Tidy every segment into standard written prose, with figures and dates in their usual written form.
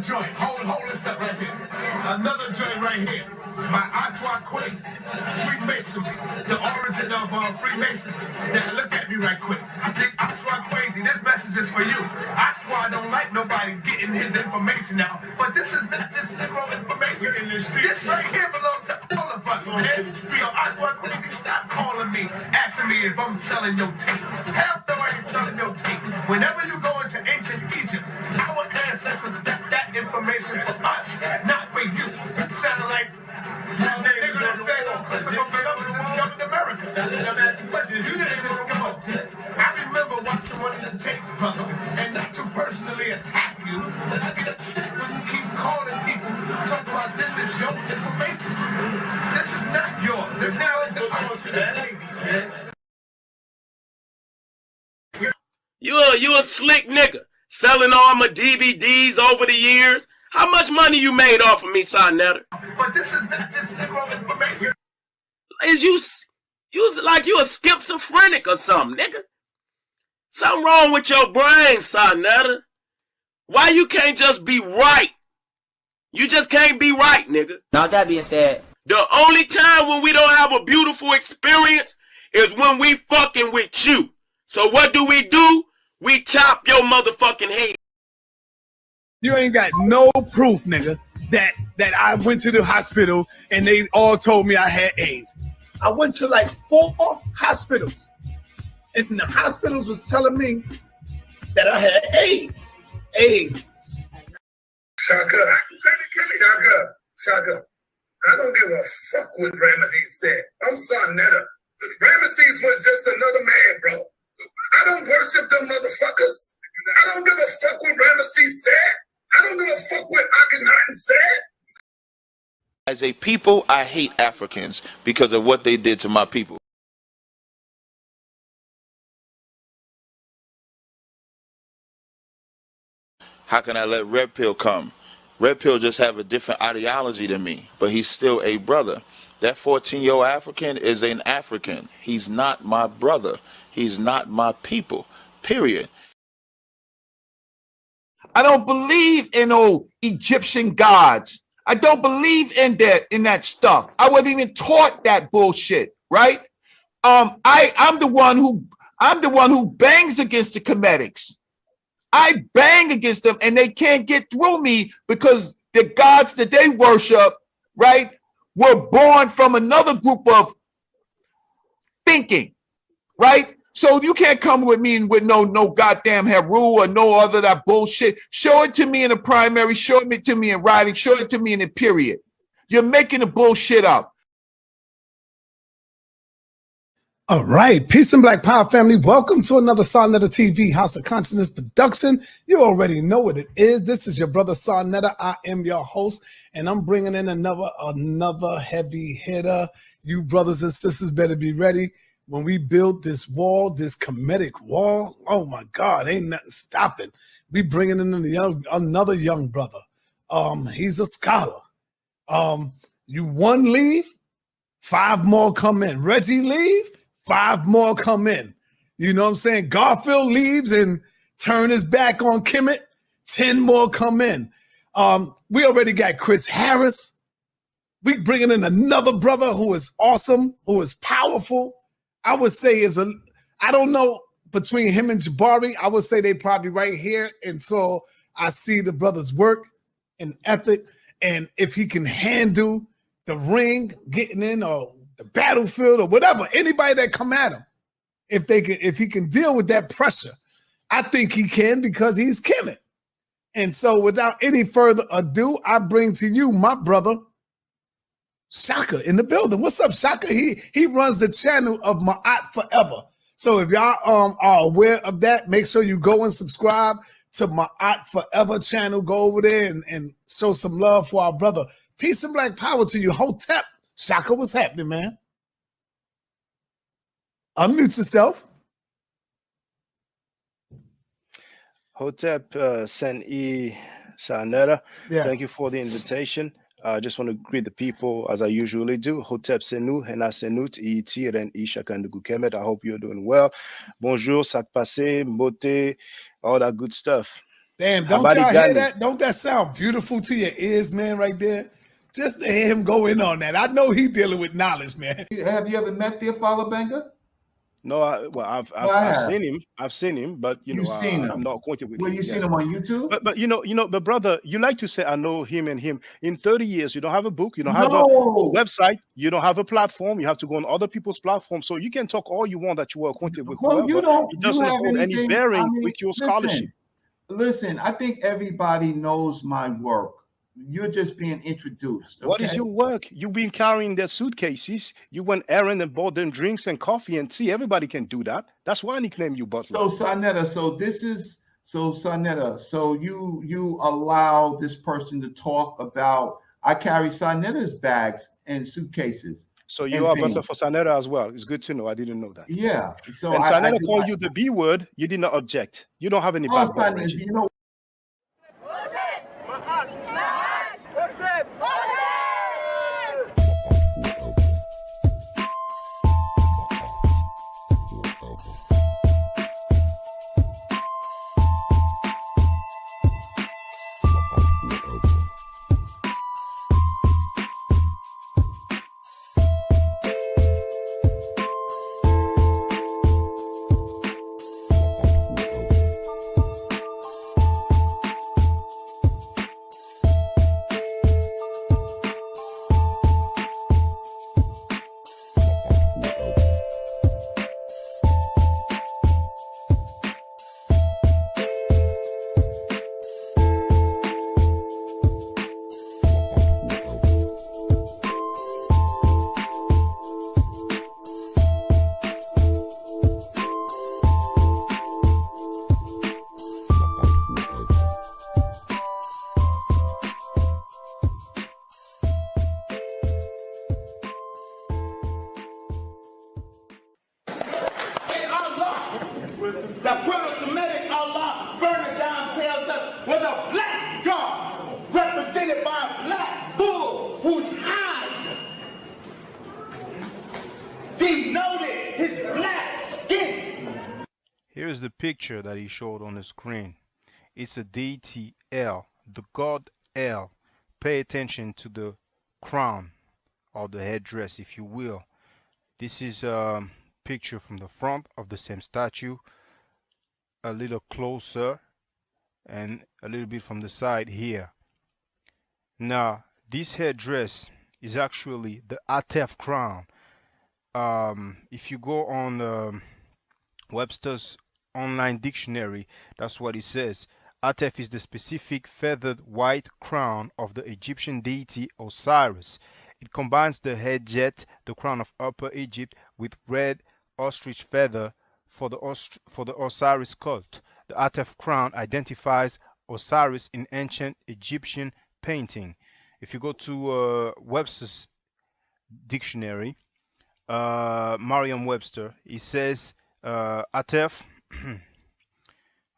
joint. Hold it up right there. Another joint right here. My Oshawa Quake, Freemasonry, the origin of Freemasonry. Now look at me right quick. I think Oshawa crazy. This message is for you. Oshawa don't like nobody getting his information out, but this is not this Negro information. This right here belongs to all of us, man. Yo, Oshawa crazy, stop calling me, asking me if I'm selling your tape. Hell no, I ain't selling your tape. Whenever you go into ancient Egypt, our ancestors got that information for us, not for you. You sound like nigga that said Christopher Columbus discovered America. You didn't discover this. I remember watching one of the tapes, brother, and not to personally attack you, but I get upset when you keep calling people, talk about this is your information. This is not yours. It's not You a slick nigga, selling all my DVDs over the years. How much money you made off of me, Sonetta? But this is not this Negro information. Is you like you a schizophrenic or something, nigga? Something wrong with your brain, Sonetta. Why you can't just be right? You just can't be right, nigga. Now that being said, the only time when we don't have a beautiful experience is when we fucking with you. So what do? We chop your motherfucking head. You ain't got no proof, nigga, that I went to the hospital and they all told me I had AIDS. I went to like 4 hospitals, and the hospitals was telling me that I had AIDS. AIDS. Shaka. I don't give a fuck what Ramesses said. I'm Sonetta. Ramesses was just another man, bro. I don't worship them motherfuckers. I don't give a fuck what Ramesses said. I don't give a fuck what Akhenaten said. As a people, I hate Africans because of what they did to my people. How can I let Red Pill come? Red Pill just have a different ideology than me, but he's still a brother. That 14-year-old African is an African. He's not my brother. He's not my people, period. I don't believe in old Egyptian gods. I don't believe in that stuff. I wasn't even taught that bullshit, right? I'm the one who bangs against the Comedics. I bang against them and they can't get through me because the gods that they worship, right, were born from another group of thinking, right? So you can't come with me with no goddamn Heru or no other that bullshit. Show it to me in the primary, show it to me in writing, show it to me in the period. You're making the bullshit up. All right, peace and black power family. Welcome to another Sonetta TV House of Consciousness production. You already know what it is. This is your brother Sonetta. I am your host, and I'm bringing in another heavy hitter. You brothers and sisters better be ready. When we build this wall, this Kemetic wall, oh my God, ain't nothing stopping. We bringing in another young brother. He's a scholar. You one leave, 5 more come in. Reggie leave, 5 more come in. You know what I'm saying? Garfield leaves and turn his back on Kemet, 10 more come in. We already got Chris Harris. We bringing in another brother who is awesome, who is powerful. I would say I don't know, between him and Jabari, I would say they probably right here until I see the brother's work and ethic, and if he can handle the ring, getting in, or the battlefield, or whatever, anybody that come at him, if he can deal with that pressure, I think he can because he's Kemet. And so without any further ado, I bring to you my brother, Shaka in the building. What's up, Shaka? He runs the channel of Ma'at Forever. So if y'all are aware of that, make sure you go and subscribe to Ma'at Forever channel. Go over there and show some love for our brother. Peace and black power to you. Hotep. Shaka, what's happening, man? Unmute yourself. Hotep Sen-E Sonetta. Yeah. Thank you for the invitation. I just want to greet the people as I usually do. Hotep Senu, Hena Senut, Iti, Ren Ishaka and Kemet. I hope you're doing well. Bonjour, sak passe, mbote, all that good stuff. Damn, don't Habari y'all hear gani? that? Don't that sound beautiful to your ears, man, right there? Just to hear him go in on that. I know he dealing with knowledge, man. Have you ever met Theophilo Benga? No, I've I have. seen him. I've seen him, but You've seen I'm him. not acquainted with Well, him. you seen Yes. him on YouTube? But but brother, you like to say I know him and him. In 30 years, you don't have a book, you don't have a No. website, you don't have a platform. You have to go on other people's platforms. So you can talk all you want that you were acquainted with Well, you whoever. don't. It You doesn't have hold any anything? bearing I mean, with your scholarship. listen. I think everybody knows my work. You're just being introduced. What is Okay? your work? You've been carrying their suitcases. You went errand and bought them drinks and coffee and tea. Everybody can do that. That's why I nickname you Butler. So Sarnetta, Sarnetta, so you allow this person to talk about I carry Sarnetta's bags and suitcases. So you and are things. Butler for Sanera as well. It's good to know. I didn't know that. Yeah. So And I Sanera do called not- you the B word. You did not object. You don't have any Oh, backbone, Sarnetta, Reggie. you know the Proto-Semitic Allah burning down tells us was a black god represented by a black bull whose hide denoted his black skin. Here's the picture that he showed on the screen. It's a deity El, the god El. Pay attention to the crown or the headdress, if you will. This is a picture from the front of the same statue, a little closer, and a little bit from the side here. Now, this headdress is actually the Atef crown. If you go on Webster's online dictionary, that's what it says. Atef is the specific feathered white crown of the Egyptian deity Osiris. It combines the head jet, the crown of Upper Egypt, with red ostrich feather for the Osiris cult. The Atef crown identifies Osiris in ancient Egyptian painting. If you go to Webster's dictionary, Merriam-Webster, it says Atef,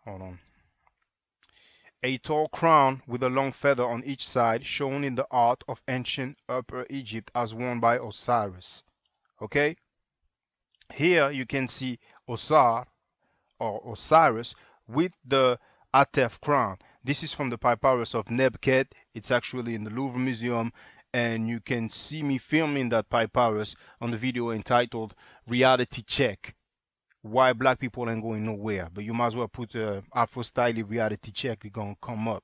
hold on, a tall crown with a long feather on each side, shown in the art of ancient Upper Egypt as worn by Osiris. Okay? Here you can see Osar or Osiris with the Atef crown. This is from the papyrus of Nebket. It's actually in the Louvre Museum, and you can see me filming that papyrus on the video entitled Reality Check. Why black people ain't going nowhere. But you might as well put Afro Style Reality Check. It's going to come up.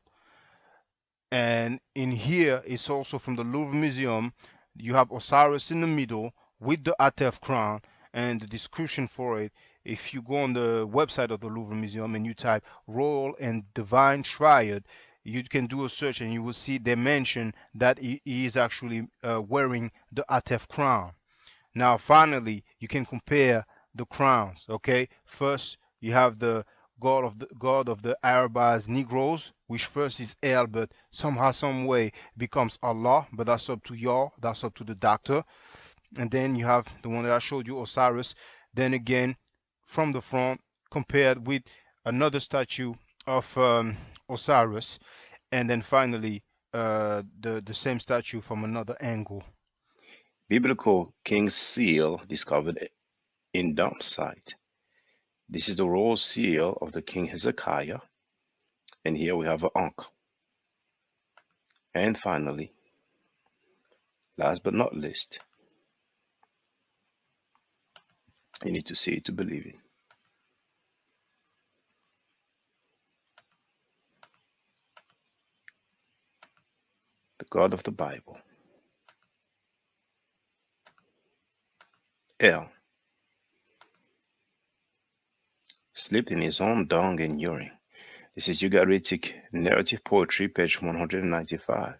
And in here, it's also from the Louvre Museum. You have Osiris in the middle with the Atef crown, and the description for it. If you go on the website of the Louvre Museum and you type Royal and Divine Triad, you can do a search and you will see they mention that he is actually wearing the Atef crown. Now, finally, you can compare the crowns. Okay, first you have the god of the Arabs Negroes, which first is El, but somehow, some way becomes Allah. But that's up to y'all. That's up to the doctor. And then you have the one that I showed you, Osiris. Then again, from the front, compared with another statue of Osiris, and then finally the same statue from another angle. Biblical King's Seal discovered in dump site. This is the royal seal of the King Hezekiah. And here we have an Ankh. And finally, last but not least, you need to see it to believe it. The God of the Bible. El slept in his own dung and urine. This is Ugaritic Narrative Poetry, page 195.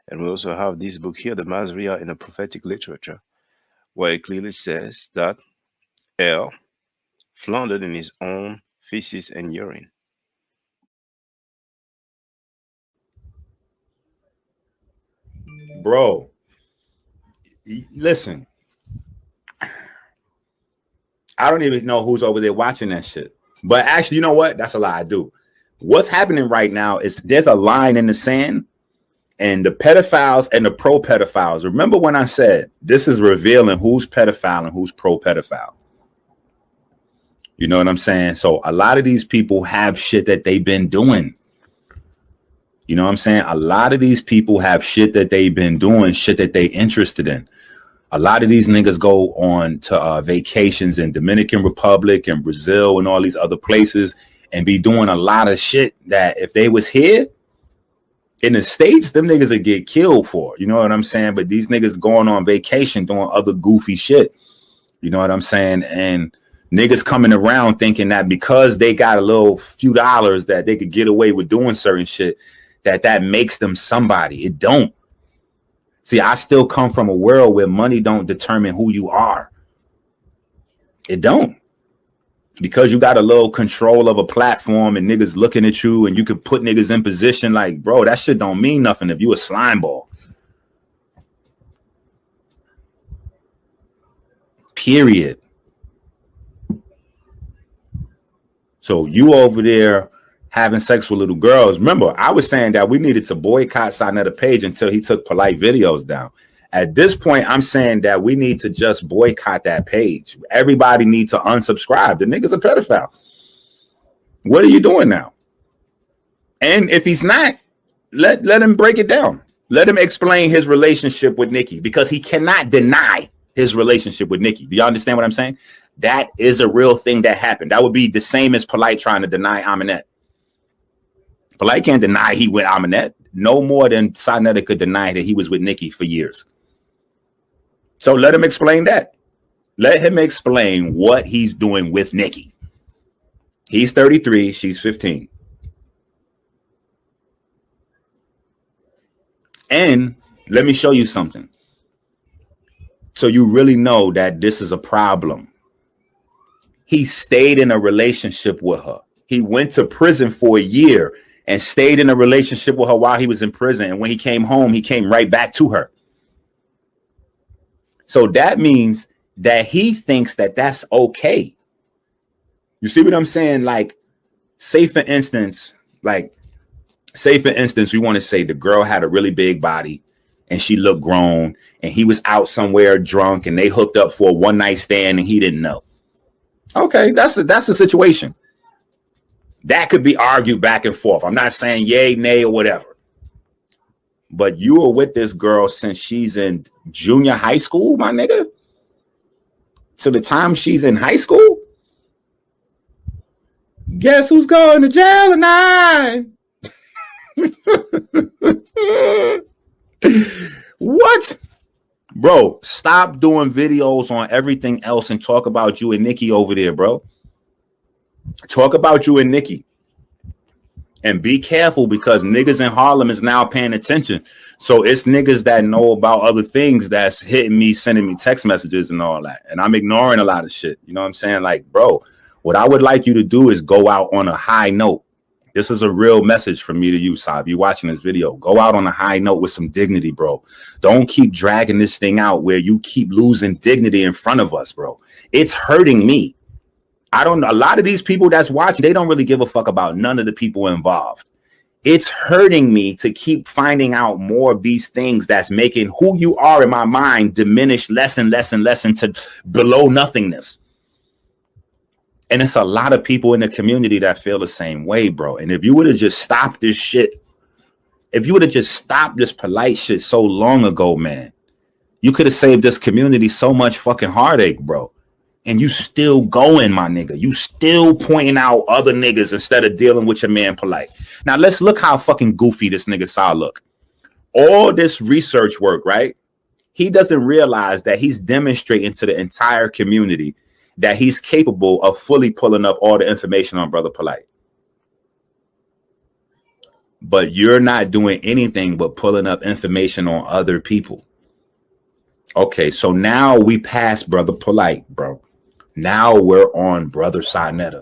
And we also have this book here, the Masriya in the Prophetic Literature, where it clearly says that El floundered in his own feces and urine. Bro, listen, I don't even know who's over there watching that shit. But actually, you know what? That's a lie. I do. What's happening right now is there's a line in the sand, and the pedophiles and the pro-pedophiles. Remember when I said this is revealing who's pedophile and who's pro-pedophile? You know what I'm saying? So a lot of these people have shit that they've been doing. You know what I'm saying? A lot of these people have shit that they've been doing, shit that they interested in. A lot of these niggas go on to vacations in Dominican Republic and Brazil and all these other places and be doing a lot of shit that if they was here in the States, them niggas would get killed for. You know what I'm saying? But these niggas going on vacation doing other goofy shit. You know what I'm saying? And niggas coming around thinking that because they got a little few dollars that they could get away with doing certain shit, that makes them somebody. It don't. See, I still come from a world where money don't determine who you are. It don't. Because you got a little control of a platform and niggas looking at you and you could put niggas in position like, bro, that shit don't mean nothing if you a slime ball. Period. So you over there having sex with little girls. Remember, I was saying that we needed to boycott Sonetta Page until he took polite videos down. At this point, I'm saying that we need to just boycott that page. Everybody needs to unsubscribe. The nigga's a pedophile. What are you doing now? And if he's not, let him break it down. Let him explain his relationship with Nikki, because he cannot deny his relationship with Nikki. Do you understand what I'm saying? That is a real thing that happened. That would be the same as Polite trying to deny Aminette. Polite can't deny he with Aminette no more than Sonetta could deny that he was with Nikki for years. So let him explain that. Let him explain what he's doing with Nikki. He's 33, she's 15. And let me show you something. So you really know that this is a problem. He stayed in a relationship with her. He went to prison for a year and stayed in a relationship with her while he was in prison. And when he came home, he came right back to her. So that means that he thinks that that's okay. You see what I'm saying? Like, say for instance, we want to say the girl had a really big body and she looked grown and he was out somewhere drunk and they hooked up for a one night stand and he didn't know. Okay, that's a situation. That could be argued back and forth. I'm not saying yay, nay, or whatever. But you were with this girl since she's in junior high school, my nigga. So the time she's in high school, guess who's going to jail tonight? What? Bro, stop doing videos on everything else and talk about you and Nikki over there, bro. Talk about you and Nikki. And be careful, because niggas in Harlem is now paying attention. So it's niggas that know about other things that's hitting me, sending me text messages and all that. And I'm ignoring a lot of shit. You know what I'm saying? Like, bro, what I would like you to do is go out on a high note. This is a real message from me to you, Saab. You watching this video. Go out on a high note with some dignity, bro. Don't keep dragging this thing out where you keep losing dignity in front of us, bro. It's hurting me. A lot of these people that's watching, they don't really give a fuck about none of the people involved. It's hurting me to keep finding out more of these things that's making who you are in my mind diminish less and less and less into below nothingness. And it's a lot of people in the community that feel the same way, bro. And if you would have just stopped this shit, if you would have just stopped this polite shit so long ago, man, you could have saved this community so much fucking heartache, bro. And you still going, my nigga. You still pointing out other niggas instead of dealing with your man polite. Now let's look how fucking goofy this nigga Saw look. All this research work, right? He doesn't realize that he's demonstrating to the entire community that he's capable of fully pulling up all the information on Brother Polite. But you're not doing anything but pulling up information on other people. Okay, so now we passed Brother Polite, bro. Now we're on Brother Sinetta.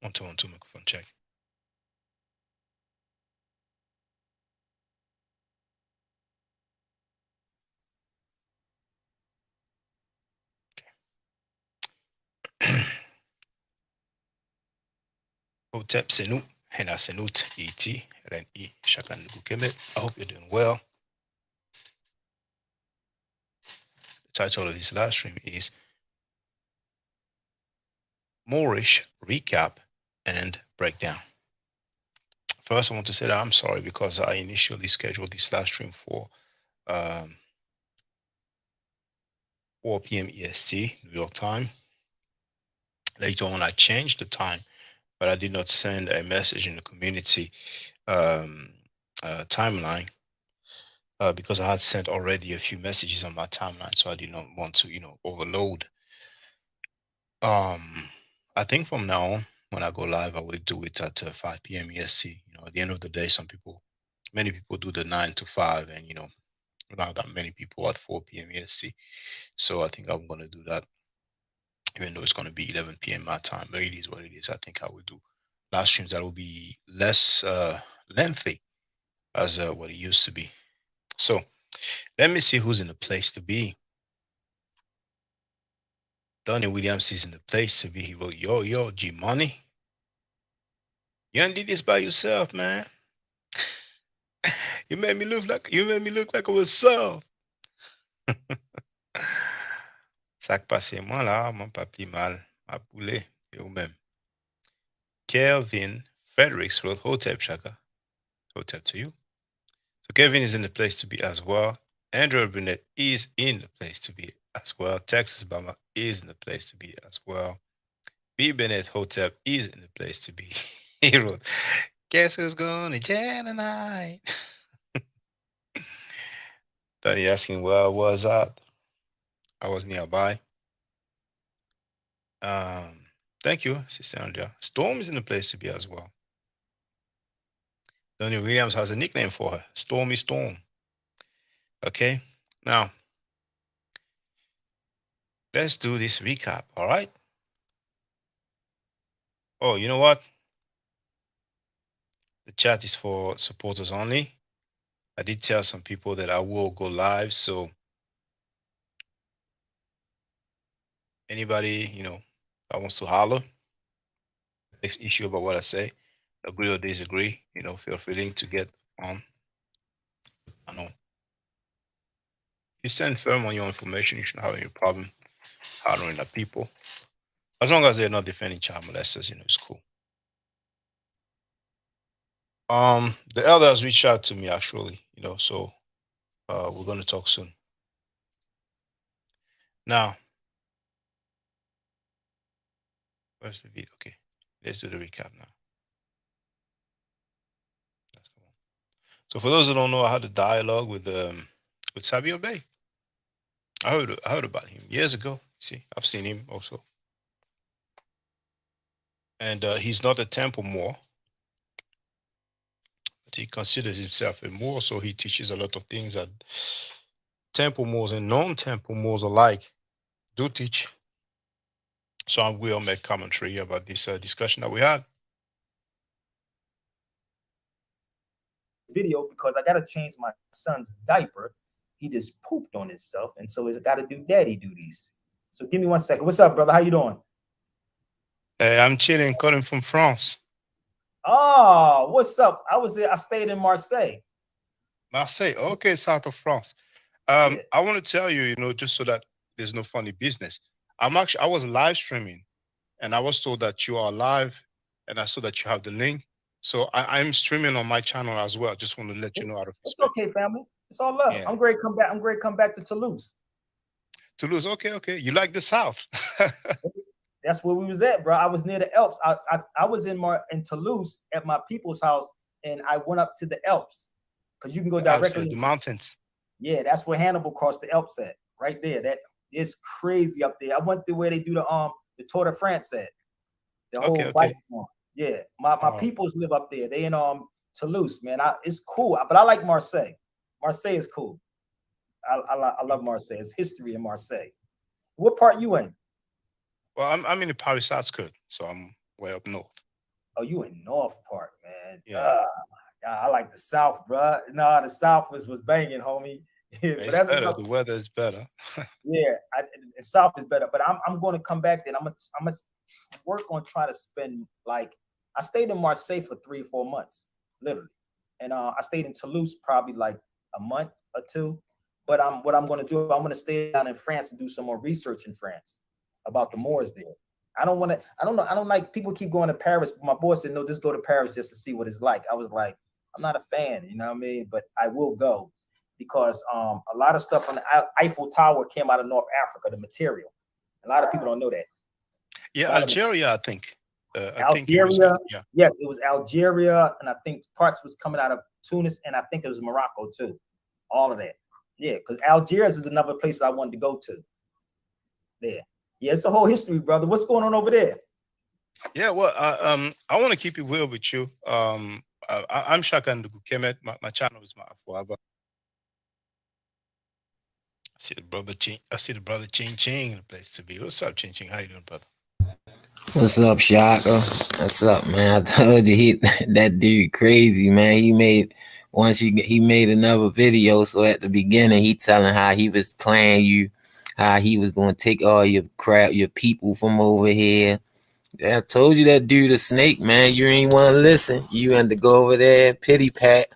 On two, microphone check. Hotep Senu, Hena Senut, E.T., Ren E. Shakan Gukeme. I hope you're doing well. The title of this live stream is Moorish Recap and Breakdown. First, I want to say that I'm sorry because I initially scheduled this live stream for 4 p.m. EST, New York time. Later on, I changed the time, but I did not send a message in the community timeline because I had sent already a few messages on my timeline, so I did not want to, overload. I think from now on, when I go live, I will do it at 5 p.m. EST. At the end of the day, many people do the 9 to 5, and not that many people at 4 p.m. EST. So I think I'm going to do that. even though it's going to be 11 p.m. my time. But it is what it is. I think I will do live streams that will be less lengthy as what it used to be. So let me see who's in the place to be. Donnie Williams is in the place to be. He wrote, yo, G Money. You don't did this by yourself, man. You made me look like I was soft. Ça qui passe moi là, mon papi mal, ma poulet, yo même. Kelvin Fredericks wrote Hotep Shaka. Hotep to you. So Kevin is in the place to be as well. Andrew Burnett is in the place to be as well. Texas Bama is in the place to be as well. B. Bennett Hotep is in the place to be. He wrote, guess who's going to jail tonight? Tony asking where I was at. I was nearby. Thank you, Sister Andrea. Storm is in the place to be as well. Donnie Williams has a nickname for her, Stormy Storm. Okay, now let's do this recap, all right? Oh, you know what? The chat is for supporters only. I did tell some people that I will go live, so anybody, that wants to holler, next issue about what I say, agree or disagree, feel free to get on. I know. You stand firm on your information, you shouldn't have any problem hollering at people. As long as they're not defending child molesters, it's cool. The elders reached out to me actually, so we're going to talk soon. Now, where's the video? Okay, let's do the recap now. That's the one. So for those who don't know, I had a dialogue with Sabio Bay. I heard about him years ago. See, I've seen him also, and he's not a temple Moor. He considers himself a Moor, so he teaches a lot of things that temple Moors and non-temple Moors alike do teach. So I will make commentary about this discussion that we had. Video because I got to change my son's diaper. He just pooped on himself, and so he's got to do daddy duties. So give me 1 second. What's up, brother? How you doing? Hey, I'm chilling, calling from France. Oh, what's up? I stayed in Marseille. Marseille, okay, south of France. Yeah. I want to tell you, just so that there's no funny business. I was live streaming, and I was told that you are live, and I saw that you have the link. So I'm streaming on my channel as well. Just want to let you know out of respect. It's okay, family. It's all love. Yeah. I'm great to come back. I'm great to come back to Toulouse. Toulouse, okay. You like the South? That's where we was at, bro. I was near the Alps. I was in Toulouse at my people's house, and I went up to the Alps because you can go directly to the mountains. Yeah, that's where Hannibal crossed the Alps at, right there. That is crazy up there. I went to where they do the Tour de France at. The whole bike one. Yeah, my peoples live up there. They in Toulouse, man. It's cool, but I like Marseille. Marseille is cool. I love Marseille. It's history in Marseille. What part you in? Well, I'm in the Paris outskirts, so I'm way up north. Oh, you in north part, man. Yeah. I like the south, bro. No, the south was banging, homie. It's better. The weather is better. Yeah, the south is better. But I'm going to come back then. I'm gonna work on trying to spend I stayed in Marseille for 3 or 4 months, literally, and I stayed in Toulouse probably like a month or 2. But what I'm going to do, I'm going to stay down in France and do some more research in France about the Moors there. I don't like people keep going to Paris. But my boss said, no, just go to Paris just to see what it's like. I was like, I'm not a fan, you know what I mean? But I will go because a lot of stuff on the Eiffel Tower came out of North Africa, the material. A lot of people don't know that. Yeah, Algeria, I think. Algeria, yes, it was Algeria, and I think parts was coming out of Tunis, and I think it was Morocco too. All of that. Yeah, because Algiers is another place I wanted to go to. There. Yeah, it's a whole history, brother. What's going on over there? Yeah, well, I want to keep it real with you. I'm Shaka Ndugu Kemet. My channel is forever. I see the brother Ching Ching in the place to be. What's up, Ching Ching? How you doing, brother? What's up, Shaka? What's up, man? I told you that dude crazy, man. He made another video. So at the beginning, he telling how he was playing you, how he was gonna take all your crap, your people from over here. Yeah, I told you that dude a snake, man. You ain't want to listen. You had to go over there, pity pat.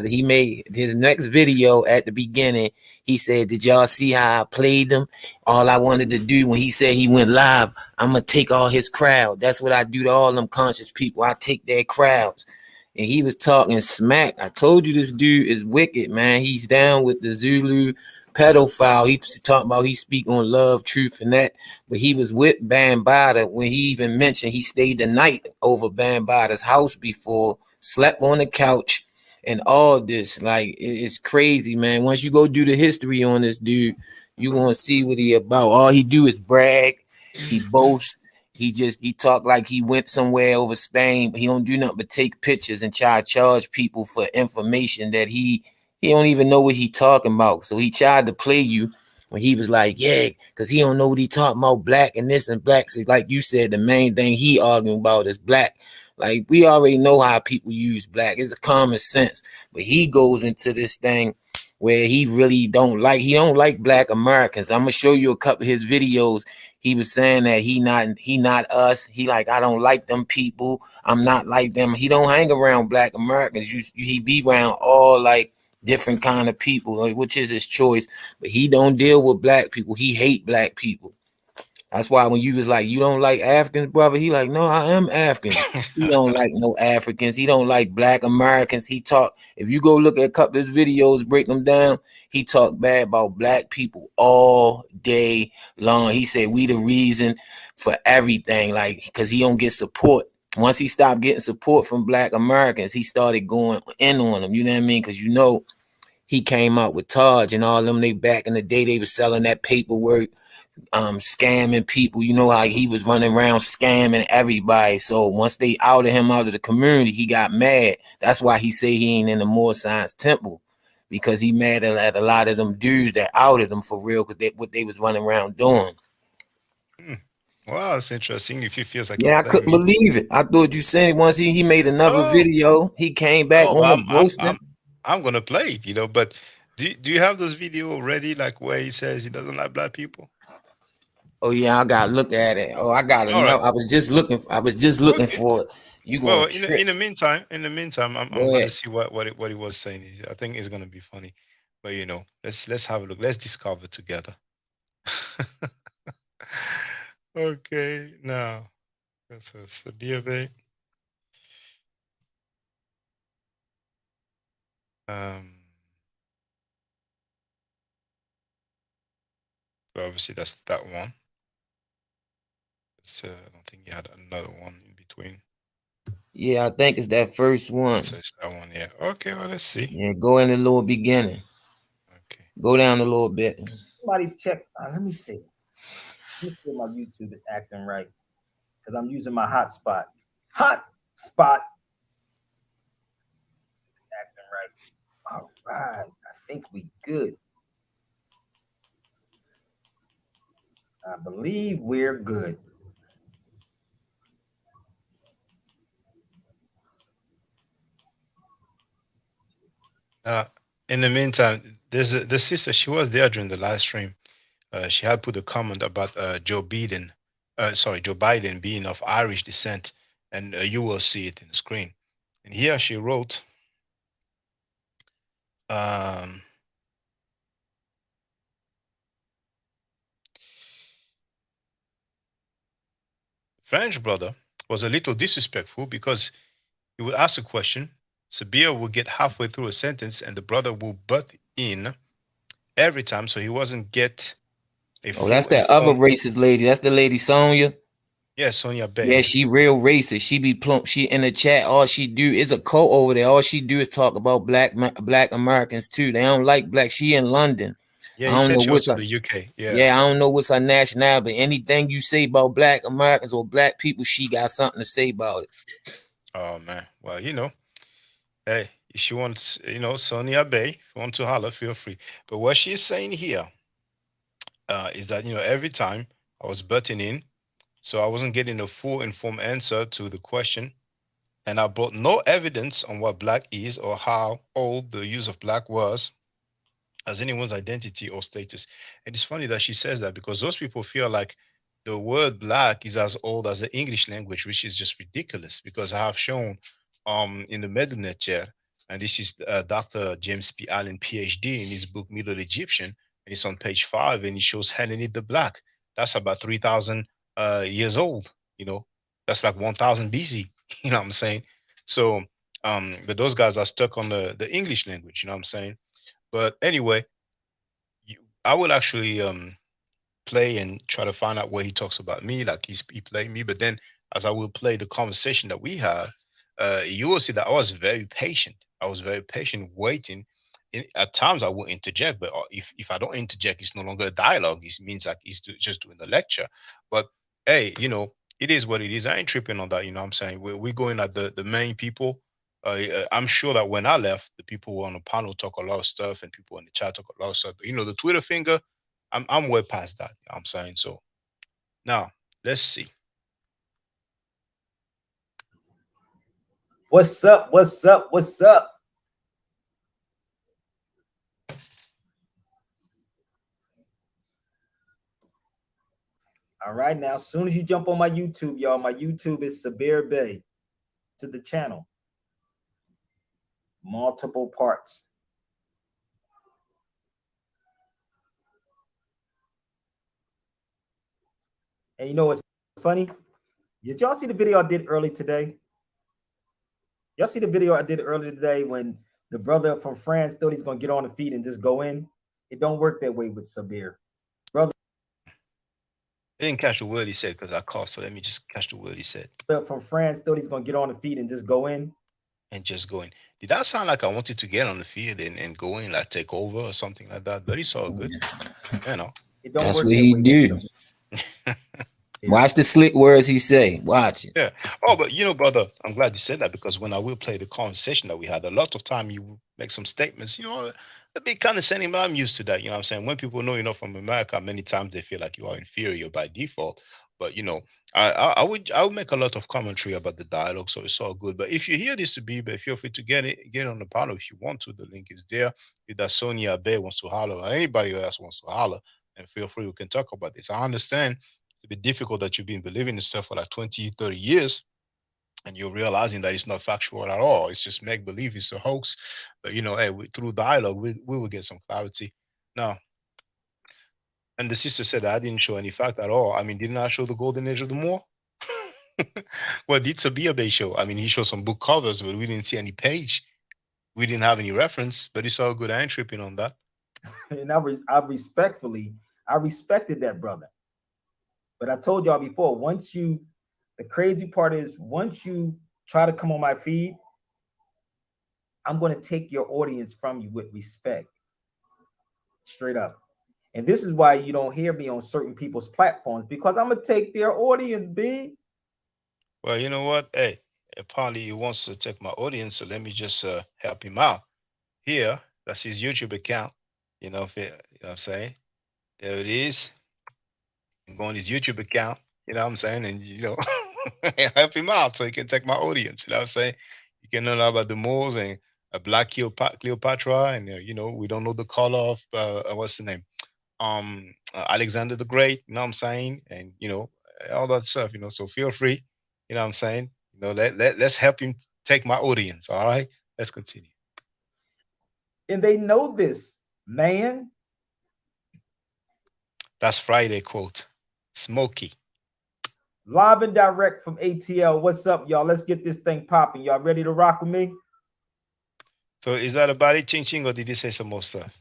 He made his next video at the beginning. He said, "Did y'all see how I played them? All I wanted to do when he said he went live, I'm gonna take all his crowd. That's what I do to all them conscious people. I take their crowds." And he was talking smack. I told you this dude is wicked, man. He's down with the Zulu pedophile. He talking about he speak on love, truth, and that. But he was with Bambada when he even mentioned he stayed the night over Bambada's house before, slept on the couch, and all this. Like it's crazy, man. Once you go do the history on this dude, you gonna see what he about. All he do is brag. He boasts. He talk like he went somewhere over Spain, but he don't do nothing but take pictures and try to charge people for information that he don't even know what he talking about. So he tried to play you when he was like, yeah, because he don't know what he talking about, black and this and black. So like you said, the main thing he arguing about is black. Like we already know how people use black. It's a common sense. But he goes into this thing where he really don't like black Americans. I'm gonna show you a couple of his videos. He was saying that he not us. He like, I don't like them people. I'm not like them. He don't hang around black Americans. He be around all like different kind of people, like, which is his choice. But he don't deal with black people. He hate black people. That's why when you was like, you don't like Africans, brother, he like, no, I am African. He don't like no Africans. He don't like black Americans. He talk, if you go look at a couple of his videos, break them down, he talk bad about black people all day long. He said we the reason for everything, like, because he don't get support. Once he stopped getting support from black Americans, he started going in on them. You know what I mean? Because he came out with Taj and all them. They back in the day, they was selling that paperwork, scamming people. You know how he was running around scamming everybody. So once they outed him out of the community, he got mad. That's why he say he ain't in the Moorish Science Temple, because he mad at a lot of them dudes that outed him for real, because what they was running around doing. Wow, that's interesting. If he feels like Yeah, I playing couldn't me. believe it. I thought you said once he made another video, he came back But on boasting. I'm gonna play it, but do you have those video already, like where he says he doesn't like black people? Oh yeah, I gotta look at it. Oh, I gotta All know. right. I was just looking Okay. for it. You Well, gonna trip. in the meantime, I'm Go gonna ahead. see what he was saying. I think it's gonna be funny. But let's have a look. Let's discover together. Okay, now so DFA. So obviously that's that one. I don't think you had another one in between. Yeah, I think it's that first one. So it's that one, yeah. Okay, well, let's see. Yeah, go in the little beginning. Okay. Go down a little bit. Somebody check. Let me see. Let me see if my YouTube is acting right, because I'm using my hotspot. Hotspot. Acting right. All right. I think we good. I believe we're good. In the meantime, there's the sister. She was there during the live stream. She had put a comment about Joe Biden. Joe Biden being of Irish descent, and you will see it in the screen. And here she wrote, French brother was a little disrespectful because he would ask a question, Sabir would get halfway through a sentence, and the brother will butt in every time, so he wasn't get a Oh, that's full that other racist lady. That's the lady Sonia. Yeah, Sonia Bay. Yeah, she real racist. She be plump. She in the chat. All she do is a cult over there. All she do is talk about black Americans too. They don't like black. She in London. Yeah, I he don't said know she was what's from her. the UK. Yeah, I don't know what's her nationality. But anything you say about black Americans or black people, she got something to say about it. Oh man, well hey, if she wants, Sonia Bay, if you want to holler, feel free. But what she's saying here, is that every time I was butting in, so I wasn't getting a full informed answer to the question, and I brought no evidence on what black is or how old the use of black was as anyone's identity or status. And it's funny that she says that because those people feel like the word black is as old as the English language, which is just ridiculous. Because I have shown in the Medunet chair, and this is Dr. James P. Allen, PhD, in his book Middle Egyptian, and it's on page 5, and he shows Hellenid the Black. That's about 3,000 years old. That's like 1,000 BC. You know what I'm saying? So, but those guys are stuck on the English language. You know what I'm saying? But anyway, I will actually play and try to find out where he talks about me, like he played me. But then, as I will play the conversation that we had, you will see that I was very patient. I was very patient, waiting. At times, I will interject, but if I don't interject, it's no longer a dialogue. It means like he's just doing the lecture. But hey, it is what it is. I ain't tripping on that. You know what I'm saying? We're going at the main people. I'm sure that when I left, the people on the panel talk a lot of stuff, and people in the chat talk a lot of stuff. But the Twitter finger, I'm way past that. You know what I'm saying? So now let's see. What's up? What's up? What's up? All right, now, as soon as you jump on my YouTube, y'all, my YouTube is Sabir Bey to the channel. Multiple parts. And you know what's funny? Did y'all see the video I did early today? Y'all see the video I did earlier today when the brother from France thought he's going to get on the feet and just go in? It don't work that way with Sabir. Brother, I didn't catch the word he said because I coughed, so let me just catch the word he said. From France thought he's going to get on the feet and just go in. And just go in. Did that sound like I wanted to get on the field and go in, like take over or something like that? But it's all good. It don't That's work what that he way. do. Watch the slick words he say. Watch it. Yeah. Oh, but brother, I'm glad you said that because when I will play the conversation that we had, a lot of time you make some statements, a bit condescending, but I'm used to that. You know what I'm saying? When people know you're not from America, many times they feel like you are inferior by default. But I would make a lot of commentary about the dialogue, so it's all good. But if you hear this to be, but feel free to get on the panel if you want to. The link is there. If that Sonia Bay wants to holler or anybody else wants to holler, and feel free, we can talk about this. I understand it's a bit difficult that you've been believing in stuff for like 20, 30 years, and you're realizing that it's not factual at all. It's just make believe, it's a hoax. But hey, through dialogue, we will get some clarity. Now, and the sister said that I didn't show any fact at all. I mean, didn't I show the golden age of the Moor? Well, did Sabir Bey show? I mean, he showed some book covers, but we didn't see any page. We didn't have any reference, but it's all good. I ain't tripping on that. And I respected that brother. But I told y'all before, the crazy part is once you try to come on my feed, I'm going to take your audience from you with respect. Straight up. And this is why you don't hear me on certain people's platforms, because I'm going to take their audience, B. Well, you know what? Hey, apparently he wants to take my audience, so let me just help him out. Here, that's his YouTube account. You know what I'm saying? There it is. I'm going to his YouTube account, you know what I'm saying? And, help him out so he can take my audience, you know what I'm saying? You can learn about the Moors and a black Cleopatra, and, we don't know the color of, what's the name? Alexander the Great, you know what I'm saying? And, all that stuff, so feel free, you know what I'm saying? Let's help him take my audience, all right? Let's continue. And they know this, man. That's Friday quote. Smokey. Live and direct from ATL. What's up, y'all? Let's get this thing popping. Y'all ready to rock with me? So is that about it, Ching Ching, or did he say some more stuff?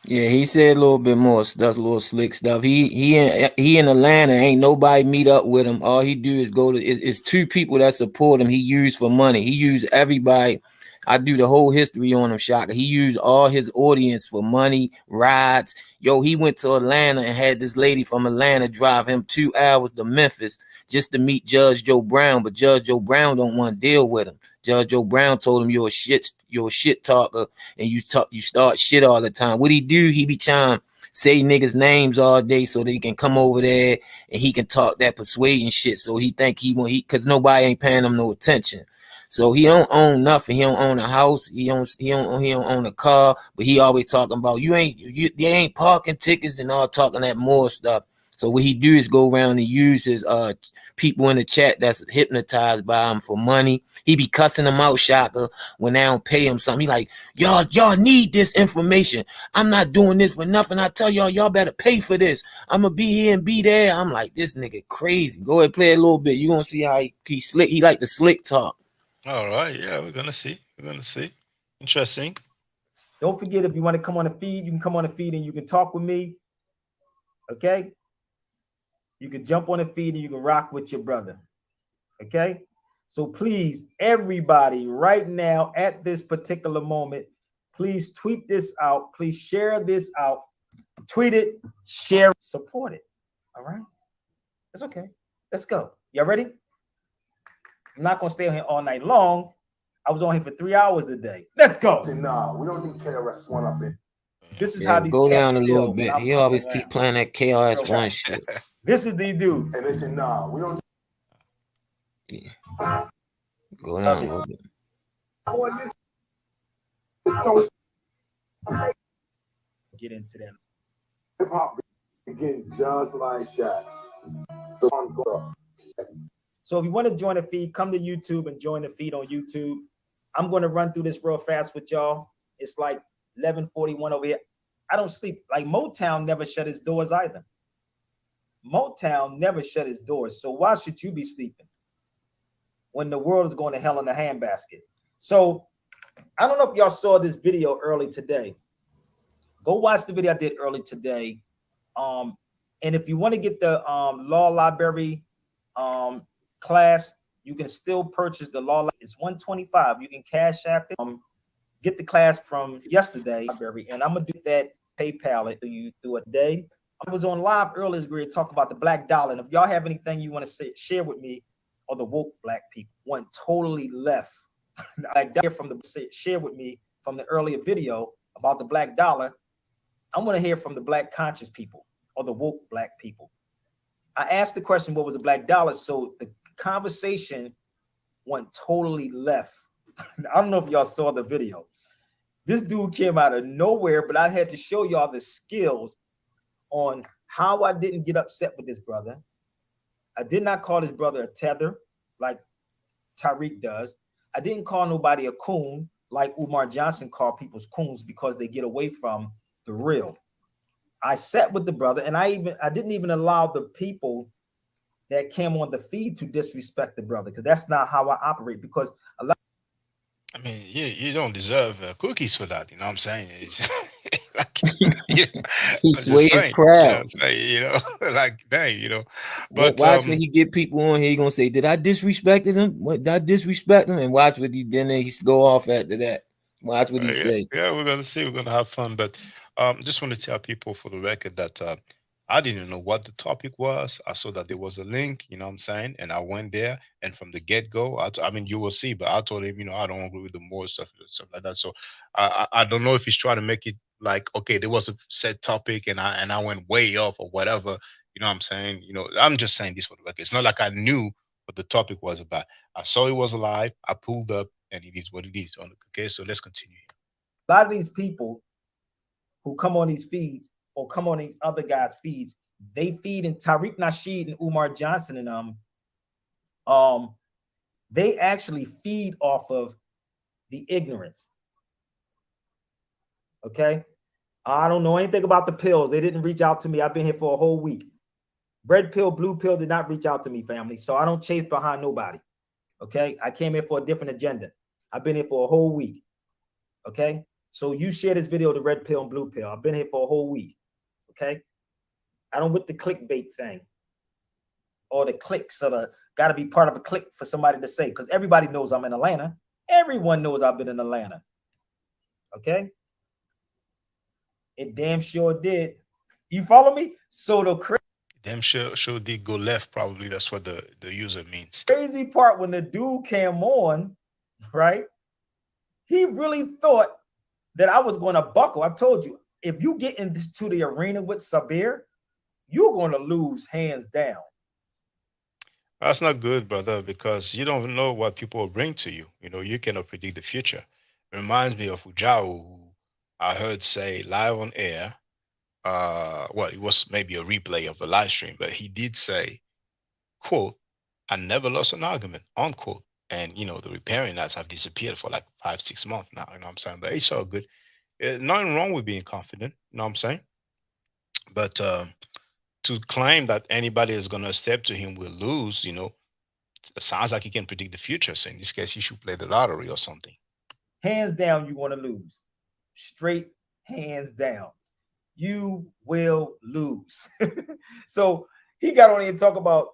Yeah, he said a little bit more stuff, a little slick stuff. He in Atlanta, ain't nobody meet up with him. All he do is go to it's two people that support him. He used for money. He used everybody. I do the whole history on him, Shaka. He used all his audience for money, rides. Yo, he went to Atlanta and had this lady from Atlanta drive him 2 hours to Memphis just to meet Judge Joe Brown. But Judge Joe Brown don't want to deal with him. Judge Joe Brown told him you're a shit talker and you start shit all the time. What he do? He be trying to say niggas names all day so they can come over there and he can talk that persuading shit. So he think cause nobody ain't paying him no attention. So he don't own nothing. He don't own a house. He don't own a car. But he always talking about they ain't parking tickets and all talking that more stuff. So what he do is go around and use his people in the chat that's hypnotized by him for money. He be cussing them out, Shaka, when they don't pay him something. He like, y'all need this information. I'm not doing this for nothing. I tell y'all better pay for this. I'm gonna be here and be there. I'm like, this nigga crazy. Go ahead, play a little bit. You gonna see how he slick. He like the slick talk. All right, yeah, we're gonna see. Interesting. Don't forget, if you want to come on the feed, you can come on the feed and you can talk with me. Okay. You can jump on the feed and you can rock with your brother. Okay. So please, everybody, right now at this particular moment, please tweet this out. Please share this out. Tweet it, share it, support it. All right. That's okay. Let's go. Y'all ready? I'm not gonna stay on here all night long. I was on here for 3 hours a day. Let's go. Nah, we don't need KRS-One up in. This is how these go cats down a little feel bit. when He I'm always fucking keep playing that KRS-One shit. This is these dudes. And listen, nah, we don't. Yeah. Go down a little bit. Get into them. Hip hop begins just like that. So if you want to join the feed, come to YouTube and join the feed on YouTube. I'm going to run through this real fast with y'all. It's like 11:41 over here. I don't sleep. Like Motown never shut its doors either. Motown never shut its doors. So why should you be sleeping when the world is going to hell in a handbasket? So I don't know if y'all saw this video early today. Go watch the video I did early today. And if you want to get the law library class, you can still purchase the law. It's $125. You can cash app it. Get the class from yesterday library, and I'm gonna do that PayPal it to you through a day. I was on live earlier to talk about the black dollar, and if y'all have anything you want to share with me or the woke black people, went totally left. I hear from the share with me from the earlier video about the black dollar. I want to hear from the black conscious people or the woke black people. I asked the question, what was a black dollar? So the conversation went totally left. I don't know if y'all saw the video. This dude came out of nowhere, but I had to show y'all the skills on how I didn't get upset with this brother. I did not call his brother a tether like Tariq does. I didn't call nobody a coon like Umar Johnson called people's coons because they get away from the real. I sat with the brother, and I didn't even allow the people that came on the feed to disrespect the brother, because that's not how I operate. Because a lot. I mean, you don't deserve cookies for that. You know what I'm saying? It's like, he sway his crowd. Like, dang, But watch when he get people on here, he gonna say, "Did I disrespect him? What did I disrespect him?" And watch what he then he go off after that. Watch what he say. Yeah, we're gonna see. We're gonna have fun. But just want to tell people for the record that I didn't know what the topic was. I saw that there was a link, you know what I'm saying? And I went there, and from the get-go, I mean, you will see, but I told him, I don't agree with the more stuff like that. So I don't know if he's trying to make it like, okay, there was a set topic and I went way off or whatever. You know what I'm saying? I'm just saying this for the record. It's not like I knew what the topic was about. I saw it was live. I pulled up, and it is what it is. Okay, so let's continue. A lot of these people who come on these feeds or come on these other guys' feeds, they feed in Tariq Nasheed and Umar Johnson and they actually feed off of the ignorance. Okay, I don't know anything about the pills. They didn't reach out to me. I've been here for a whole week. Red pill, blue pill did not reach out to me, family. So I don't chase behind nobody. Okay, I came here for a different agenda. I've been here for a whole week. Okay, so you share this video, the red pill and blue pill. I've been here for a whole week. Okay, I don't with the clickbait thing or the clicks or the got to be part of a click for somebody to say, because everybody knows I'm in Atlanta. Everyone knows I've been in Atlanta. Okay, it damn sure did. You follow me? So the damn sure did go left. Probably that's what the user means. Crazy part, when the dude came on, right? He really thought that I was going to buckle. I told you, if you get into the arena with Sabir, you're going to lose hands down. That's not good, brother, because you don't know what people will bring to you. You know, you cannot predict the future. Reminds me of Ujao, who I heard say live on air. Well, it was maybe a replay of the live stream, but he did say, quote, I never lost an argument, unquote. And, you know, the repairing ads have disappeared for like 5-6 months now. You know what I'm saying? But it's all good. Nothing wrong with being confident. You know what I'm saying? But to claim that anybody is going to step to him will lose, you know, it sounds like he can predict the future. So in this case, he should play the lottery or something. Hands down, you want to lose. Straight hands down. You will lose. So he got on here and talk about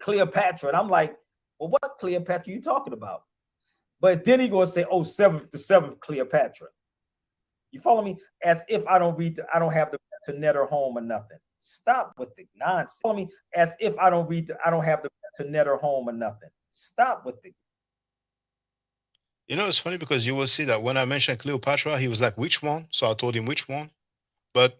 Cleopatra. And I'm like, well, what Cleopatra are you talking about? But then he gonna say, oh, the seventh Cleopatra. You follow me? As if I don't have the net or home or nothing. Stop with the nonsense. Follow me? As if I don't have the net or home or nothing. Stop with the. You know, it's funny because you will see that when I mentioned Cleopatra, he was like, which one? So I told him which one. But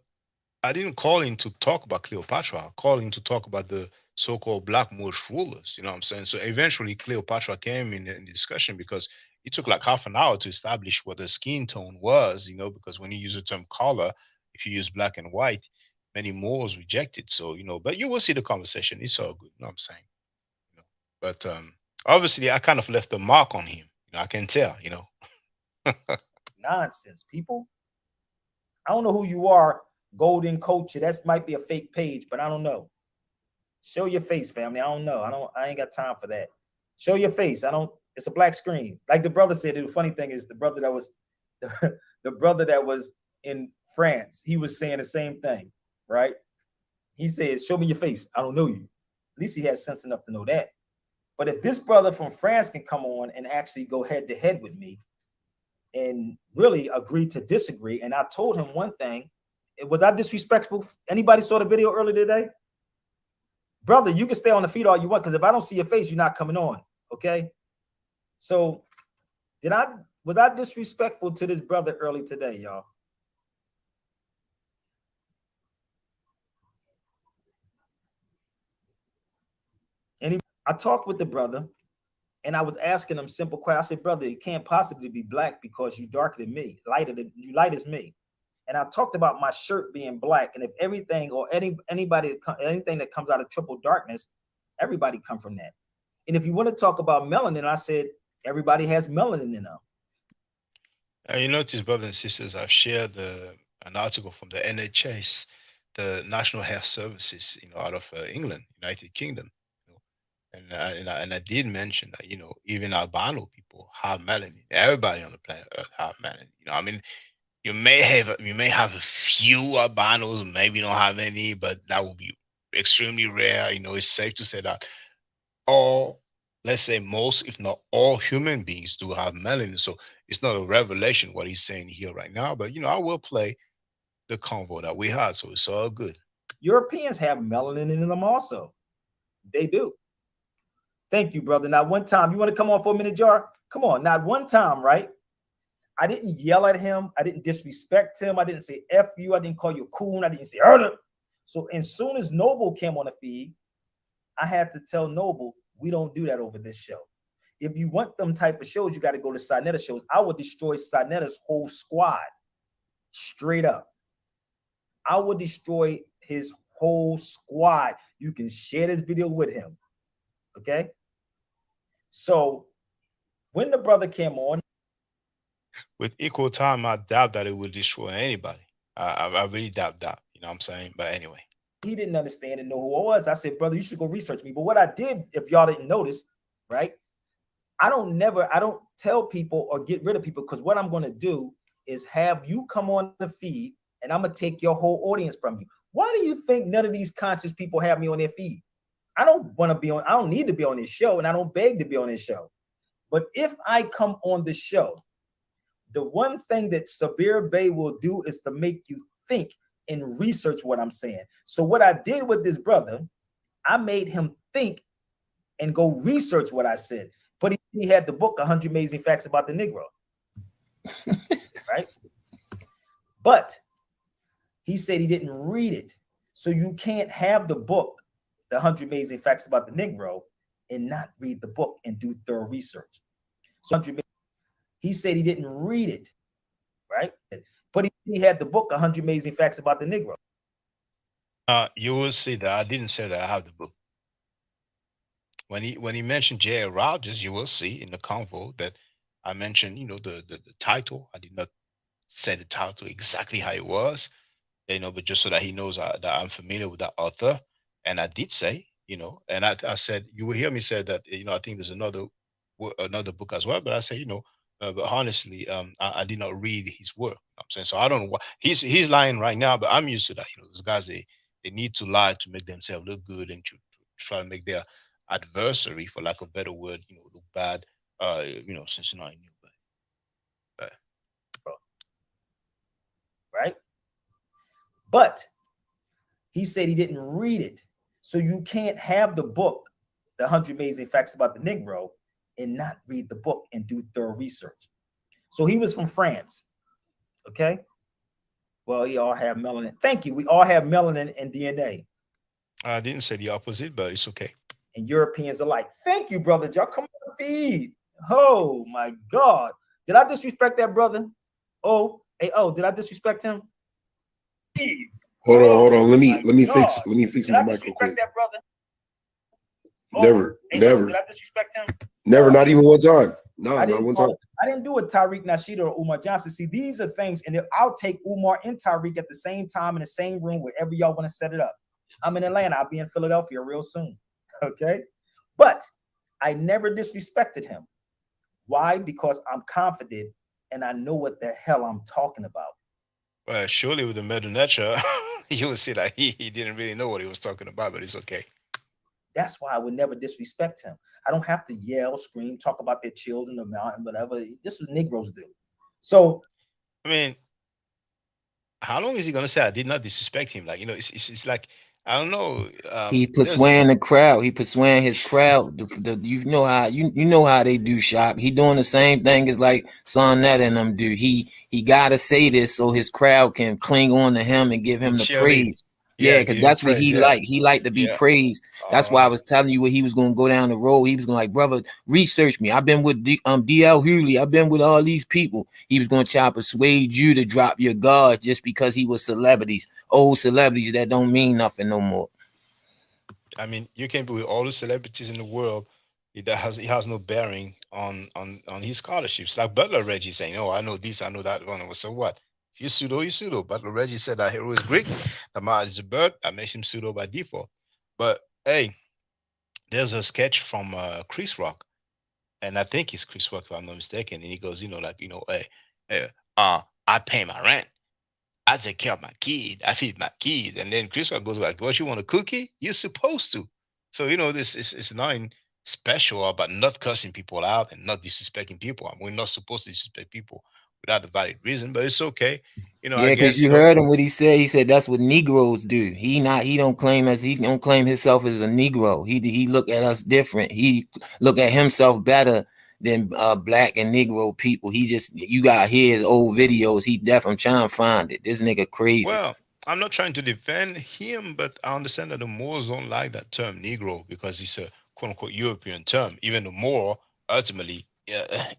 I didn't call him to talk about Cleopatra. I called him to talk about the so-called Black Moorish rulers. You know what I'm saying? So eventually Cleopatra came in the discussion because it took like half an hour to establish what the skin tone was, you know, because when you use the term color, if you use black and white, many Moors reject it. So, you know, but you will see the conversation. It's all good. You know what I'm saying? You know, but obviously I kind of left a mark on him. You know, I can tell, you know. Nonsense, people. I don't know who you are, Golden Culture. That might be a fake page, but I don't know. Show your face, family. I don't know. I ain't got time for that. Show your face. It's a black screen. Like the brother said, the funny thing is the brother that was in France, he was saying the same thing, right? He said, show me your face. I don't know you. At least he has sense enough to know that. But if this brother from France can come on and actually go head to head with me and really agree to disagree, and I told him one thing, was I disrespectful? Anybody saw the video earlier today? Brother, you can stay on the feed all you want, because if I don't see your face, you're not coming on, okay? So was I disrespectful to this brother early today, y'all? I talked with the brother, and I was asking him simple questions. I said, brother, you can't possibly be black because you're darker than me, you light as me. And I talked about my shirt being black, and if everything or anything that comes out of triple darkness, everybody come from that. And if you want to talk about melanin, I said everybody has melanin in them. You notice, brothers and sisters, I've shared an article from the NHS, the National Health Services, you know, out of England, United Kingdom. And I did mention that, you know, even albino people have melanin. Everybody on the planet Earth have melanin. You know, I mean, you may have a few albinos, maybe don't have any, but that will be extremely rare. You know, it's safe to say that all, let's say most, if not all human beings do have melanin. So it's not a revelation what he's saying here right now, but, you know, I will play the convo that we had. So it's all good. Europeans have melanin in them also. They do. Thank you, brother. Not one time. You want to come on for a minute, Jar? Come on. Not one time, right? I didn't yell at him. I didn't disrespect him. I didn't say F you. I didn't call you a coon. I didn't say Erda. So as soon as Noble came on the feed, I had to tell Noble, we don't do that over this show. If you want them type of shows, you got to go to Sinetta shows. I would destroy Sinetta's whole squad. Straight up. I would destroy his whole squad. You can share this video with him. Okay? So when the brother came on, with equal time, I doubt that it would destroy anybody. I really doubt that. You know what I'm saying? But anyway. He didn't understand and know who I was. I said, brother, you should go research me. But what I did, if y'all didn't notice, right? I don't tell people or get rid of people, because what I'm going to do is have you come on the feed and I'm going to take your whole audience from you. Why do you think none of these conscious people have me on their feed? I don't need to be on this show, and I don't beg to be on this show. But if I come on the show, the one thing that Sabir Bey will do is to make you think and research what I'm saying. So what I did with this brother, I made him think and go research what I said. But he had the book, 100 Amazing Facts About the Negro. Right? But he said he didn't read it. So you can't have the book, The 100 Amazing Facts About the Negro, and not read the book and do thorough research. So he said he didn't read it, right? But he had the book, 100 Amazing Facts About the Negro. You will see that I didn't say that I have the book. When he mentioned J.L. Rogers, you will see in the convo that I mentioned, the title. I did not say the title exactly how it was, but just so that he knows that I'm familiar with that author. And I did say, and I said, you will hear me say that, I think there's another book as well. But I say, but honestly, I did not read his work. I'm saying, so I don't know what he's lying right now, but I'm used to that. Those guys, they need to lie to make themselves look good and to try to make their adversary, for lack of a better word, look bad. Since you're not new, but right. But he said he didn't read it. So you can't have the book, The 100 Amazing Facts About the Negro, and not read the book and do thorough research. So he was from France. Okay. Well, we all have melanin. Thank you. We all have melanin and DNA. I didn't say the opposite, but it's okay. And Europeans alike. Thank you, brother. Y'all come on the feed. Oh my God. Did I disrespect that brother? Oh, hey, did I disrespect him? Hold on. Let me fix my mic real quick. That brother? Never. Did I disrespect him? Never, not even one time. No, not one time. I didn't do a Tariq Nasheed or Umar Johnson. See, these are things, and I'll take Umar and Tariq at the same time in the same room, wherever y'all want to set it up. I'm in Atlanta. I'll be in Philadelphia real soon. Okay. But I never disrespected him. Why? Because I'm confident and I know what the hell I'm talking about. Well, surely with the Medunecha, you will see that he didn't really know what he was talking about, but it's okay. That's why I would never disrespect him. I don't have to yell, scream, talk about their children, the mountain, whatever. This is what Negroes do. So, I mean, how long is he gonna say I did not disrespect him? Like, it's like, I don't know. He persuading the crowd. He persuading his crowd. You know how they do, Shock. He doing the same thing as like Sonnet and them do. He gotta say this so his crowd can cling on to him and give him the praise. Yeah, because that's what he like. He like to be praised. That's why I was telling you when he was going to go down the road. He was going like, brother, research me. I've been with D.L. Hughley. I've been with all these people. He was going to try to persuade you to drop your guard just because he was celebrities, old celebrities that don't mean nothing no more. I mean, you can be with all the celebrities in the world. It has no bearing on his scholarships. Like Butler Reggie saying, "Oh, I know this, I know that one." So what? If you pseudo, you pseudo. Butler Reggie said that hero is Greek. Tamar is a bird. That makes him pseudo by default. But hey, there's a sketch from Chris Rock, and I think it's Chris Rock if I'm not mistaken. And he goes, I pay my rent. I take care of my kid. I feed my kid. And then Chris Rock goes like, "What, you want a cookie? You're supposed to." So this is nothing special about not cussing people out and not disrespecting people. I mean, we're not supposed to disrespect people without a valid reason, but it's okay. Yeah, because you heard him what he said. He said that's what Negroes do. He don't claim himself as a Negro. He look at us different. He look at himself better than black and Negro people. You got his old videos. He definitely trying to find it. This nigga crazy. Well, I'm not trying to defend him, but I understand that the Moors don't like that term Negro because it's a quote unquote European term. Even the Moor ultimately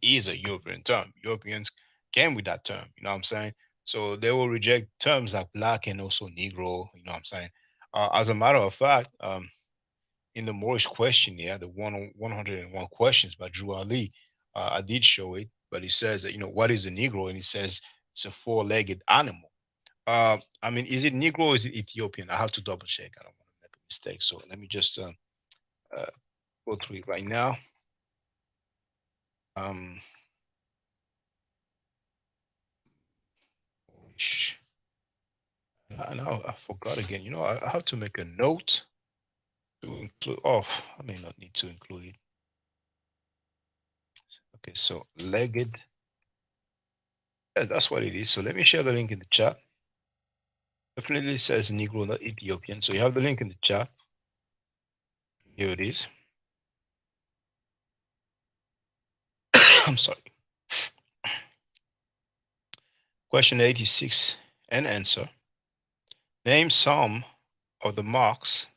is a European term. Europeans came with that term. You know what I'm saying? So they will reject terms like black and also Negro. You know what I'm saying? As a matter of fact, in the Moorish questionnaire, the 101 questions by Drew Ali, I did show it, but it says that, what is a Negro? And it says it's a four-legged animal. I mean, is it Negro or is it Ethiopian? I have to double check. I don't want to make a mistake. So let me just go through it right now. Now I forgot again. I have to make a note to include. Oh, I may not need to include it. Okay, so legged. Yeah, that's what it is. So let me share the link in the chat. Definitely says Negro, not Ethiopian. So you have the link in the chat. Here it is. I'm sorry. Question 86 and answer. Name some of the marks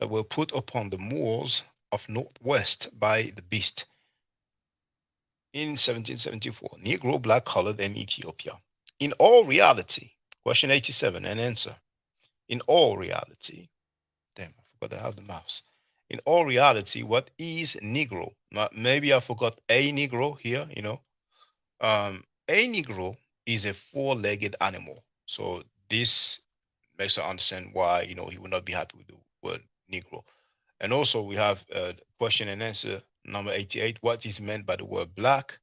that were put upon the Moors of Northwest by the beast in 1774. Negro, black, colored, and Ethiopia. In all reality, question 87 and answer. In all reality, damn, I forgot to have the mouse. In all reality, what is Negro? Maybe I forgot a Negro here, you know. A Negro is a four-legged animal. So this makes us understand why, you know, he would not be happy with the word Negro. And also we have question and answer number 88. What is meant by the word black?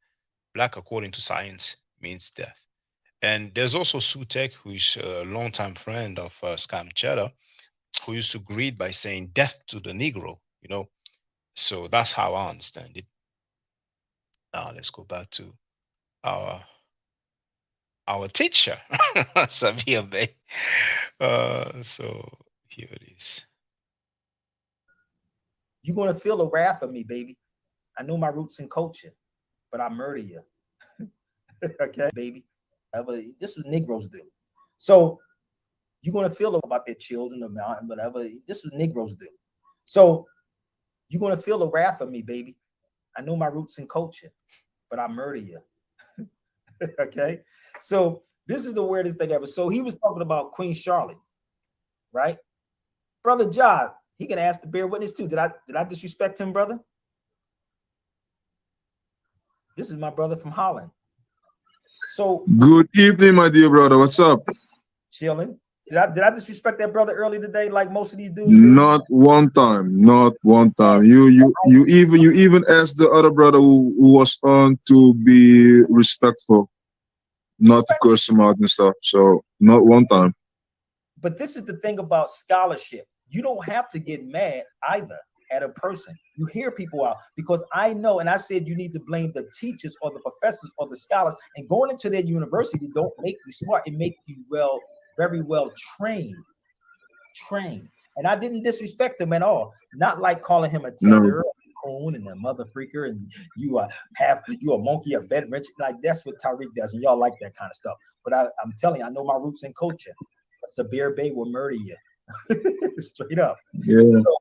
Black, according to science, means death. And there's also Sutek, who is a longtime friend of Scam Cheddar, who used to greet by saying death to the Negro, you know. So that's how I understand it. Now let's go back to our teacher, Sabir Bey. So here it is. You're gonna feel the wrath of me, baby. I know my roots in culture, but I murder you. Okay, baby. This is what Negroes do. So you're gonna feel about their children, the mountain, whatever. This is what Negroes do. So you're gonna feel the wrath of me, baby. I know my roots in culture, but I murder you. Okay. So this is the weirdest thing ever. So he was talking about Queen Charlotte, right? Brother John, he can ask the bear witness too. Did I disrespect him, brother? This is my brother from Holland. So good evening, my dear brother. What's up? Chilling. Did I disrespect that brother early today, like most of these dudes? Not one time. Not one time. You even asked the other brother who was on to be respectful, not to curse him out and stuff. So not one time. But this is the thing about scholarship. You don't have to get mad either at a person. You hear people out, because I know, and I said you need to blame the teachers or the professors or the scholars. And going into their university don't make you smart. It makes you very well trained. And I didn't disrespect him at all. Not like calling him a tether, coon, and a mother freaker, and you a monkey, a bed wrench. Like that's what Tariq does, and y'all like that kind of stuff. But I'm telling you, I know my roots in culture. Sabir Bey will murder you. Straight up. Yeah. So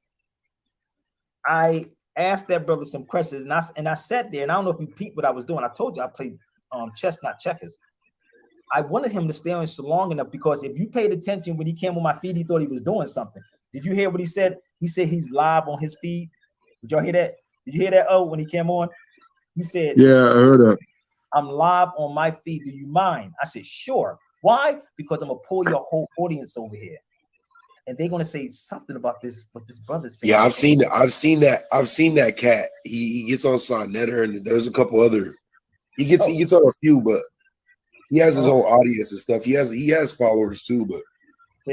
I asked that brother some questions, and I sat there, and I don't know if you peeped what I was doing. I told you I played chess, not checkers. I wanted him to stay on so long enough, because if you paid attention when he came on my feed, he thought he was doing something. Did you hear what he said? He said he's live on his feed. Did y'all hear that? Did you hear that? Oh, when he came on, he said, yeah, I heard that. I'm live on my feed. Do you mind? I said, sure. Why? Because I'm gonna pull your whole audience over here, and they're gonna say something about this. What this brother said. Yeah, I've seen that cat. He gets on Sonnetter, and there's a couple other. He gets on a few, but he has his own audience and stuff. He has followers too, but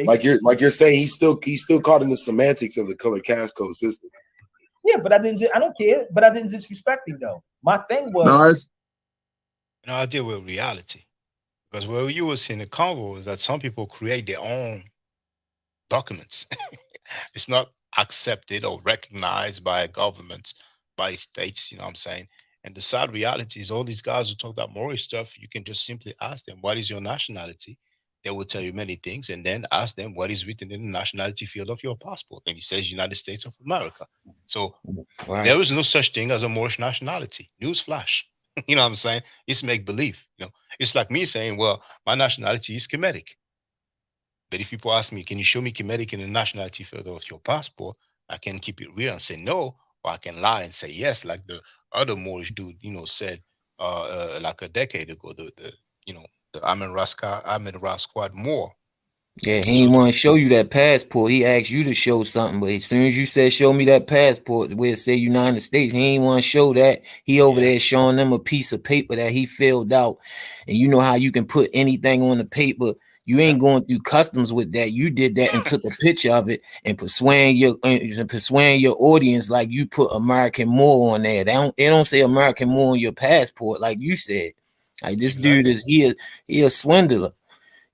like you're saying, he's still caught in the semantics of the color cast code system. Yeah, but I don't care. But I didn't disrespect him though. My thing was, I deal with reality. Because what you were seeing in the convo is that some people create their own documents. It's not accepted or recognized by governments, by states, you know what I'm saying? And the sad reality is all these guys who talk that Moorish stuff, you can just simply ask them, what is your nationality? They will tell you many things, and then ask them what is written in the nationality field of your passport. And it says United States of America. So there is no such thing as a Moorish nationality. Newsflash. You know what I'm saying? It's make believe. You know, it's like me saying, well, my nationality is Kemetic. But if people ask me, can you show me Kemetic in the nationality field of your passport? I can keep it real and say no, or I can lie and say yes, like the other Moorish dude, you know, said like a decade ago, the Ahmed Rasquad Moor. Yeah, he didn't want to show you that passport. He asked you to show something, but as soon as you said, show me that passport, where it say United States, he ain't want to show that. He over there showing them a piece of paper that he filled out. And you know how you can put anything on the paper. You ain't going through customs with that. You did that and took a picture of it and persuading your audience like you put American Moor on there. They don't say American Moor on your passport like you said. Like this dude is he a swindler.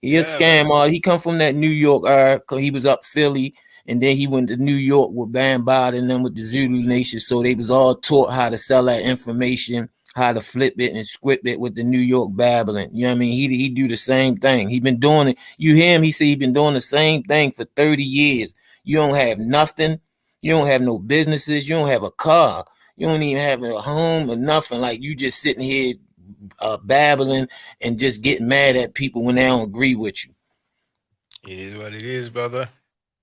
He a scam. He come from that New York cause he was up Philly, and then he went to New York with Bambad and then with the Zulu Nation. So they was all taught how to sell that information, how to flip it and script it with the New York Babylon. You know what I mean? He do the same thing. He been doing it. You hear him? He say he been doing the same thing for 30 years. You don't have nothing. You don't have no businesses. You don't have a car. You don't even have a home or nothing. Like you just sitting here babbling and just getting mad at people when they don't agree with you. It is what it is, brother.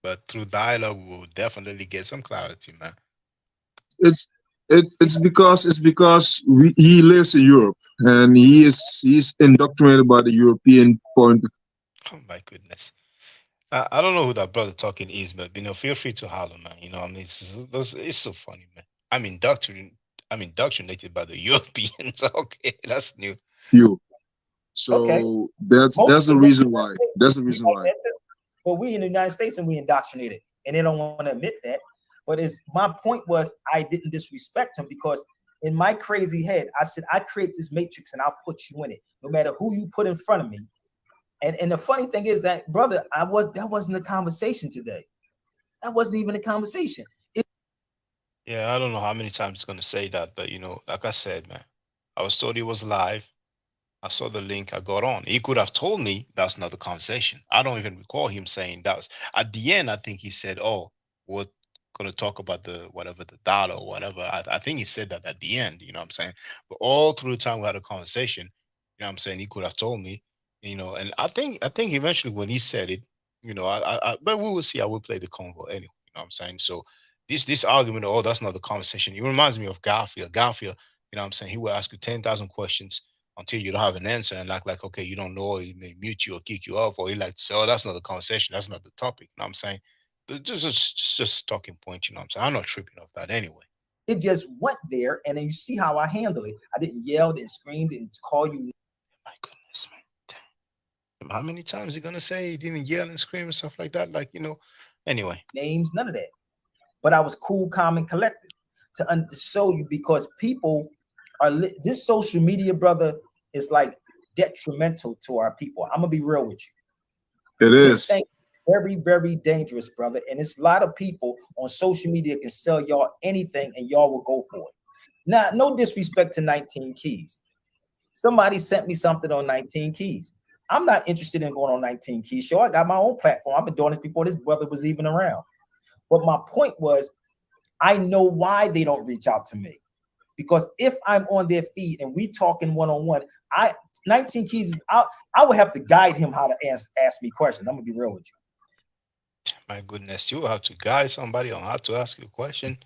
But through dialogue, we'll definitely get some clarity, man. It's it's because he lives in Europe and he's indoctrinated by the European point of Oh my goodness. I don't know who that brother talking is, but feel free to holler, man. I mean, it's so funny, man. I'm indoctrinated by the Europeans. Okay, that's new. view. Okay. So that's Most that's the people reason why. That's the we reason like why. that too. But we in the United States and we indoctrinated, and they don't want to admit that. But it's my point was I didn't disrespect him because in my crazy head I said I create this matrix and I'll put you in it, no matter who you put in front of me. And the funny thing is that brother, that wasn't the conversation today. That wasn't even a conversation. Yeah, I don't know how many times he's gonna say that, but like I said, man, I was told he was live. I saw the link. I got on. He could have told me that's not the conversation. I don't even recall him saying that was at the end. I think he said, "Oh, we're gonna talk about the whatever the dollar or whatever." I think he said that at the end. You know what I'm saying? But all through the time we had a conversation, what I'm saying, he could have told me. And I think eventually when he said it, but we will see. I will play the convo anyway. You know what I'm saying? So this argument, oh, that's not the conversation. It reminds me of Garfield. Garfield, what I'm saying, he will ask you 10,000 questions until you don't have an answer and act like, okay, you don't know, or he may mute you or kick you off, or he like to say, oh, that's not the conversation, that's not the topic. You know what I'm saying? Just talking points, you know what I'm saying? I'm not tripping off that anyway. It just went there, and then you see how I handle it. I didn't yell, didn't scream, didn't call you. My goodness, man. How many times he gonna say he didn't yell and scream and stuff like that? Anyway. Names, none of that. But I was cool, calm, and collected to show you because people are this social media, brother, is like detrimental to our people. I'm gonna be real with you. It This is. thing very, very dangerous, brother. And it's a lot of people on social media can sell y'all anything and y'all will go for it. Now, no disrespect to 19 Keys. Somebody sent me something on 19 Keys. I'm not interested in going on 19 Keys show. I got my own platform. I've been doing this before this brother was even around. But my point was, I know why they don't reach out to me. Because if I'm on their feed and we talking one-on-one, 19 Keys, I would have to guide him how to ask me questions. I'm gonna be real with you. My goodness, you have to guide somebody on how to ask you a question.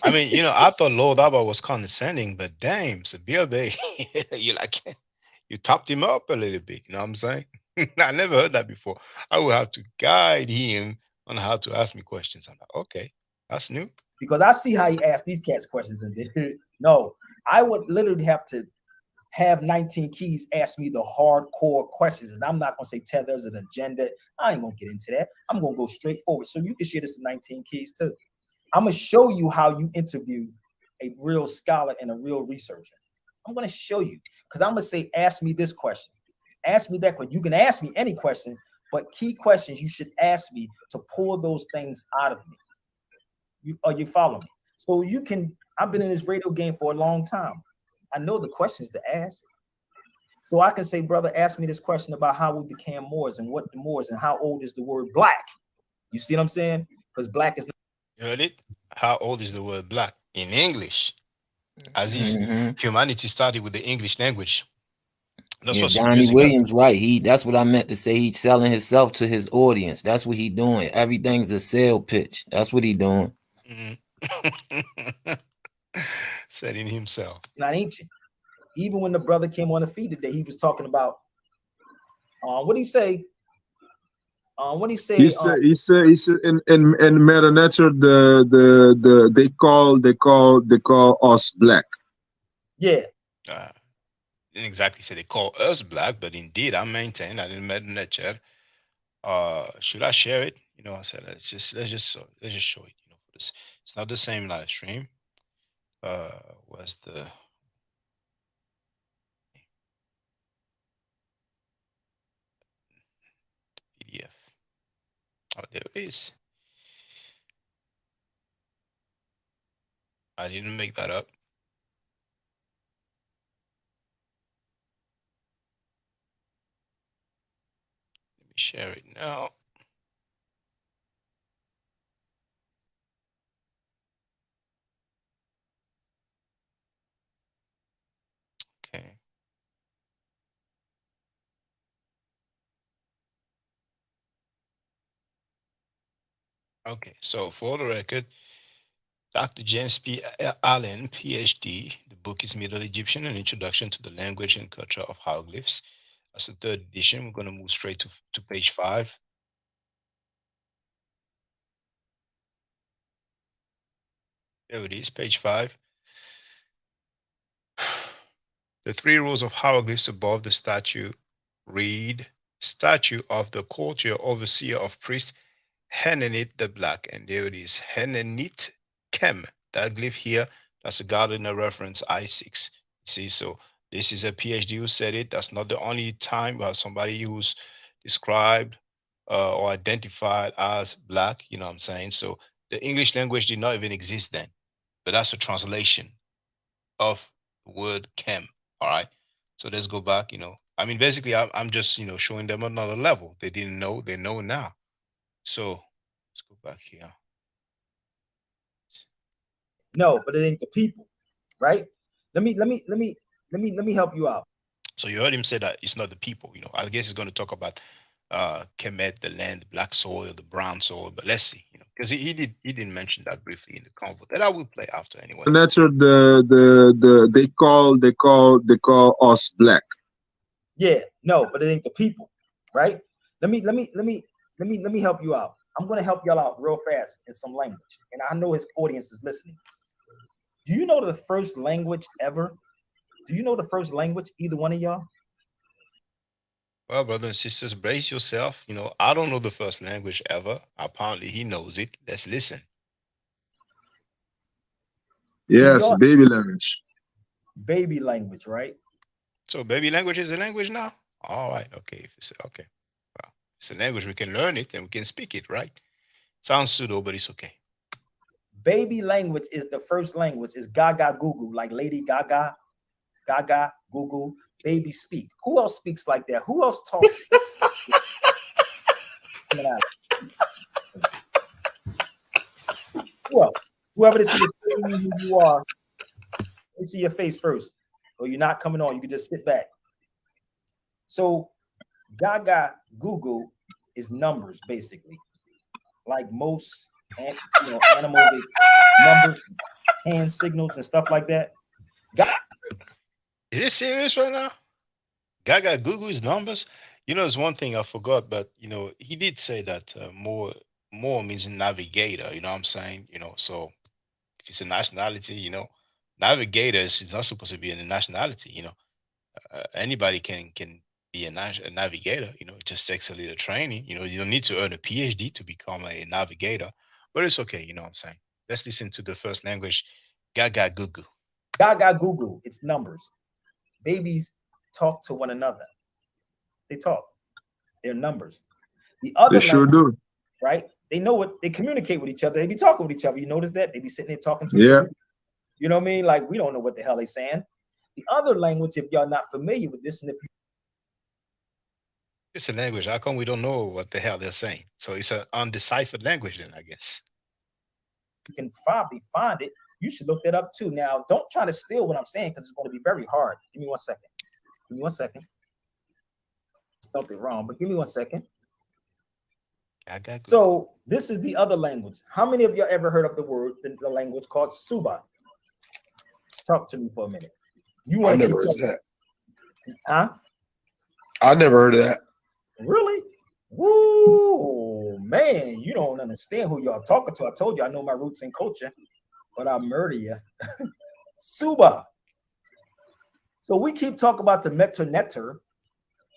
I mean, I thought Lord Abba was condescending, but damn, Sabir Bay, you topped him up a little bit. You know what I'm saying? I never heard that before. I will have to guide him on how to ask me questions. I'm like, okay, that's new. Because I see how he asked these cats questions, and no, I would literally have to have 19 Keys ask me the hardcore questions, and I'm not gonna say tell there's an agenda. I ain't gonna get into that. I'm gonna go straight forward. So you can share this to 19 Keys too. I'm gonna show you how you interview a real scholar and a real researcher. I'm gonna show you because I'm gonna say, ask me this question, ask me that question. You can ask me any question, but key questions you should ask me to pull those things out of me. You follow me? So you can. I've been in this radio game for a long time. I know the questions to ask. So I can say, brother, ask me this question about how we became Moors and what the Moors and how old is the word black? You see what I'm saying? Because black is. You heard it? How old is the word black in English? As if humanity started with the English language. That's what Donnie music got. Williams, right? That's what I meant to say. He's selling himself to his audience. That's what he doing. Everything's a sale pitch. That's what he doing. Setting himself. Not ancient. Even when the brother came on the feed today, he was talking about what did he say? What did he say? He said in Meta Nature they call us black. Yeah. Didn't exactly say they call us black, but indeed I maintain that in Medinature. Should I share it? I said let's just show it. For this, it's not the same live stream. Was the PDF? Oh, there it is. I didn't make that up. Share it now. Okay. Okay. So for the record, Dr. James P. Allen, PhD. The book is Middle Egyptian: An Introduction to the Language and Culture of Hieroglyphs. That's the third edition. We're going to move straight to page 5. There it is, page 5. The 3 rules of hieroglyphs above the statue read: statue of the courtier overseer of priests Henenit the Black. And there it is, Henenit Kem. That glyph here, that's a Gardner reference, I6. See, so this is a PhD who said it. That's not the only time somebody who's described or identified as black, you know what I'm saying? So the English language did not even exist then, but that's a translation of the word Kem. All right. So let's go back, I mean, basically, I'm just, showing them another level. They didn't know, they know now. So let's go back here. No, but it ain't the people, right? Let me help you out. So you heard him say that it's not the people, I guess he's going to talk about Kemet, the land, the black soil, the brown soil, but let's see, because he didn't mention that briefly in the convo that I will play after anyway. Natural, they call us black. Yeah, no, but it ain't the people, right? Let me help you out. I'm gonna help y'all out real fast in some language, and I know his audience is listening. Do you know the first language ever? Do you know the first language, either one of y'all? Well, brothers and sisters, brace yourself. I don't know the first language ever. Apparently, he knows it. Let's listen. Yes, baby language. Baby language, right? So baby language is a language now? All right. Okay. If it's okay. Well, it's a language, we can learn it and we can speak it, right? Sounds pseudo, but it's okay. Baby language is the first language. Is Gaga Google, like Lady Gaga, Gaga Google, baby speak. Who else speaks like that? Who else talks? Well, whoever this is, who you are, let me see your face first. Or you're not coming on. You can just sit back. So Gaga Google is numbers, basically. Like most animals, numbers, hand signals, and stuff like that. Is it serious right now? Gaga Google is numbers? There's one thing I forgot, but he did say that more means navigator, you know what I'm saying? So if it's a nationality, navigators is not supposed to be a nationality, anybody can be a navigator, it just takes a little training, you don't need to earn a PhD to become a navigator, but it's okay, you know what I'm saying? Let's listen to the first language, Gaga Google. Gaga Google, it's numbers. Babies talk to one another. They talk. They're numbers. The other they sure language, do. Right? They know what they communicate with each other. They be talking with each other. You notice that? They be sitting there talking to each other. You know what I mean? Like, we don't know what the hell they saying. The other language, if y'all not familiar with this, and if you it's a language, how come we don't know what the hell they're saying? So it's an undeciphered language then, I guess. You can probably find it. You should look that up too. Now, don't try to steal what I'm saying because it's going to be very hard. Give me 1 second. Give me 1 second. Spelled it wrong, but give me 1 second. So this is the other language. How many of y'all ever heard of the language called Suba? Talk to me for a minute. I never heard of that. Huh? I never heard of that. Really? Woo, man, you don't understand who y'all talking to. I told you I know my roots and culture, but I'll murder you. Suba. So we keep talking about the metanetter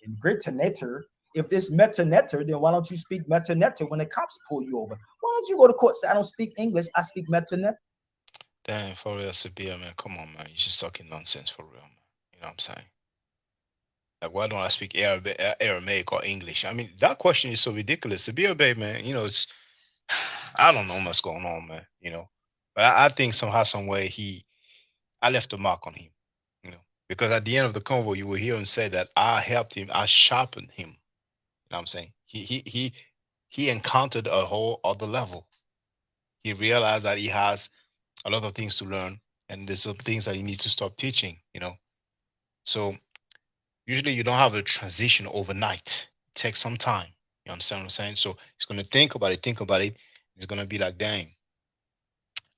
and gritanetter. If it's metanetter, then why don't you speak metanetter when the cops pull you over? Why don't you go to court and say, I don't speak English, I speak metanetter? Damn, for real, Sabir, man. Come on, man. You're just talking nonsense for real, man. You know what I'm saying? Like, why don't I speak Aramaic or English? I mean, that question is so ridiculous. Sabir, babe, man, it's, I don't know what's going on, man, But I think somehow, some way, I left a mark on him, because at the end of the convo, you will hear him say that I helped him, I sharpened him. know what I'm saying? He encountered a whole other level. He realized that he has a lot of things to learn, and there's some things that he needs to stop teaching, you know. So usually you don't have a transition overnight. It takes some time. You understand what I'm saying? So he's gonna think about it. He's gonna be like, dang,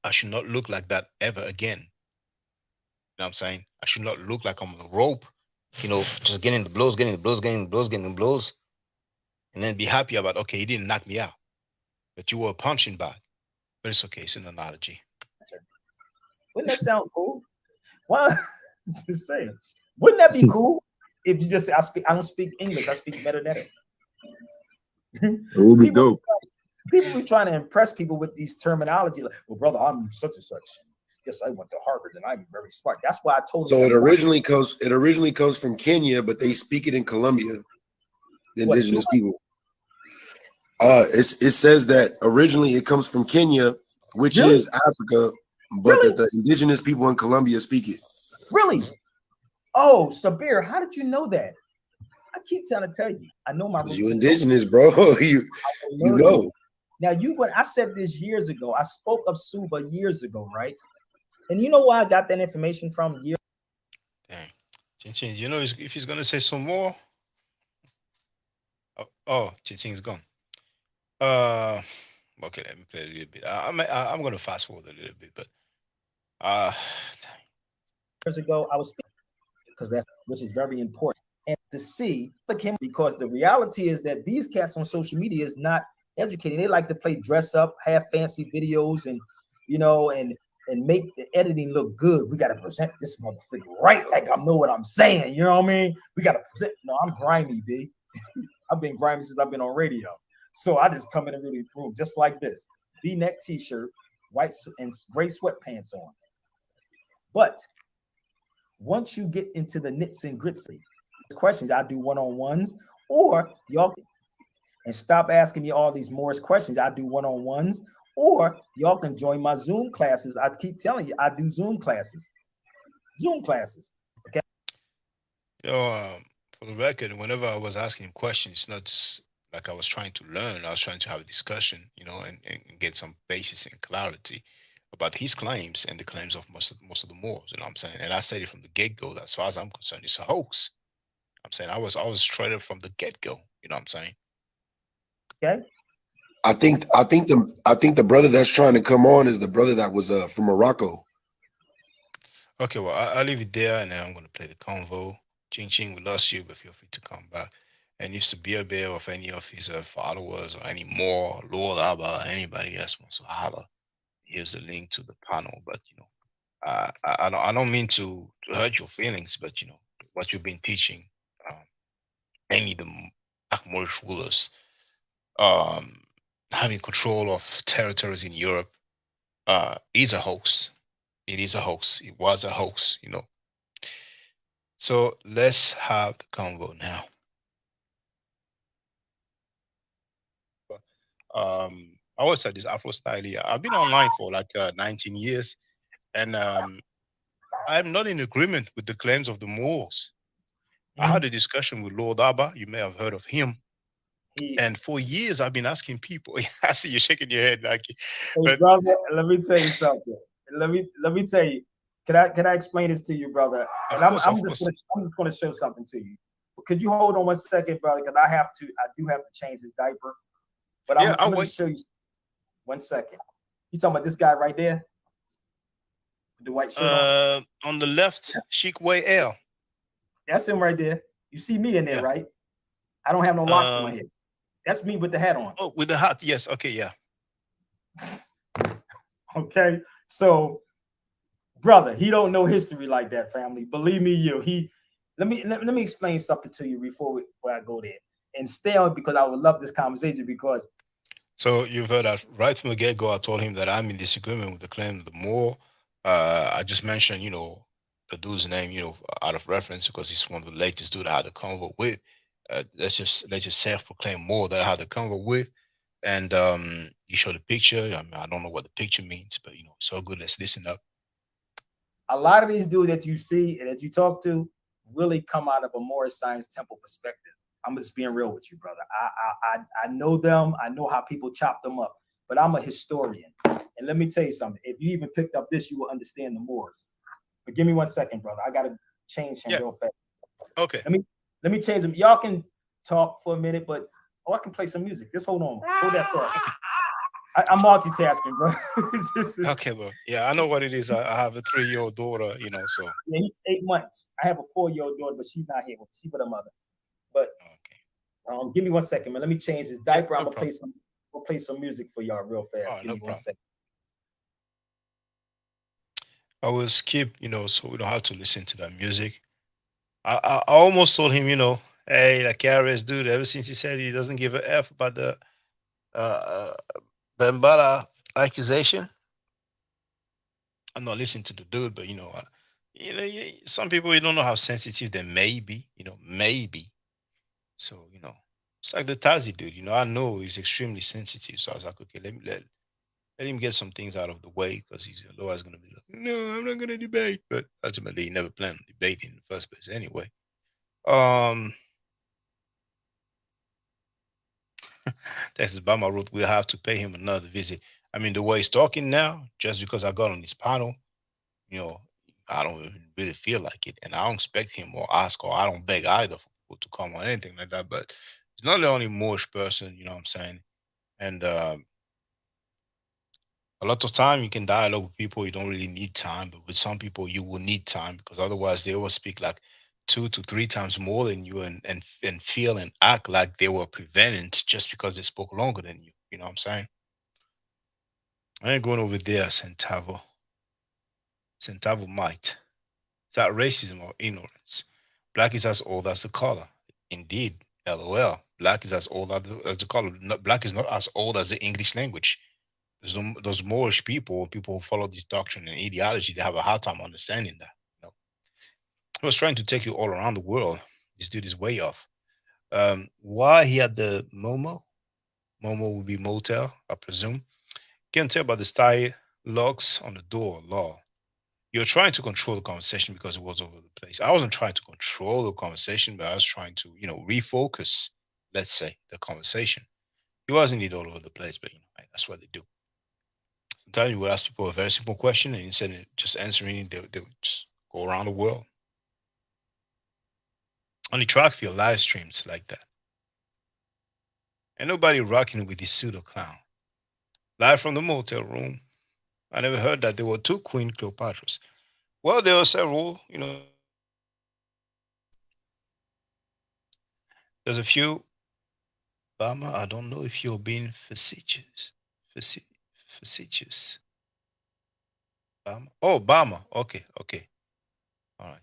I should not look like that ever again. You know what I'm saying? I should not look like I'm on a rope, you know, just getting the blows, getting the blows, getting the blows, getting the blows, and then be happy about, okay, he didn't knock me out, but you were a punching bag. But it's okay, it's an analogy. Wouldn't that sound cool? Why? Just saying. Wouldn't that be cool if you just say, I don't speak English, I speak better than it. It would be dope. People be trying to impress people with these terminology, like, well, brother, I'm such and such. Yes, I went to Harvard and I'm very smart. That's why I told So him. it originally comes from Kenya, but they speak it in Colombia, the indigenous people. It says that originally it comes from Kenya, which is Africa, but that the indigenous people in Colombia speak it. Really? Oh, Sabir, how did you know that? I keep trying to tell you. I know my roots. You indigenous, bro. you know. Now when I said this years ago, I spoke of Suba years ago, right? And you know where I got that information from? Dang. Chin Chin, you know, if he's gonna say some more. Oh, Chin Chin's gone. Okay, let me play a little bit. I'm gonna fast forward a little bit, but years ago, I was speaking because which is very important. And to see him, because the reality is that these cats on social media is not educated. They like to play dress up, have fancy videos, and you know, and make the editing look good. We gotta present this motherfucker right, like I know what I'm saying. You know what I mean? We gotta present. No, I'm grimy, B. I've been grimy since I've been on radio. So I just come in and really room just like this: V-neck T-shirt, white and gray sweatpants on. But once you get into the nits and grits questions, I do one-on-ones, or y'all and stop asking me all these Moorish questions. I do one-on-ones, or y'all can join my Zoom classes. I keep telling you, I do Zoom classes. Okay. For the record, whenever I was asking questions, it's not just like I was trying to learn. I was trying to have a discussion, you know, and get some basis and clarity about his claims and the claims of most of the Moors. You know what I'm saying? And I said it from the get-go. As far as I'm concerned, it's a hoax. I'm saying I was straight up from the get-go. You know what I'm saying? Okay. I think the brother that's trying to come on is the brother that was from Morocco. Okay, well, I'll leave it there, and then I'm going to play the convo. Ching Ching, we lost you, but feel free to come back. And if the bear of any of his followers or any more, Lord Abba, anybody else wants to holler, here's the link to the panel. But you know, I don't mean to hurt your feelings, but you know what you've been teaching, mainly the Black Moorish rulers, having control of territories in Europe, is a hoax. It is a hoax. It was a hoax, you know. So let's have the convo now. I always said this Afro style here. I've been online for like 19 years, and I'm not in agreement with the claims of the Moors. I had a discussion with Lord Abba. You may have heard of him. And for years, I've been asking people. I see you shaking your head, like. Hey, brother, let me tell you something. Let me tell you. Can I explain this to you, brother? And I'm just going to show something to you. Could you hold on 1 second, brother? Because I do have to change his diaper. But I'm going to show you 1 second. You talking about this guy right there? The white shirt on the left, Chic Way L. That's him right there. You see me in there, right? I don't have no locks in my head. That's me with the hat on. Oh, with the hat, yes. Okay, yeah. Okay, so brother, he don't know history like that, family. Believe me, let me explain something to you before I go there. And stay on, because I would love this conversation. Because so you've heard that right from the get-go. I told him that I'm in disagreement with the claim of the Moor. I just mentioned, you know, the dude's name, you know, out of reference, because he's one of the latest dude I had a convo with. Let's just self-proclaim Moor that I had a convo with. And you show the picture. I mean, I don't know what the picture means, but you know, it's all good. Let's listen up. A lot of these dudes that you see and that you talk to really come out of a Moorish Science Temple perspective. I'm just being real with you, brother. I know them. I know how people chop them up, but I'm a historian. And let me tell you something. If you even picked up this, you will understand the Moors. But give me 1 second, brother. I gotta change him real fast. Okay. Let me change him. Y'all can talk for a minute, but I can play some music. Just hold on. Hold that thought. I'm multitasking, bro. Okay, bro. Yeah, I know what it is. I have a 3-year-old daughter, so. Yeah, he's 8 months. I have a 4-year-old daughter, but she's not here. She's with her mother. But give me 1 second, man. Let me change his diaper. I'm gonna play some music for y'all real fast. Give me 1 second. I will skip, so we don't have to listen to that music. I almost told him, hey, that KRS dude, ever since he said he doesn't give a F about the Bambara accusation, I'm not listening to the dude, but some people, you don't know how sensitive they may be, maybe. So, it's like the Tazi dude, I know he's extremely sensitive. So I was like, okay, let him get some things out of the way, because he's otherwise going to be like, no, I'm not going to debate. But ultimately, he never planned on debating in the first place anyway. Texas Bama wrote, we'll have to pay him another visit. I mean, the way he's talking now, just because I got on this panel, I don't even really feel like it. And I don't expect him or ask, or I don't beg either for people to come or anything like that. But he's not the only Moorish person, you know what I'm saying? And a lot of time you can dialogue with people, you don't really need time, but with some people you will need time, because otherwise they will speak like 2 to 3 times more than you, and feel and act like they were prevented just because they spoke longer than you. You know what I'm saying? I ain't going over there, Centavo. Centavo might. Is that racism or ignorance? Black is as old as the color. Indeed, LOL. Black is as old as the color. Black is not as old as the English language. Those Moorish people who follow this doctrine and ideology, they have a hard time understanding that. He was trying to take you all around the world. This dude is way off. Why he had the Momo? Momo would be motel, I presume. Can't tell by the style locks on the door. Law. You're trying to control the conversation because it was over the place. I wasn't trying to control the conversation, but I was trying to, refocus, let's say, the conversation. He was indeed all over the place, but that's what they do. Sometimes you would ask people a very simple question, and instead of just answering it, they would just go around the world. Only track field live streams like that. And nobody rocking with this pseudo clown. Live from the motel room. I never heard that there were 2 Queen Cleopatras. Well, there were several, There's a few. Bama, I don't know if you're being facetious. Facetious. Bama. Oh, Bama. Okay. All right.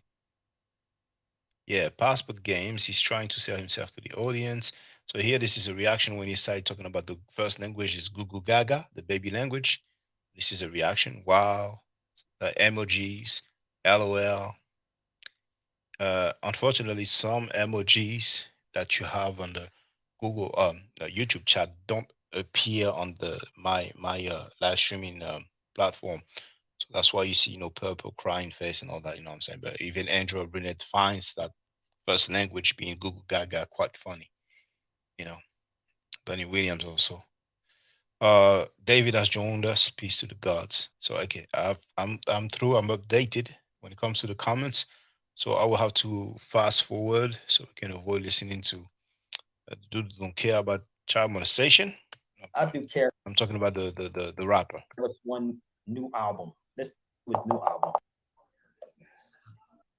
Yeah, Passport Games. He's trying to sell himself to the audience. So here, this is a reaction when he started talking about the first language is Gugu Gaga, the baby language. This is a reaction. Wow. Emojis, LOL. Unfortunately, some emojis that you have on the Google YouTube chat don't appear on my live streaming platform. So that's why you see purple crying face and all that, you know what I'm saying? But even Andrew Burnett finds that first language being Google Gaga quite funny. Danny Williams also. David has joined us. Peace to the gods. So okay, I'm through. I'm updated when it comes to the comments. So I will have to fast forward so we can avoid listening to dude don't care about child molestation. I do care. I'm talking about the rapper. What's one new album? This was new album.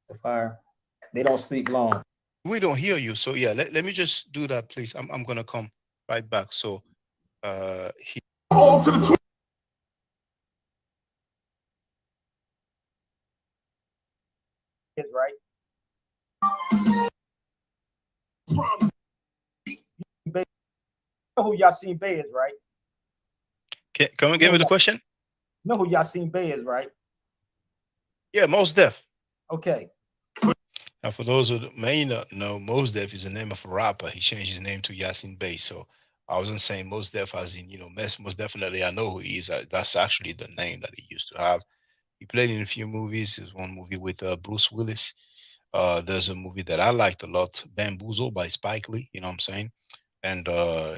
The fire. They don't sleep long. We don't hear you. So yeah, let me just do that, please. I'm gonna come right back. So All to the is right. You know who Yasin Bey is, right? Come again with the question? You know who Yasin Bey is, right? Yeah, Mos Def. Okay. Now, for those who may not know, Mos Def is the name of a rapper. He changed his name to Yasin Bey. So I wasn't saying Mos Def as in, most definitely I know who he is. That's actually the name that he used to have. He played in a few movies. There's one movie with Bruce Willis. There's a movie that I liked a lot, Bamboozle by Spike Lee. You know what I'm saying? And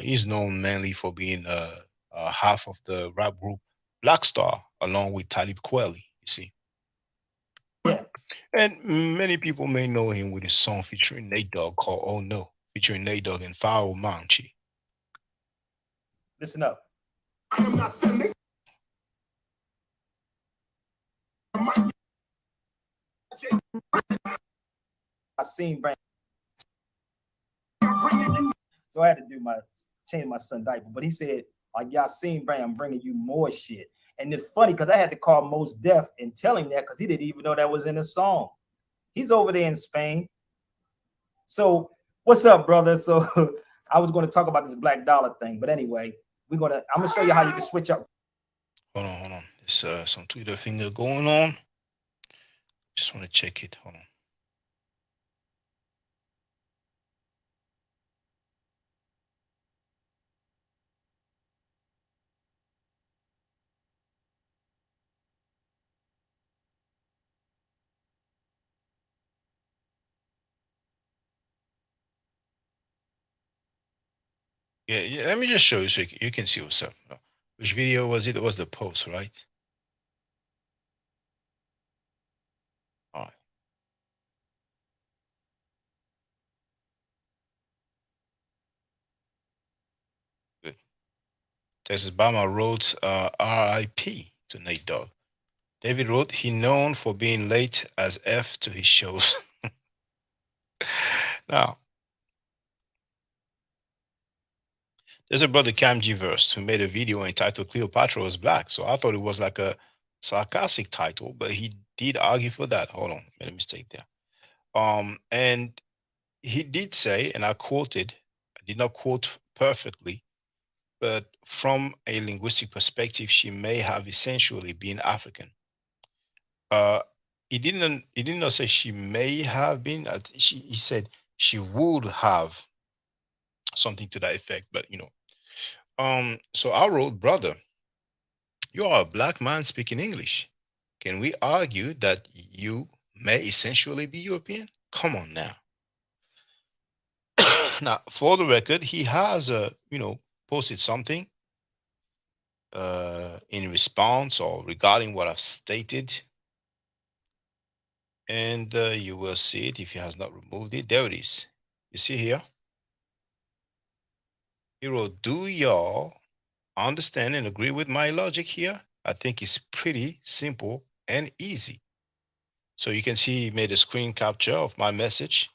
he's known mainly for being half of the rap group Black Star, along with Talib Kweli. You see, Yeah. and many people may know him with his song featuring Nate Dogg called "Oh No," featuring Nate Dogg and Pharaoh Monchi. Listen up. I seen Brand. So I had to do my change my son diaper. But he said, like, y'all seen Brand, I'm bringing you more shit. And it's funny because I had to call Most Def and tell him that because he didn't even know that was in the song. He's over there in Spain. So what's up, brother? So I was going to talk about this black dollar thing, but anyway, I'm gonna show you how you can switch up. Hold on. There's some Twitter finger going on. Just want to check it. Hold on. Yeah. Let me just show you so you can see what's up. Which video was it? It was the post, right? All right. Good. Texas Bama wrote R.I.P. to Nate Dogg. David wrote, he known for being late as F to his shows. Now, there's a brother Cam G Verse who made a video entitled Cleopatra was black. So I thought it was like a sarcastic title, but he did argue for that. Hold on, made a mistake there. And he did say, and I quoted, I did not quote perfectly, but from a linguistic perspective, she may have essentially been African. He did not say she may have been. He said she would have, something to that effect. But so I wrote, brother, you are a black man speaking English. Can we argue that you may essentially be European? Come on now. Now, for the record, he has posted something in response or regarding what I've stated. And you will see it if he has not removed it. There it is. You see here? He wrote, do y'all understand and agree with my logic here? I think it's pretty simple and easy. So you can see he made a screen capture of my message.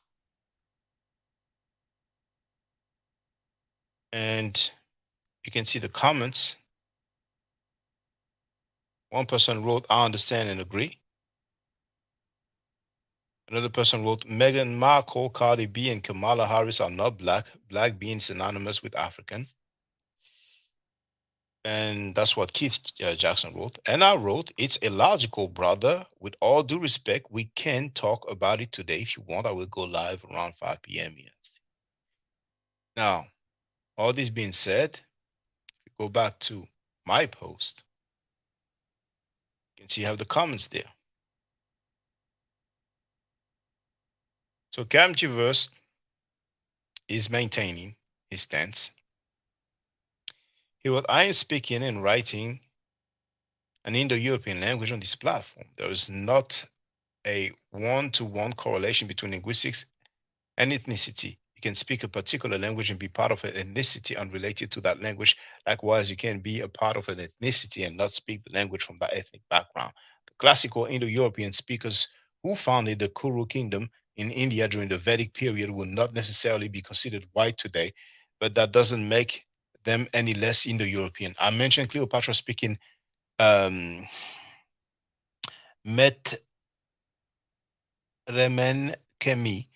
And you can see the comments. One person wrote, I understand and agree. Another person wrote, Meghan Markle, Cardi B, and Kamala Harris are not black. Black being synonymous with African. And that's what Keith Jackson wrote. And I wrote, it's illogical, brother. With all due respect, we can talk about it today. If you want, I will go live around 5 p.m. EST. Now, all this being said, if we go back to my post, you can see I have the comments there. So Cam Chivers is maintaining his stance. He wrote, I am speaking and writing an Indo-European language on this platform. There is not a one-to-one correlation between linguistics and ethnicity. You can speak a particular language and be part of an ethnicity unrelated to that language. Likewise, you can be a part of an ethnicity and not speak the language from that ethnic background. The classical Indo-European speakers who founded the Kuru kingdom in India during the Vedic period will not necessarily be considered white today, but that doesn't make them any less Indo-European. I mentioned Cleopatra speaking Met Remen Kemi.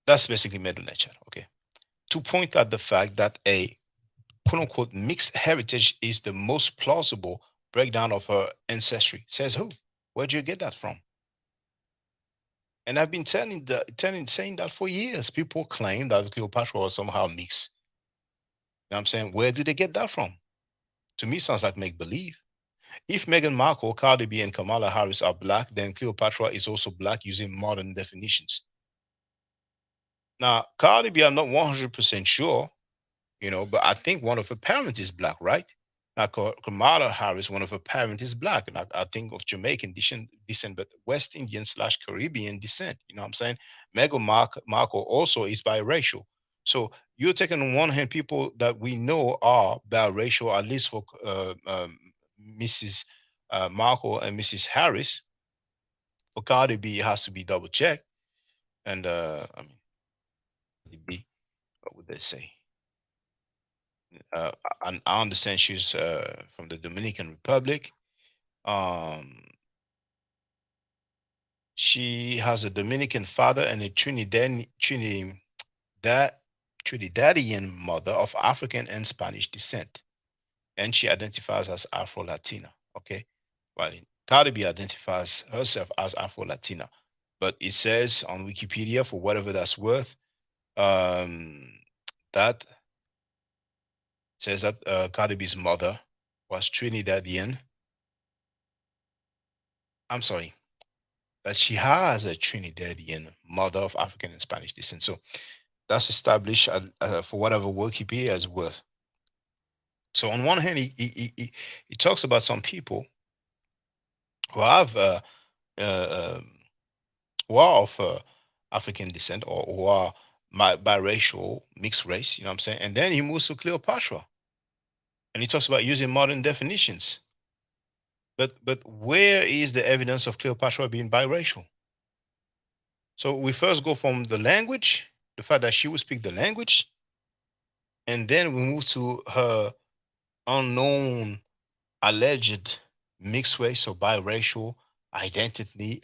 That's basically Middle nature, okay? To point out the fact that a quote-unquote mixed heritage is the most plausible breakdown of her ancestry. Says who? Where'd you get that from? And I've been saying that for years. People claim that Cleopatra was somehow mixed. You know what I'm saying? Where do they get that from? To me, sounds like make-believe. If Meghan Markle, Cardi B, and Kamala Harris are black, then Cleopatra is also black using modern definitions. Now, Cardi B, I'm not 100% sure, but I think one of her parents is black, right? Now, Kamala Harris, one of her parents is black, and I think of Jamaican descent, but West Indian / Caribbean descent. You know what I'm saying? Meghan Markle also is biracial. So you're taking on one hand people that we know are biracial, at least for Mrs. Markle and Mrs. Harris. For Cardi B, it has to be double checked. And I mean, B, what would they say? I understand she's from the Dominican Republic. Um, she has a Dominican father and a Trinidadian mother of African and Spanish descent, and she identifies as Afro-Latina. Okay, well, Cardi B identifies herself as Afro-Latina, but it says on Wikipedia, for whatever that's worth, that says that Cardi B's mother was Trinidadian. I'm sorry, that she has a Trinidadian mother of African and Spanish descent. So that's established for whatever Wikipedia is worth. So on one hand, he talks about some people who have uh, who are of African descent or who are biracial, mixed race. You know what I'm saying? And then he moves to Cleopatra, and he talks about using modern definitions. But where is the evidence of Cleopatra being biracial? So we first go from the language, the fact that she would speak the language, and then we move to her unknown alleged mixed race or biracial identity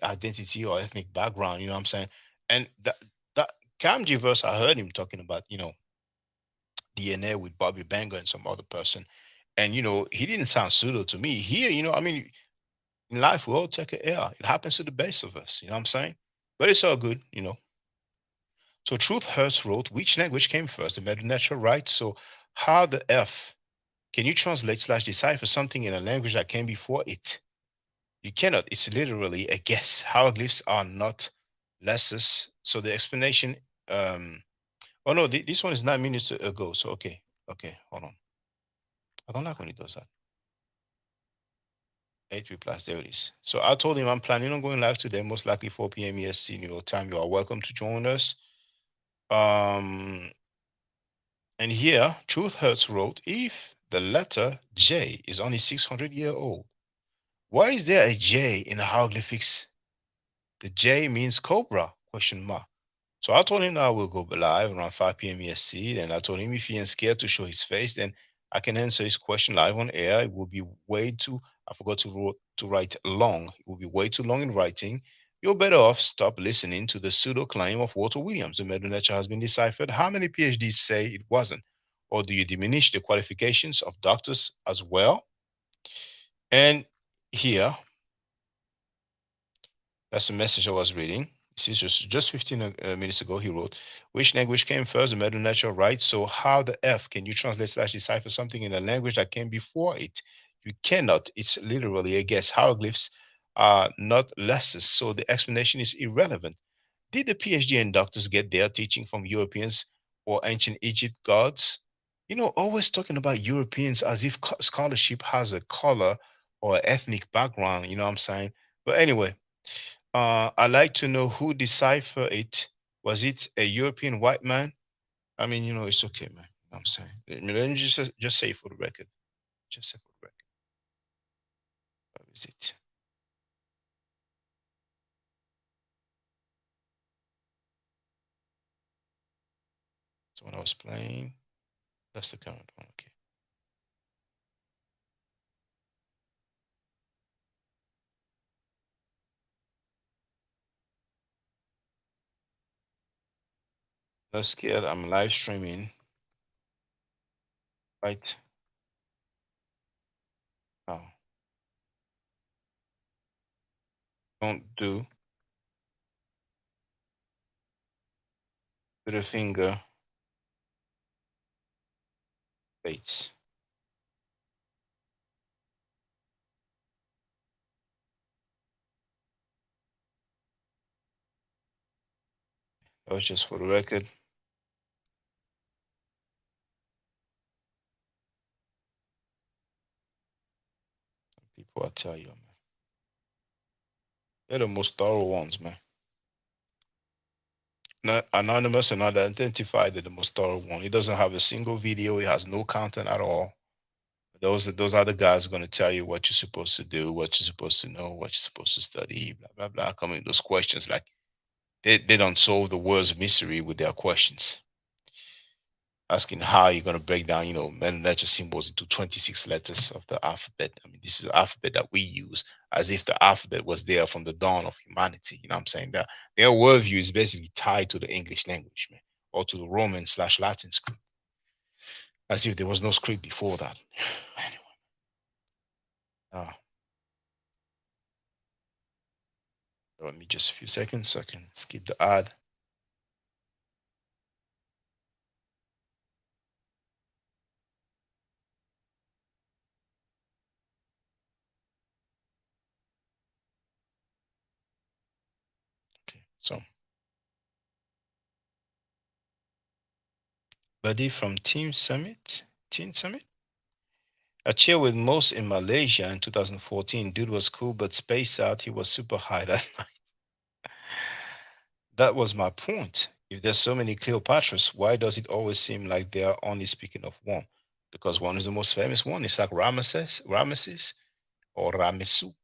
or ethnic background. You know what I'm saying? And that Kamji verse, I heard him talking about, DNA with Bobby Banger and some other person. And he didn't sound pseudo to me. Here, I mean, in life we all take an L. It happens to the best of us. You know what I'm saying? But it's all good. So Truth Hurts wrote, which language came first? The Middle Natural, right? So how the F can you translate / decipher something in a language that came before it? You cannot. It's literally a guess. Hieroglyphs are not letters. So the explanation. Oh no, this one is 9 minutes ago. So okay, hold on. I don't like when he does that. 8 replies. There it is. So I told him I'm planning on going live today, most likely 4 p.m. EST New York time. You are welcome to join us. And here, Truth Hurts wrote, if the letter J is only 600 years old, why is there a J in the hieroglyphics? The J means cobra, question mark. So I told him that I will go live around 5 p.m. EST. And I told him if he ain't scared to show his face, then I can answer his question live on air. It will be way too, I forgot to write long. It will be way too long in writing. You're better off stop listening to the pseudo claim of Walter Williams. The Middle Nature has been deciphered. How many PhDs say it wasn't? Or do you diminish the qualifications of doctors as well? And here, that's the message I was reading. This is just 15 minutes ago. He wrote, which language came first? The Middle Natural, right? So how the F can you translate / decipher something in a language that came before it? You cannot. It's literally a guess. Hieroglyphs are not letters, so the explanation is irrelevant. Did the PhD and doctors get their teaching from Europeans or ancient Egypt gods? Always talking about Europeans as if scholarship has a color or ethnic background. You know what I'm saying? But anyway, I'd like to know who deciphered it. Was it a European white man? I mean, it's okay, man. You know what I'm saying? Let me just say for the record. Just say for the record. What is it? So when I was playing, that's the current one. Okay. Not scared. I'm live streaming right now. Don't do with a finger face. That was just for the record. People, I tell you, man, they're the most thorough ones, man. Not anonymous and unidentified are the most thorough one. It doesn't have a single video. It has no content at all. Those are the guys going to tell you what you're supposed to do, what you're supposed to know, what you're supposed to study, blah blah blah. Coming with those questions, like they don't solve the world's mystery with their questions. Asking how you're going to break down, many letter symbols into 26 letters of the alphabet. I mean, this is the alphabet that we use, as if the alphabet was there from the dawn of humanity. You know what I'm saying? That their worldview is basically tied to the English language, man, or to the Roman/Latin script, as if there was no script before that. Anyway, let me just a few seconds so I can skip the ad. Okay, so Buddy from Team Summit. I cheered with most in Malaysia in 2014. Dude was cool, but spaced out. He was super high that night. That was my point. If there's so many Cleopatras, why does it always seem like they are only speaking of one? Because one is the most famous one. It's like Ramesses, or Ramesu.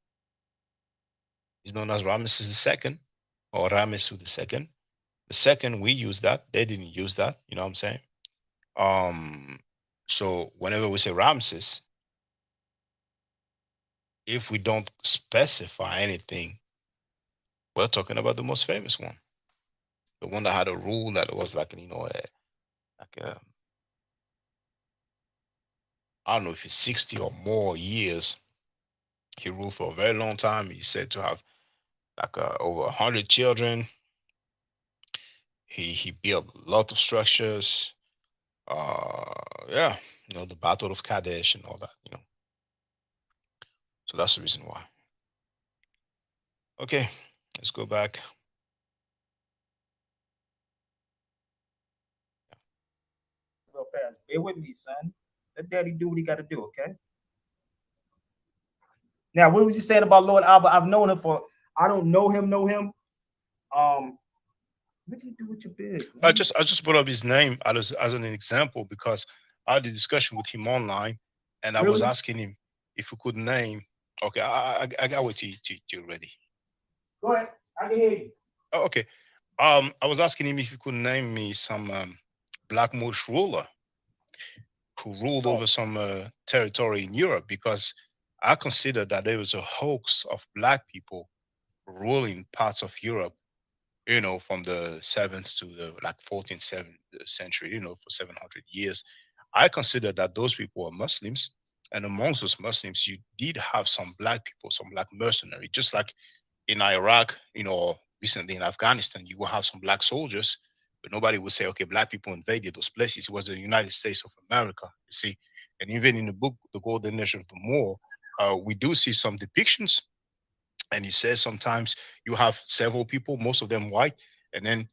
He's known as Ramesses II or Ramesu II. The second, we use that. They didn't use that. You know what I'm saying? So whenever we say Ramses, if we don't specify anything, we're talking about the most famous one. The one that had a rule that was like, I don't know if it's 60 or more years. He ruled for a very long time. He's said to have like over 100 children. He built a lot of structures. Yeah, the Battle of Kadesh and all that. So that's the reason why. Okay, let's go back. Real fast. Bear with me, son. Let daddy do what he got to do, okay? Now, what was you saying about Lord Albert? I've known him I don't know him. What did you do with your beard? I just brought up his name as an example because I had a discussion with him online, and I was asking him if he could name. Okay, I got wait till you're ready. Go ahead, I can hear you. Oh, okay. I was asking him if he could name me some Black Moorish ruler who ruled over some territory in Europe, because I consider that there was a hoax of Black people ruling parts of Europe, from the 7th to the 14th century, for 700 years. I consider that those people were Muslims, and amongst those Muslims, you did have some Black people, some Black mercenary, just like in Iraq, recently in Afghanistan, you will have some Black soldiers, but nobody would say, okay, Black people invaded those places. It was the United States of America, you see. And even in the book, The Golden Age of the Moor, we do see some depictions. And he says sometimes you have several people, most of them white, and then the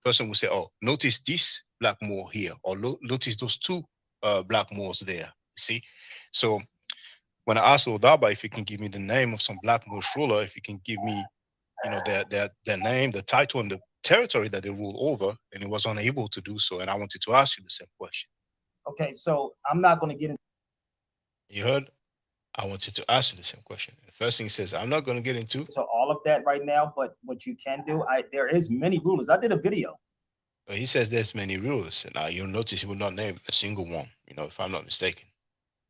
person will say, oh, notice this Black Moor here, or notice those two Black Moors there, you see. So when I asked Odaba if he can give me the name of some Black Moorish ruler, if he can give me, their name, the title, and the territory that they ruled over, and he was unable to do so. And I wanted to ask you the same question. Okay, so I'm not going to get into. You heard? I wanted to ask you the same question. The first thing he says, I'm not going to get into. So all of that right now, but what you can do, there is many rulers. I did a video. But he says there's many rulers, and you'll notice he will not name a single one, if I'm not mistaken.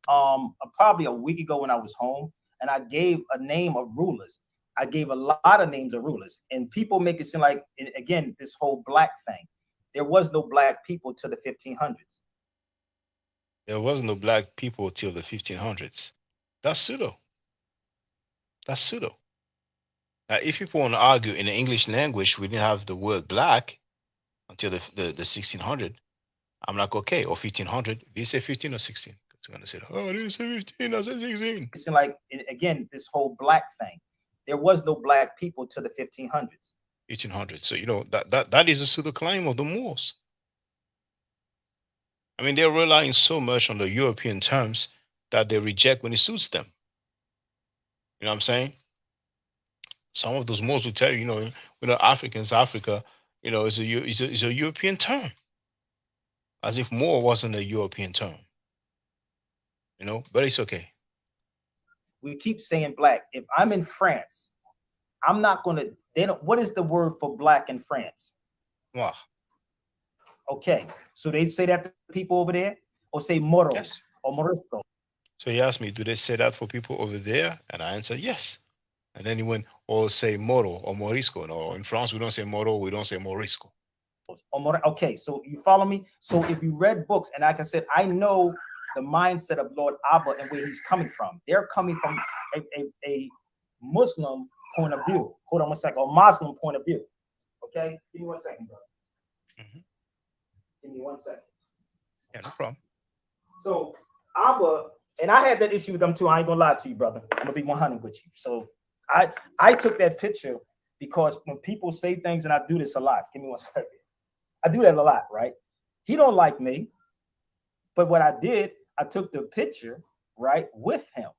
Probably a week ago when I was home, and I gave a name of rulers. I gave a lot of names of rulers, and people make it seem like, again, this whole Black thing. There was no Black people till the 1500s. There was no Black people till the 1500s. That's pseudo. That's pseudo. Now, if people want to argue in the English language, we didn't have the word Black until the 1600. I'm like, okay, or 1500. Did you say 15 or 16? Because they're going to say, oh, I didn't say 15, I said 16. It's like, again, this whole Black thing. There was no Black people till the 1500s. 1800. So that is a pseudo claim of the Moors. I mean, they're relying so much on the European terms that they reject when it suits them. You know what I'm saying? Some of those Moors will tell you, Africans, Africa, is a European term, as if Moor wasn't a European term. But it's okay. We keep saying black. If I'm in France, I'm not gonna. They don't. What is the word for black in France? Noir. Okay, so they say that to people over there, or say Moro Yes. or Morisco. So he asked me, do they say that for people over there? And I answered yes. And then he went, or say Moro or Morisco. No, in France we don't say Moro, we don't say Morisco. Okay, so you follow me? So if you read books, and like I said, I know the mindset of Lord Abba and where he's coming from. They're coming from a Muslim point of view. Hold on one second, a Muslim point of view. Okay, give me 1 second, bro. Give me 1 second. Yeah, no problem. So Abba, and I had that issue with them too. I ain't gonna lie to you, brother. I'm gonna be 100 with you. So I took that picture because when people say things, and I do this a lot. Give me 1 second. I do that a lot, right? He don't like me, but what I did, I took the picture, right, with him.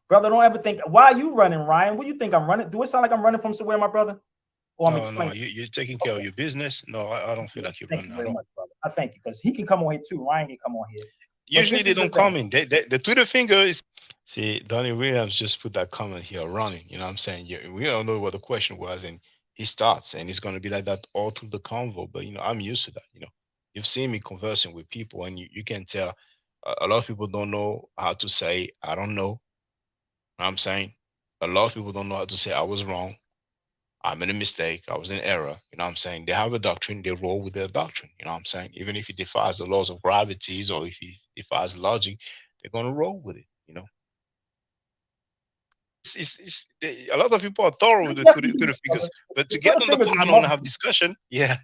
Brother, don't ever think, why are you running, Ryan? What do you think I'm running? Do it sound like I'm running from somewhere, my brother? Or I'm explaining. No, you're taking care of your business. No, I don't feel like you're running. Thank you very much, brother. I thank you, because he can come on here too. Ryan can come on here. Usually they don't comment. The Twitter finger is. See, Donnie Williams just put that comment here, running. You know what I'm saying? Yeah, we don't know what the question was, and he starts, and it's going to be like that all through the convo. But I'm used to that. You've seen me conversing with people, and you can tell a lot of people don't know how to say I don't know. You know what I'm saying? A lot of people don't know how to say I was wrong. I made a mistake. I was in error. You know what I'm saying? They have a doctrine. They roll with their doctrine. You know what I'm saying? Even if it defies the laws of gravity or if it defies logic, they're going to roll with it. A lot of people are thorough with the figures, but to get on the panel and have discussion, yeah.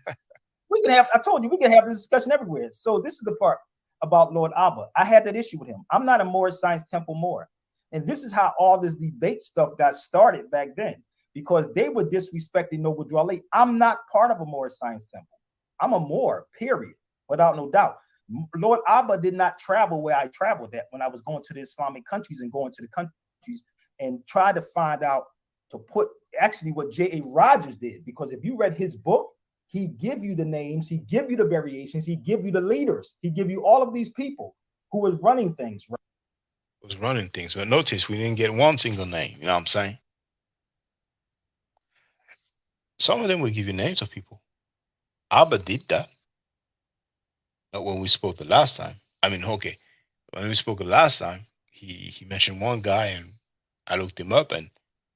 We can have, I told you, we can have this discussion everywhere. So this is the part about Lord Abba. I had that issue with him. I'm not a Moorish Science Temple Moor. And this is how all this debate stuff got started back then, because they were disrespecting Noble Drew Ali. I'm not part of a Moorish Science Temple. I'm a Moor, period, without no doubt. Lord Abba did not travel where I traveled at when I was going to the Islamic countries and going to the countries and try to find out to put actually what J.A. Rogers did. Because if you read his book, he give you the names, he give you the variations, he give you the leaders, he give you all of these people who was running things. Right? Was running things, but notice we didn't get one single name. You know what I'm saying? Some of them will give you names of people. Abba did that. Not when we spoke the last time. I mean, okay, when we spoke the last time, he mentioned one guy, and I looked him up and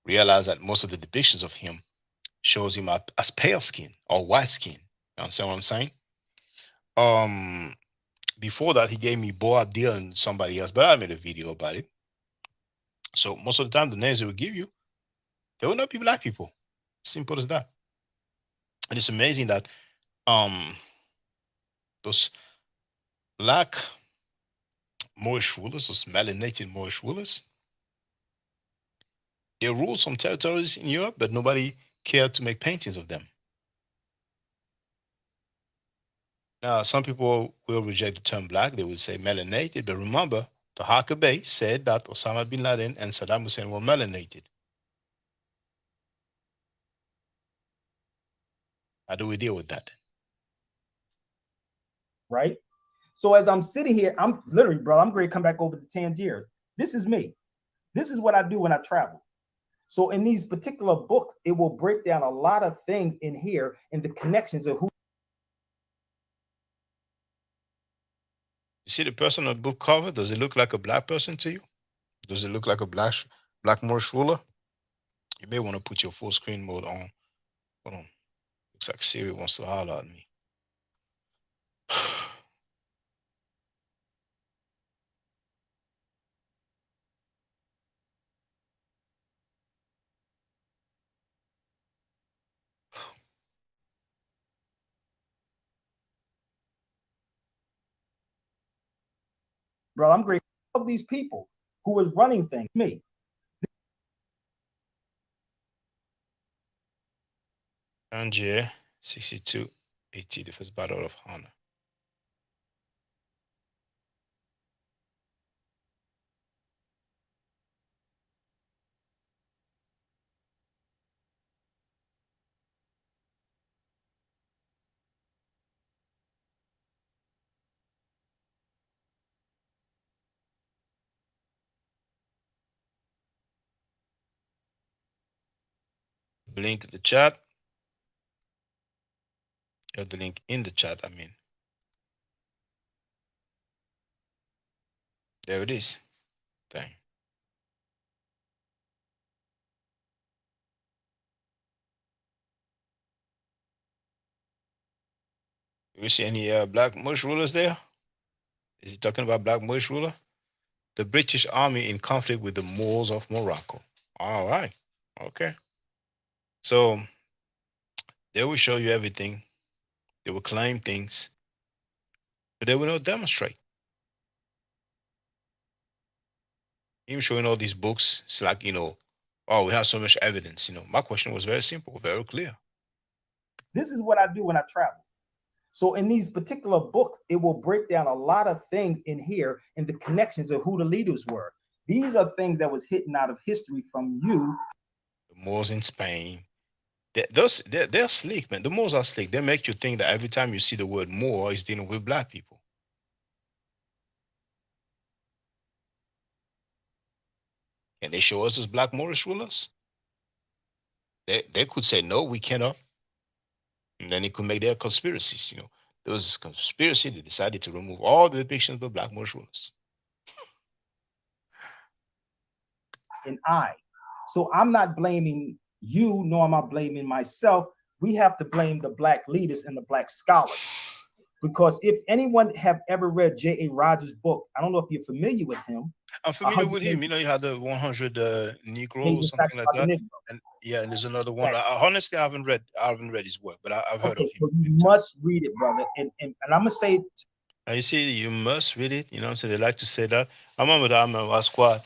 realized that most of the depictions of him shows him as pale skin or white skin. You understand what I'm saying? Before that, he gave me Bo Abdil and somebody else, but I made a video about it. So most of the time, the names they will give you, they will not be black people. Simple as that. And it's amazing that those black Moorish rulers, those melanated Moorish rulers, they ruled some territories in Europe, but nobody cared to make paintings of them. Now, some people will reject the term black. They will say melanated, but remember, the Huckabee said that Osama bin Laden and Saddam Hussein were melanated. How do we deal with that? Right? So as I'm sitting here, I'm literally, bro, I'm going to come back over to Tangiers. This is me. This is what I do when I travel. So in these particular books, it will break down a lot of things in here and the connections of who. You see the person on the book cover? Does it look like a black person to you? Does it look like a black Moorish ruler? You may want to put your full screen mode on. Hold on. Looks like Siri wants to holler at me. Bro, I'm great of these people who was running things. Me. Tangier 62-80, the first battle of honor. Link in the chat. You have the link in the chat, I mean. There it is. Dang. You see any black Moorish rulers there? Is he talking about black Moorish ruler? The British army in conflict with the Moors of Morocco. All right. Okay. So they will show you everything. They will claim things, but they will not demonstrate. Even showing all these books, it's like, oh, we have so much evidence. My question was very simple, very clear. This is what I do when I travel. So in these particular books, it will break down a lot of things in here and the connections of who the leaders were. These are things that was hidden out of history from you. The Moors in Spain. They're slick, man. The Moors are slick. They make you think that every time you see the word Moor, it's dealing with black people. Can they show us those black Moorish rulers? They could say, no, we cannot. And then it could make their conspiracies. There was this conspiracy. They decided to remove all the depictions of the black Moorish rulers. And so I'm not blaming you, nor am I blaming myself. We have to blame the black leaders and the black scholars. Because if anyone have ever read J.A. Rogers' book, I don't know if you're familiar with him. I'm familiar with him. He had the 100 Negroes or something like that. And yeah, and there's another one. Honestly, I haven't read his work, but I've heard of him. So you must read it, brother. And I'm gonna say, you see, you must read it. So they like to say that. I remember that our squad.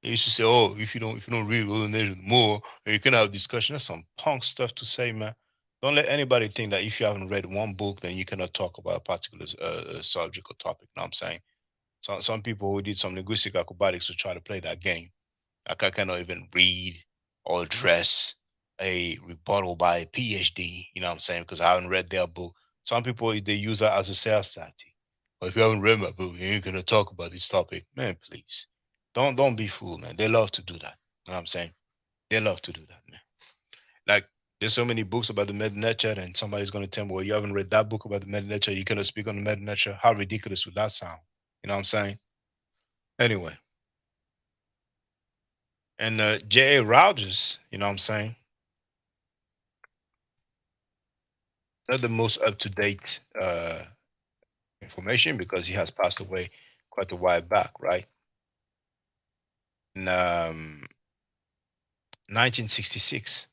They used to say, "Oh, if you don't read World Nation more, you can have discussion." That's some punk stuff to say, man. Don't let anybody think that if you haven't read one book, then you cannot talk about a particular subject or topic. You know what I'm saying? So some people who did some linguistic acrobatics to try to play that game, like I cannot even read or address a rebuttal by a PhD. You know what I'm saying? Because I haven't read their book. Some people they use that as a sales tactic. But if you haven't read my book, you ain't gonna talk about this topic, man. Please, don't be fooled, man. They love to do that. You know what I'm saying? They love to do that, man. Like there's so many books about the meta-nature, and somebody's gonna tell me, well, you haven't read that book about the meta-nature, you cannot speak on the meta-nature. How ridiculous would that sound? You know what I'm saying? Anyway. And J.A. Rogers, you know what I'm saying? Not the most up-to-date information because he has passed away quite a while back, right? In 1966.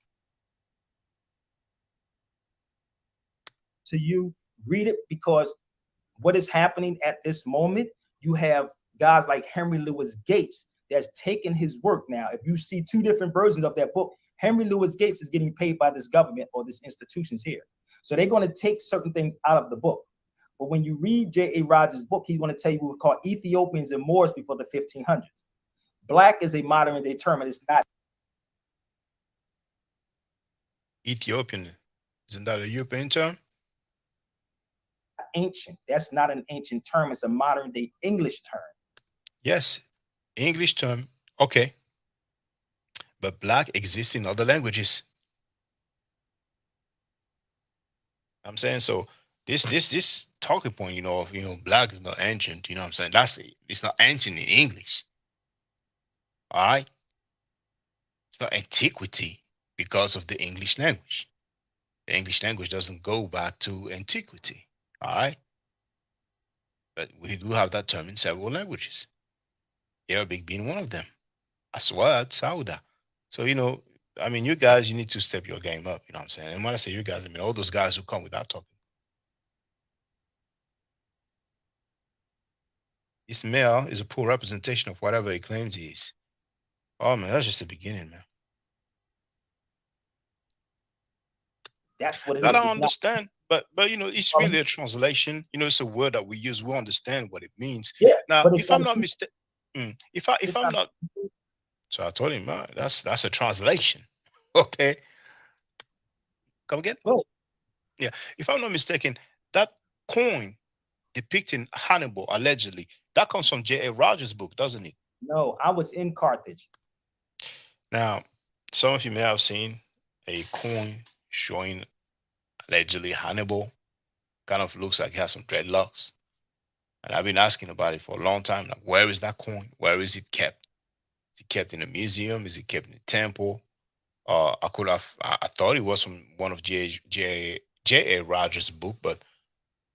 to you, read it, because what is happening at this moment, you have guys like Henry Louis Gates that's taken his work. Now, if you see two different versions of that book, Henry Louis Gates is getting paid by this government or this institutions here. So they're going to take certain things out of the book. But when you read J.A. Rogers' book, he's going to tell you what we call Ethiopians and Moors before the 1500s. Black is a modern day term, and it's not. Ethiopian, isn't that a European term? Ancient. That's not an ancient term. It's a modern day English term. Yes, English term. Okay. But black exists in other languages. I'm saying so. This talking point, black is not ancient. You know what I'm saying? It's not ancient in English. All right. It's not antiquity because of the English language. The English language doesn't go back to antiquity. All right. But we do have that term in several languages. Arabic being one of them. Aswad, Sauda. So, you guys, you need to step your game up. You know what I'm saying? And when I say you guys, I mean all those guys who come without talking. Ismail is a poor representation of whatever he claims he is. Oh, man, that's just the beginning, man. That's what it That is. I It's not. understand, but it's Pardon me? really a translation. It's a word that we use. We understand what it means. Yeah, Now, but it's if not. I'm not mistaken, if It's I'm not. not, so I told him, that's a translation. Okay, come again. Go. Yeah, if I'm not mistaken, that coin depicting Hannibal allegedly that comes from J.A. Rogers' book, doesn't it? No, I was in Carthage. Now, some of you may have seen a coin showing allegedly Hannibal. Kind of looks like he has some dreadlocks. And I've been asking about it for a long time. Like, where is that coin? Where is it kept? Is it kept in a museum? Is it kept in a temple? I thought it was from one of J.A. Rogers' book, but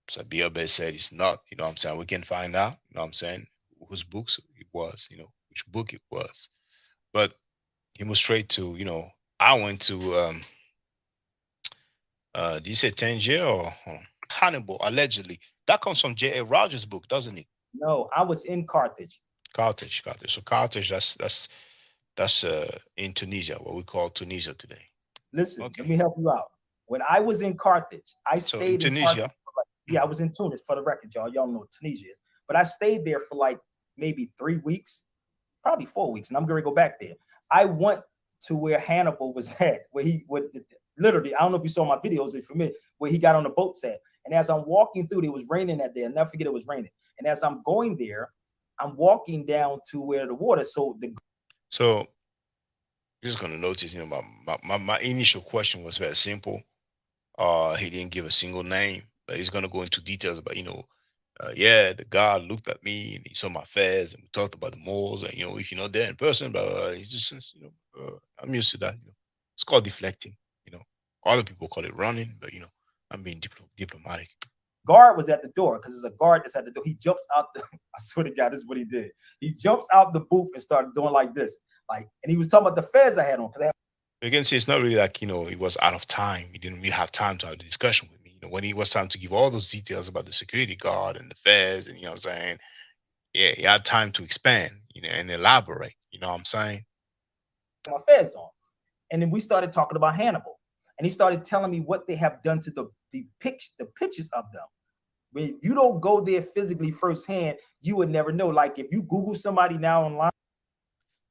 Sabiabe said it's not. You know what I'm saying? We can find out, you know what I'm saying, whose books it was, which book it was. But he moved straight to, I went to, did you say Tangier or Hannibal, allegedly? That comes from J.A. Rogers' book, doesn't it? No, I was in Carthage. Carthage. So Carthage, that's in Tunisia, what we call Tunisia today. Listen, Okay. let me help you out. When I was in Carthage, I So stayed in in Carthage. Tunisia, Yeah, I was in Tunis for the record, y'all. Y'all know what Tunisia is. But I stayed there for like maybe 3 weeks, probably 4 weeks, and I'm going to go back there. I went to where Hannibal was at, where he would literally, I don't know if you saw my videos, if you familiar, where he got on the boats at. And as I'm walking through, it was raining that day. I'll never forget it was raining. And as I'm going there, I'm walking down to where the water. So you're just gonna notice, my initial question was very simple. He didn't give a single name, but he's gonna go into details about, yeah, the God looked at me and he saw my face, and we talked about the moles, and if you're not there in person, but he just says, I'm used to that. It's called deflecting. Other people call it running, but I'm being diplomatic. guard was at the door because there's a guard that's at the door. He jumps out I swear to God, this is what he did. He jumps out the booth and started doing like this. And he was talking about the fez I had on. You can see it's not really like, he was out of time. He didn't really have time to have the discussion with me. When it was time to give all those details about the security guard and the fez, and what I'm saying, yeah, he had time to expand, and elaborate. You know what I'm saying? My fez on. And then we started talking about Hannibal. And he started telling me what they have done to the pictures of them. When you don't go there physically firsthand, you would never know. Like if you Google somebody now online.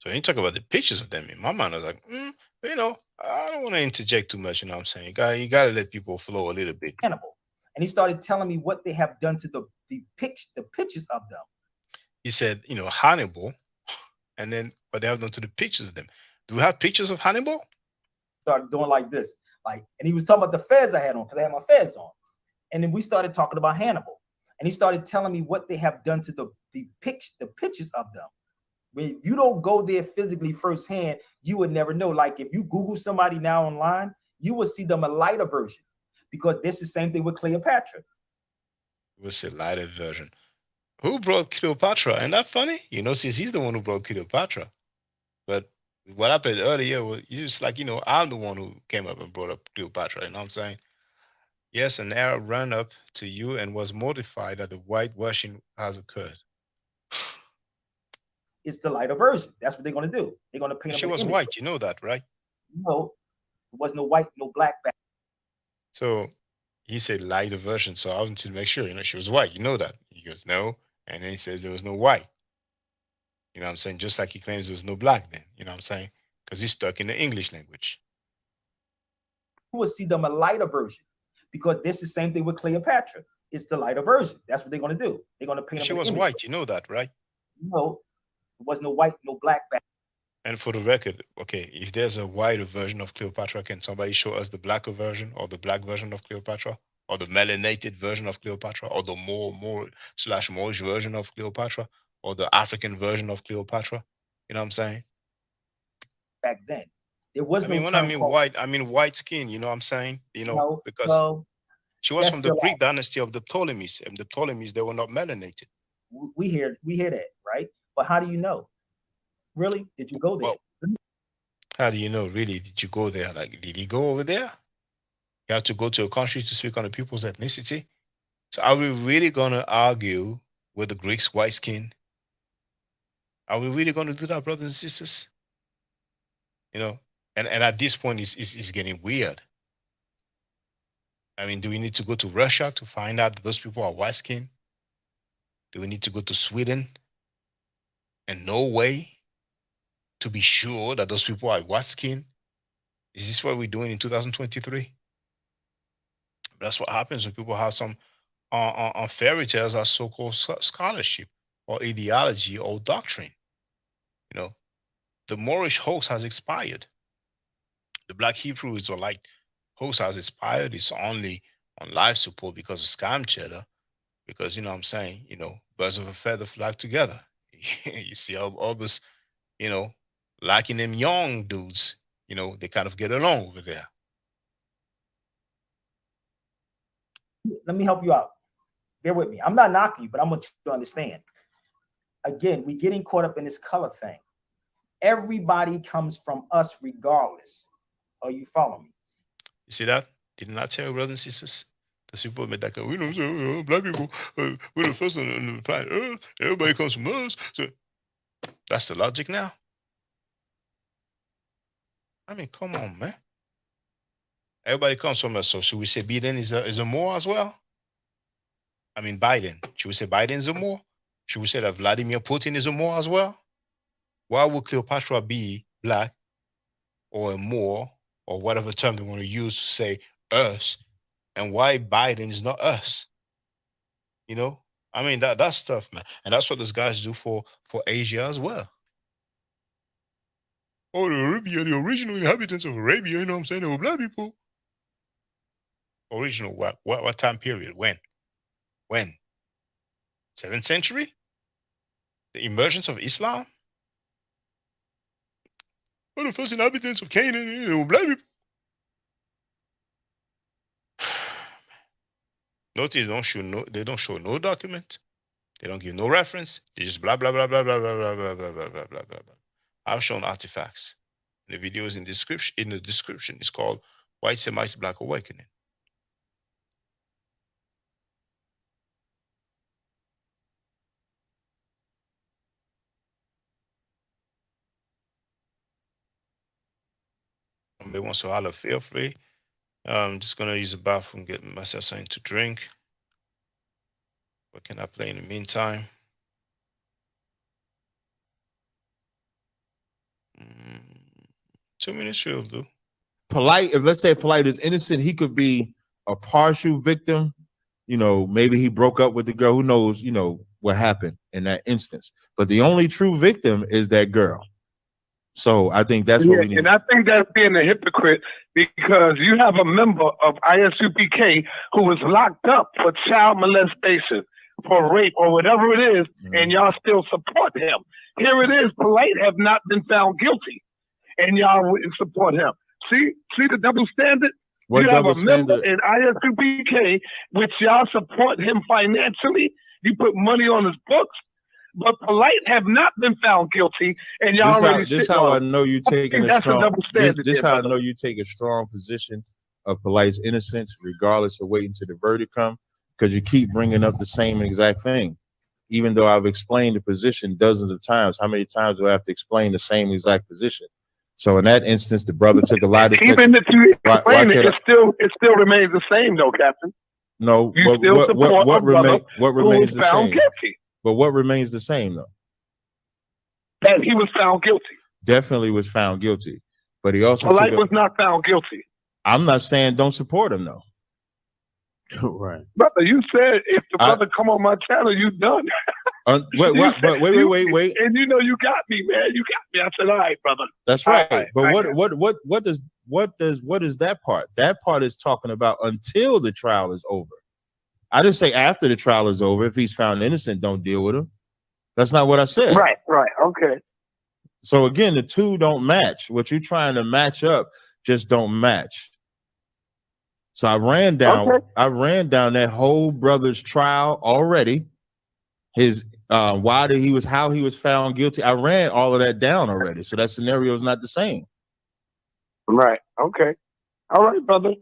So when you talk about the pictures of them, in my mind, I was like, I don't want to interject too much. You know what I'm saying? You got to let people flow a little bit. Hannibal. And he started telling me what they have done to the pictures of them. He said, Hannibal, and then what they have done to the pictures of them. Do we have pictures of Hannibal? Started doing like this. And he was talking about the fez I had on because I had my fez on. And then we started talking about Hannibal. And he started telling me what they have done to the pictures of them. When you don't go there physically firsthand, you would never know. Like if you Google somebody now online, you will see them a lighter version because this is the same thing with Cleopatra. We'll say lighter version. Who brought Cleopatra? And that funny? Since he's the one who brought Cleopatra. But what happened earlier was just like, I'm the one who came up and brought up Cleopatra. You know what I'm saying? Yes, an Arab ran up to you and was mortified that the whitewashing has occurred. It's the lighter version. That's what they're going to do. They're going to paint. She was white. You know that, right? No, there was no white, no black back. So he said lighter version. So I wanted to make sure, she was white. You know that. He goes, no. And then he says there was no white. You know what I'm saying? Just like he claims there was no black then. You know what I'm saying? Because he's stuck in the English language. You will see them a lighter version because this is the same thing with Cleopatra. It's the lighter version. That's what they're going to do. They're going to paint. She was white. You know that, right? No, there was no white, no black back. And for the record, okay, if there's a whiter version of Cleopatra, can somebody show us the blacker version or the black version of Cleopatra? Or the melanated version of Cleopatra? Or the Moorish version of Cleopatra? Or the African version of Cleopatra? You know what I'm saying? Back then. There was when I mean white, I mean white skin, you know what I'm saying? Because she was from the Greek dynasty of the Ptolemies, and the Ptolemies, they were not melanated. We hear that, right? But how do you know? Really? Did you go there? Well, how do you know? Really? Did you go there? Like, did he go over there? You have to go to a country to speak on the people's ethnicity. So are we really going to argue with the Greeks' white skin? Are we really going to do that, brothers and sisters? And at this point, it's getting weird. I mean, do we need to go to Russia to find out that those people are white skinned? Do we need to go to Sweden and Norway to be sure that those people are white skinned? Is this what we're doing in 2023? That's what happens when people have some on fairy tales as so-called scholarship or ideology or doctrine. You know, the Moorish hoax has expired. The Black Hebrew Israelite hoax has expired. It's only on life support because of scam cheddar. Because you know what I'm saying, birds of a feather flock together. You see all this, liking them young dudes, they kind of get along over there. Let me help you out. Bear with me. I'm not knocking you, but I want you to understand. Again, we're getting caught up in this color thing. Everybody comes from us regardless. Are you following me? You see that? Didn't I tell you, brothers and sisters? The people made that we know black people, we're the first on the planet. Everybody comes from us. So that's the logic now. I mean, come on, man. Everybody comes from us. So should we say Biden is a Moor as well? I mean, Biden. Should we say Biden is a Moor? Should we say that Vladimir Putin is a Moor as well? Why would Cleopatra be black or a Moor or whatever term they want to use to say us? And why Biden is not us? I mean, that's stuff, man. And that's what those guys do for Asia as well. Oh, the original inhabitants of Arabia, you know what I'm saying? They were black people. Original what time period? When? 7th century? The emergence of Islam? Oh, the first inhabitants of Canaan, they were black people. Notice they don't show no document. They don't give no reference. They just blah blah blah blah blah blah blah blah blah blah blah blah blah. I've shown artifacts. The video is in the description. It's called White Semites Black Awakening. Somebody wants to holler, feel free. I'm just gonna use the bathroom, get myself something to drink. What can I play in the meantime? 2 minutes will do. Polite, if let's say Polite is innocent, he could be a partial victim. Maybe he broke up with the girl. Who knows, what happened in that instance. But the only true victim is that girl. So I think that's what we need. And I think that's being a hypocrite because you have a member of ISUPK who was locked up for child molestation, for rape, or whatever it is, and y'all still support him. Here it is, Polite have not been found guilty, and y'all wouldn't support him. See the double standard? What you have a member standard? in ISUPK, which y'all support him financially. You put money on his books. But Polite have not been found guilty, and y'all This how I know you taking a strong. This how I brother. know you take a strong position of Polite's innocence, regardless of waiting till the verdict come, because you keep bringing up the same exact thing, even though I've explained the position dozens of times. How many times do I have to explain the same exact position? So in that instance, the brother took a lot of. Even if you explain it, it still remains the same, though, Captain. No, you still support what remains the found same? Guilty. But what remains the same, though? That he was found guilty. Definitely was found guilty, but he also Polite was not found guilty. I'm not saying don't support him, though. Right, brother. You said if the brother come on my channel, you done. Wait, and you know you got me, man. You got me. I said, all right, brother. That's right. But what is that part? That part is talking about until the trial is over. I didn't say after the trial is over. If he's found innocent, don't deal with him. That's not what I said. Right. Okay. So again, the two don't match. What you're trying to match up just don't match. So I ran down that whole brother's trial already. His how he was found guilty. I ran all of that down already. So that scenario is not the same. Right. Okay. All right, brother.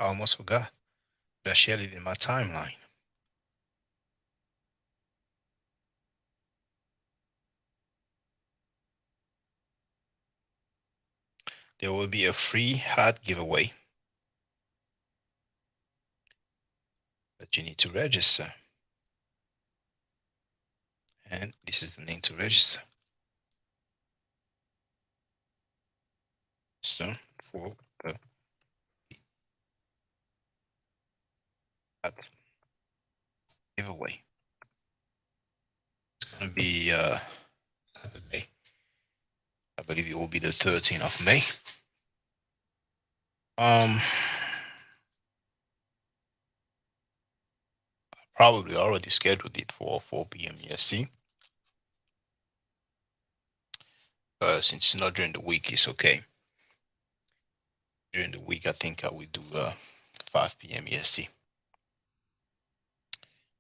I almost forgot. I shared it in my timeline. There will be a free hat giveaway, but you need to register. And this is the link to register. So for the hat giveaway, it's gonna be Saturday. I believe it will be the 13th of May. Probably already scheduled it for 4 p.m. EST. Since it's not during the week, it's okay. During the week, I think I will do 5 p.m. EST.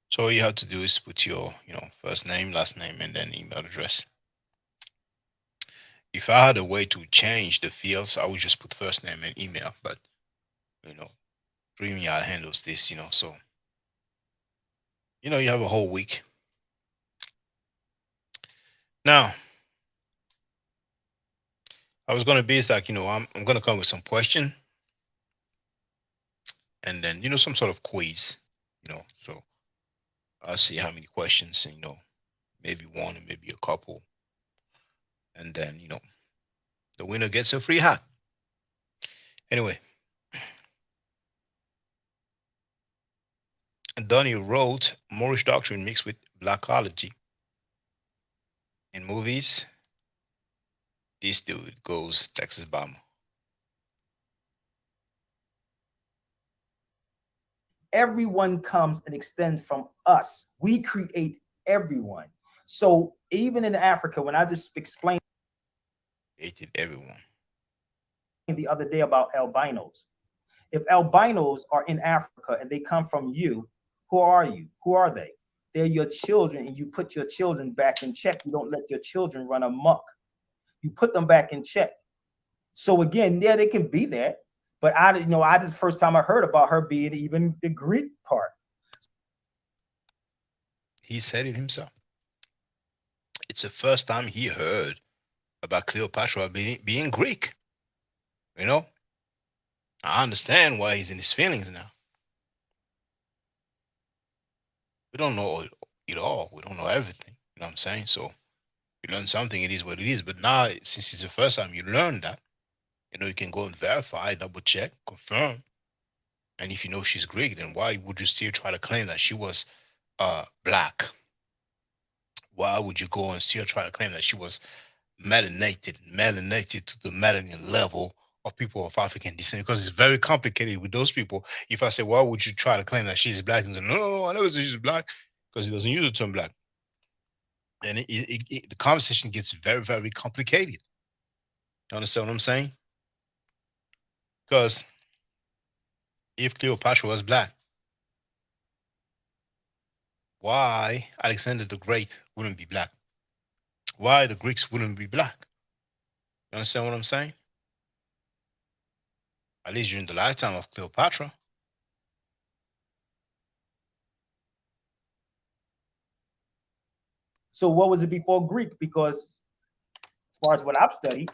So all you have to do is put your, first name, last name, and then email address. If I had a way to change the fields, I would just put first name and email. But StreamYard handles this, so you have a whole week. Now, I was gonna be like, I'm gonna come with some question, and then some sort of quiz, so I'll see how many questions, maybe one and maybe a couple, and then the winner gets a free hat. Anyway, Donnie wrote Moorish doctrine mixed with blackology in movies. This dude goes Texas Bomber. Everyone comes and extends from us. We create everyone. So even in Africa, when I just explained Created everyone the other day about albinos, if albinos are in Africa and they come from you, who are you? Who are they? They're your children, and you put your children back in check. You don't let your children run amok. You put them back in check. So again, yeah, they can be that. But I the first time I heard about her being even the Greek part. He said it himself. It's the first time he heard about Cleopatra being Greek. I understand why he's in his feelings now. We don't know it all. We don't know everything. You know what I'm saying? So you learn something, it is what it is. But now, since it's the first time you learn that, you can go and verify, double check, confirm. And if you know she's Greek, then why would you still try to claim that she was black? Why would you go and still try to claim that she was melanated to the melanin level of people of African descent? Because it's very complicated with those people. If I say, why would you try to claim that she's black? And say, no, I never say she's black, because he doesn't use the term black. And the conversation gets very, very complicated. You understand what I'm saying? Because if Cleopatra was black, why Alexander the Great wouldn't be black? Why the Greeks wouldn't be black? You understand what I'm saying? At least during the lifetime of Cleopatra. So what was it before Greek? Because as far as what I've studied,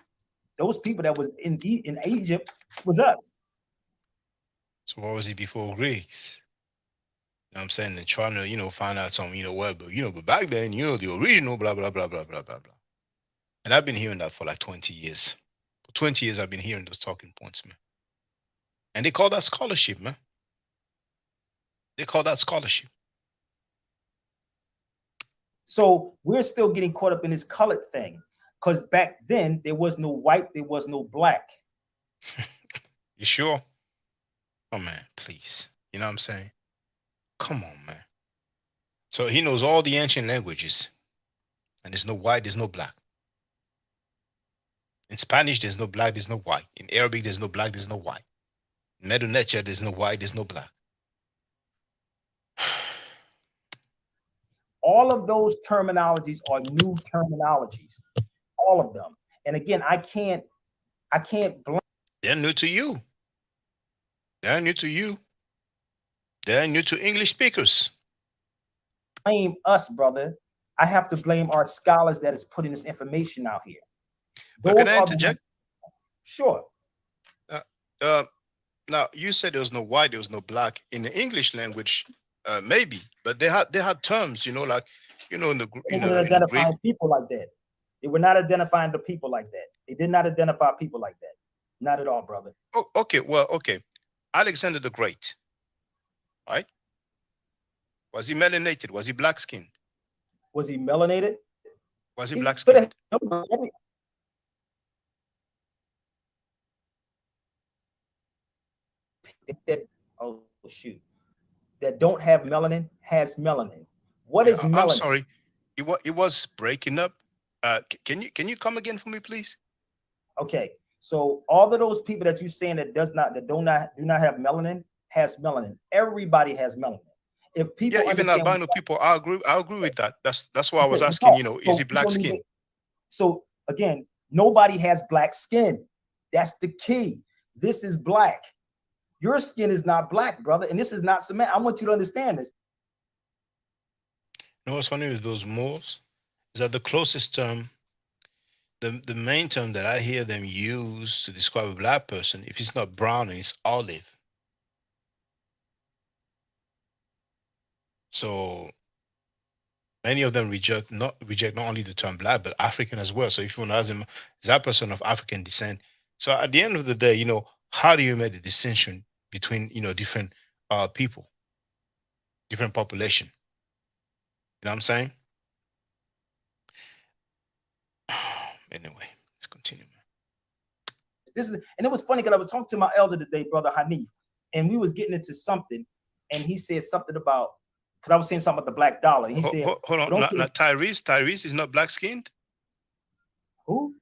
those people that was in Egypt was us. So what was it before Greeks? You know what I'm saying? They're trying to, find out some, but back then, the original, blah, blah, blah, blah, blah, blah, blah. And I've been hearing that for like 20 years. For 20 years, I've been hearing those talking points, man. And they call that scholarship, man. They call that scholarship. So we're still getting caught up in this colored thing. Because back then, there was no white, there was no black. You sure? Oh, man, please. You know what I'm saying? Come on, man. So he knows all the ancient languages. And there's no white, there's no black. In Spanish, there's no black, there's no white. In Arabic, there's no black, there's no white. In Medo-Netia, there's no white, there's no black. All of those terminologies are new terminologies. All of them. And again, I can't blame. They're new to you. They're new to you. They're new to English speakers. Blame us, brother. I have to blame our scholars that is putting this information out here. But can Those I are the ones. interject? Sure. Uh, now you said there was no white, there was no black in the English language, maybe, but they had terms, you know, like in the They in weren't the in the Greek. identifying people like that. They were not identifying the people like that. They did not identify people like that. Not at all, brother. Oh, okay, well, okay. Alexander the Great, right? Was he melanated? Was he black skinned? Was he melanated? Was he He black could have. skinned? Oh shoot! That don't have melanin has melanin. What is melanin? I'm sorry, it was breaking up. Can you come again for me, please? Okay, so all of those people that you saying that do not have melanin has melanin. Everybody has melanin. If people even albino people, I agree with that. That's why I was okay, asking. no, Is he so black skin? So again, nobody has black skin. That's the key. This is black. Your skin is not black, brother, and this is not cement. I want you to understand this. You know what's funny with those Moors is that the closest term, the main term that I hear them use to describe a black person, if it's not brown, it's olive. So many of them reject not only the term black, but African as well. So if you want to ask them, is that person of African descent? So at the end of the day, how do you make the distinction between different people, different population? You know what I'm saying? Anyway, let's continue. And it was funny because I was talking to my elder today, brother Hanif, and we was getting into something, and he said something about, because I was saying something about the black dollar. And he said, hold on, not Tyrese is not black skinned. Who?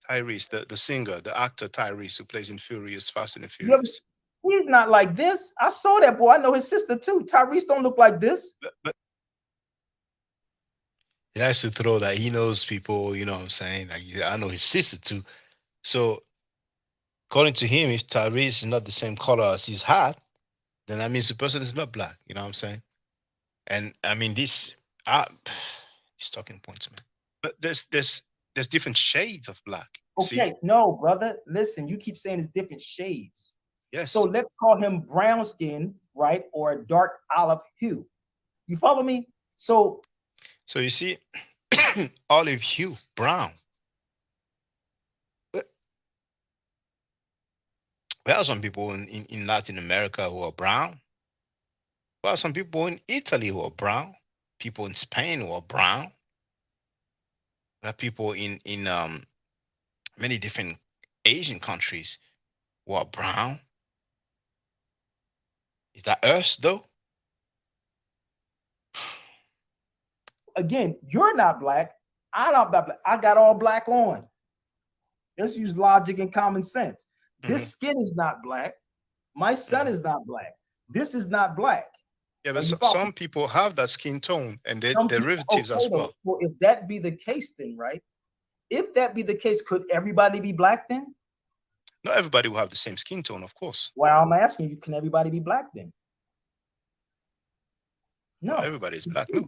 Tyrese, the singer, the actor Tyrese, who plays in Fast and the Furious. He's not like this. I saw that boy. I know his sister too. Tyrese don't look like this. But he likes to throw that he knows people, you know what I'm saying? Like, I know his sister too. So according to him, if Tyrese is not the same color as his hat, then that means the person is not black. You know what I'm saying? And I mean these talking points, man. But there's different shades of black. Okay, no, brother. Listen, you keep saying it's different shades. Yes. So let's call him brown skin, right? Or a dark olive hue. You follow me? So you see, olive hue, brown. There are some people in Latin America who are brown. There are some people in Italy who are brown. People in Spain who are brown. There are people in many different Asian countries who are brown. Is that us though? Again, you're not black. I'm not black. I got all black on. Let's use logic and common sense. This skin is not black. My son is not black. This is not black. Yeah, but some people have that skin tone and their derivatives as well. Well, if that be the case, then right? If that be the case, could everybody be black then? Not everybody will have the same skin tone, of course. Well, I'm asking you, can everybody be black then? No, not everybody is black. No,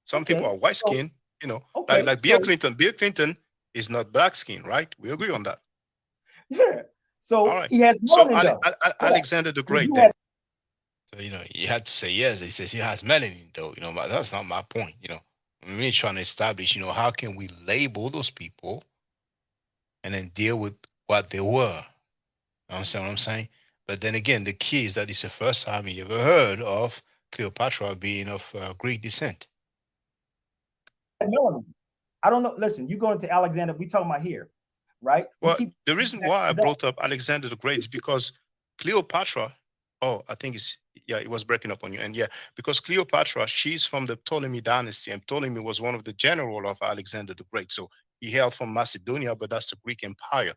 some people are white skin. Like Bill Clinton. Bill Clinton is not black skin, right? We agree on that. Yeah. So right. He has melanin. Alexander the Great. So you had to say yes. He says he has melanin, though. But that's not my point. We're really trying to establish. How can we label those people, and then deal with what they were. You understand what I'm saying? But then again, the key is that it's the first time you ever heard of Cleopatra being of Greek descent. I don't know. Listen, you go into Alexander. We talking about here, right? Well, the reason why I brought up Alexander the Great is because Cleopatra. Oh, I think it was breaking up on you. And because Cleopatra, she's from the Ptolemy dynasty, and Ptolemy was one of the general of Alexander the Great. So he hailed from Macedonia, but that's the Greek Empire.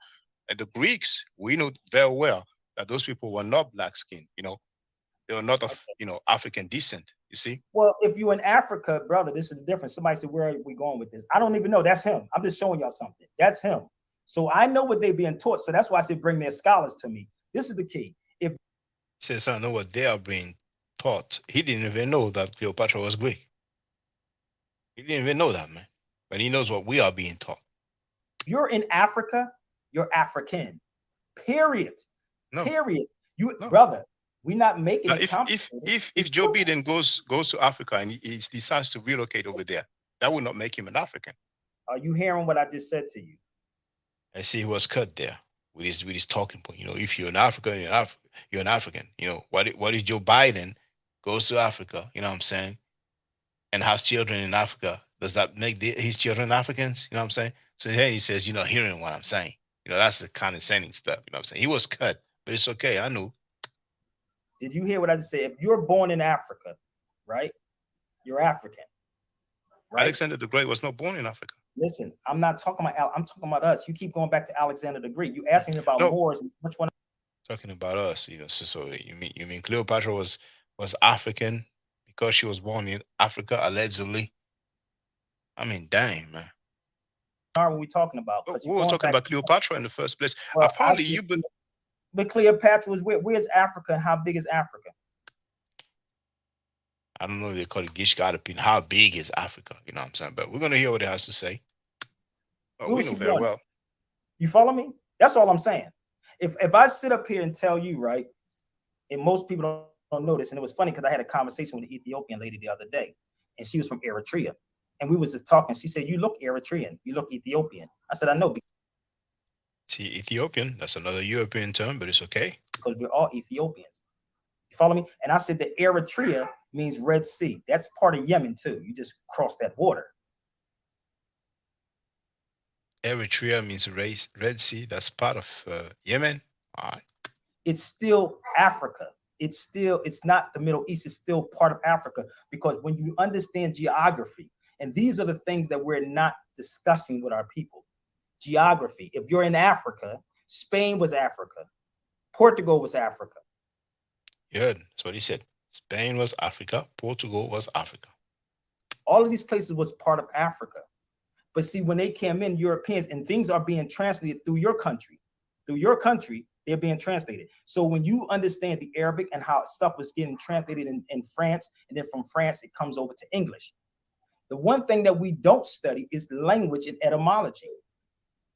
And the Greeks, we know very well that those people were not black skinned. They were not of African descent. You see? Well, if you're in Africa, brother, this is different. Somebody said, "Where are we going with this?" I don't even know. That's him. I'm just showing y'all something. That's him. So I know what they're being taught. So that's why I said, bring their scholars to me. This is the key. If Says, I know what they are being taught. He didn't even know that Cleopatra was Greek. He didn't even know that, man. But he knows what we are being taught. You're in Africa, you're African. Period. No. Period. Brother, we're not making it if Joe Biden goes to Africa and he decides to relocate over there, that would not make him an African. Are you hearing what I just said to you? I see he was cut there with his talking point. You know, if you're an African, you're an African. You know, what if Joe Biden goes to Africa, you know what I'm saying, and has children in Africa? Does that make his children Africans? You know what I'm saying? So then he says, you're not hearing what I'm saying. You know, that's the condescending stuff. You know what I'm saying? He was cut, but it's okay. I knew. Did you hear what I just said? If you're born in Africa, right? You're African. Right? Alexander the Great was not born in Africa. Listen, I'm not talking about I'm talking about us. You keep going back to Alexander the Great. You asking me about Moors. Which one? Talking about us, you know. So you mean Cleopatra was African because she was born in Africa, allegedly? I mean, dang, man. What are we talking about? We were talking about Cleopatra in the first place. Well, apparently, but Cleopatra was where's Africa? How big is Africa? I don't know if they call it Gishgadapin. How big is Africa? You know what I'm saying? But we're gonna hear what it has to say. We know very well. You follow me? That's all I'm saying. If I sit up here and tell you, right, and most people don't know this, and it was funny because I had a conversation with an Ethiopian lady the other day, and she was from Eritrea, and we was just talking. She said, "You look Eritrean. You look Ethiopian." I said, "I know." See, Ethiopian, that's another European term, but it's okay. Because we're all Ethiopians. You follow me? And I said that Eritrea means Red Sea. That's part of Yemen too. You just cross that water. Eritrea means Red Sea. That's part of Yemen. All right. It's still Africa. It's not the Middle East. It's still part of Africa, because when you understand geography, and these are the things that we're not discussing with our people. Geography. If you're in Africa, Spain was Africa. Portugal was Africa. You heard. That's what he said. Spain was Africa. Portugal was Africa. All of these places was part of Africa. But see, when they came in, Europeans, and things are being translated through your country, they're being translated. So when you understand the Arabic and how stuff was getting translated in France, and then from France, it comes over to English. The one thing that we don't study is language and etymology.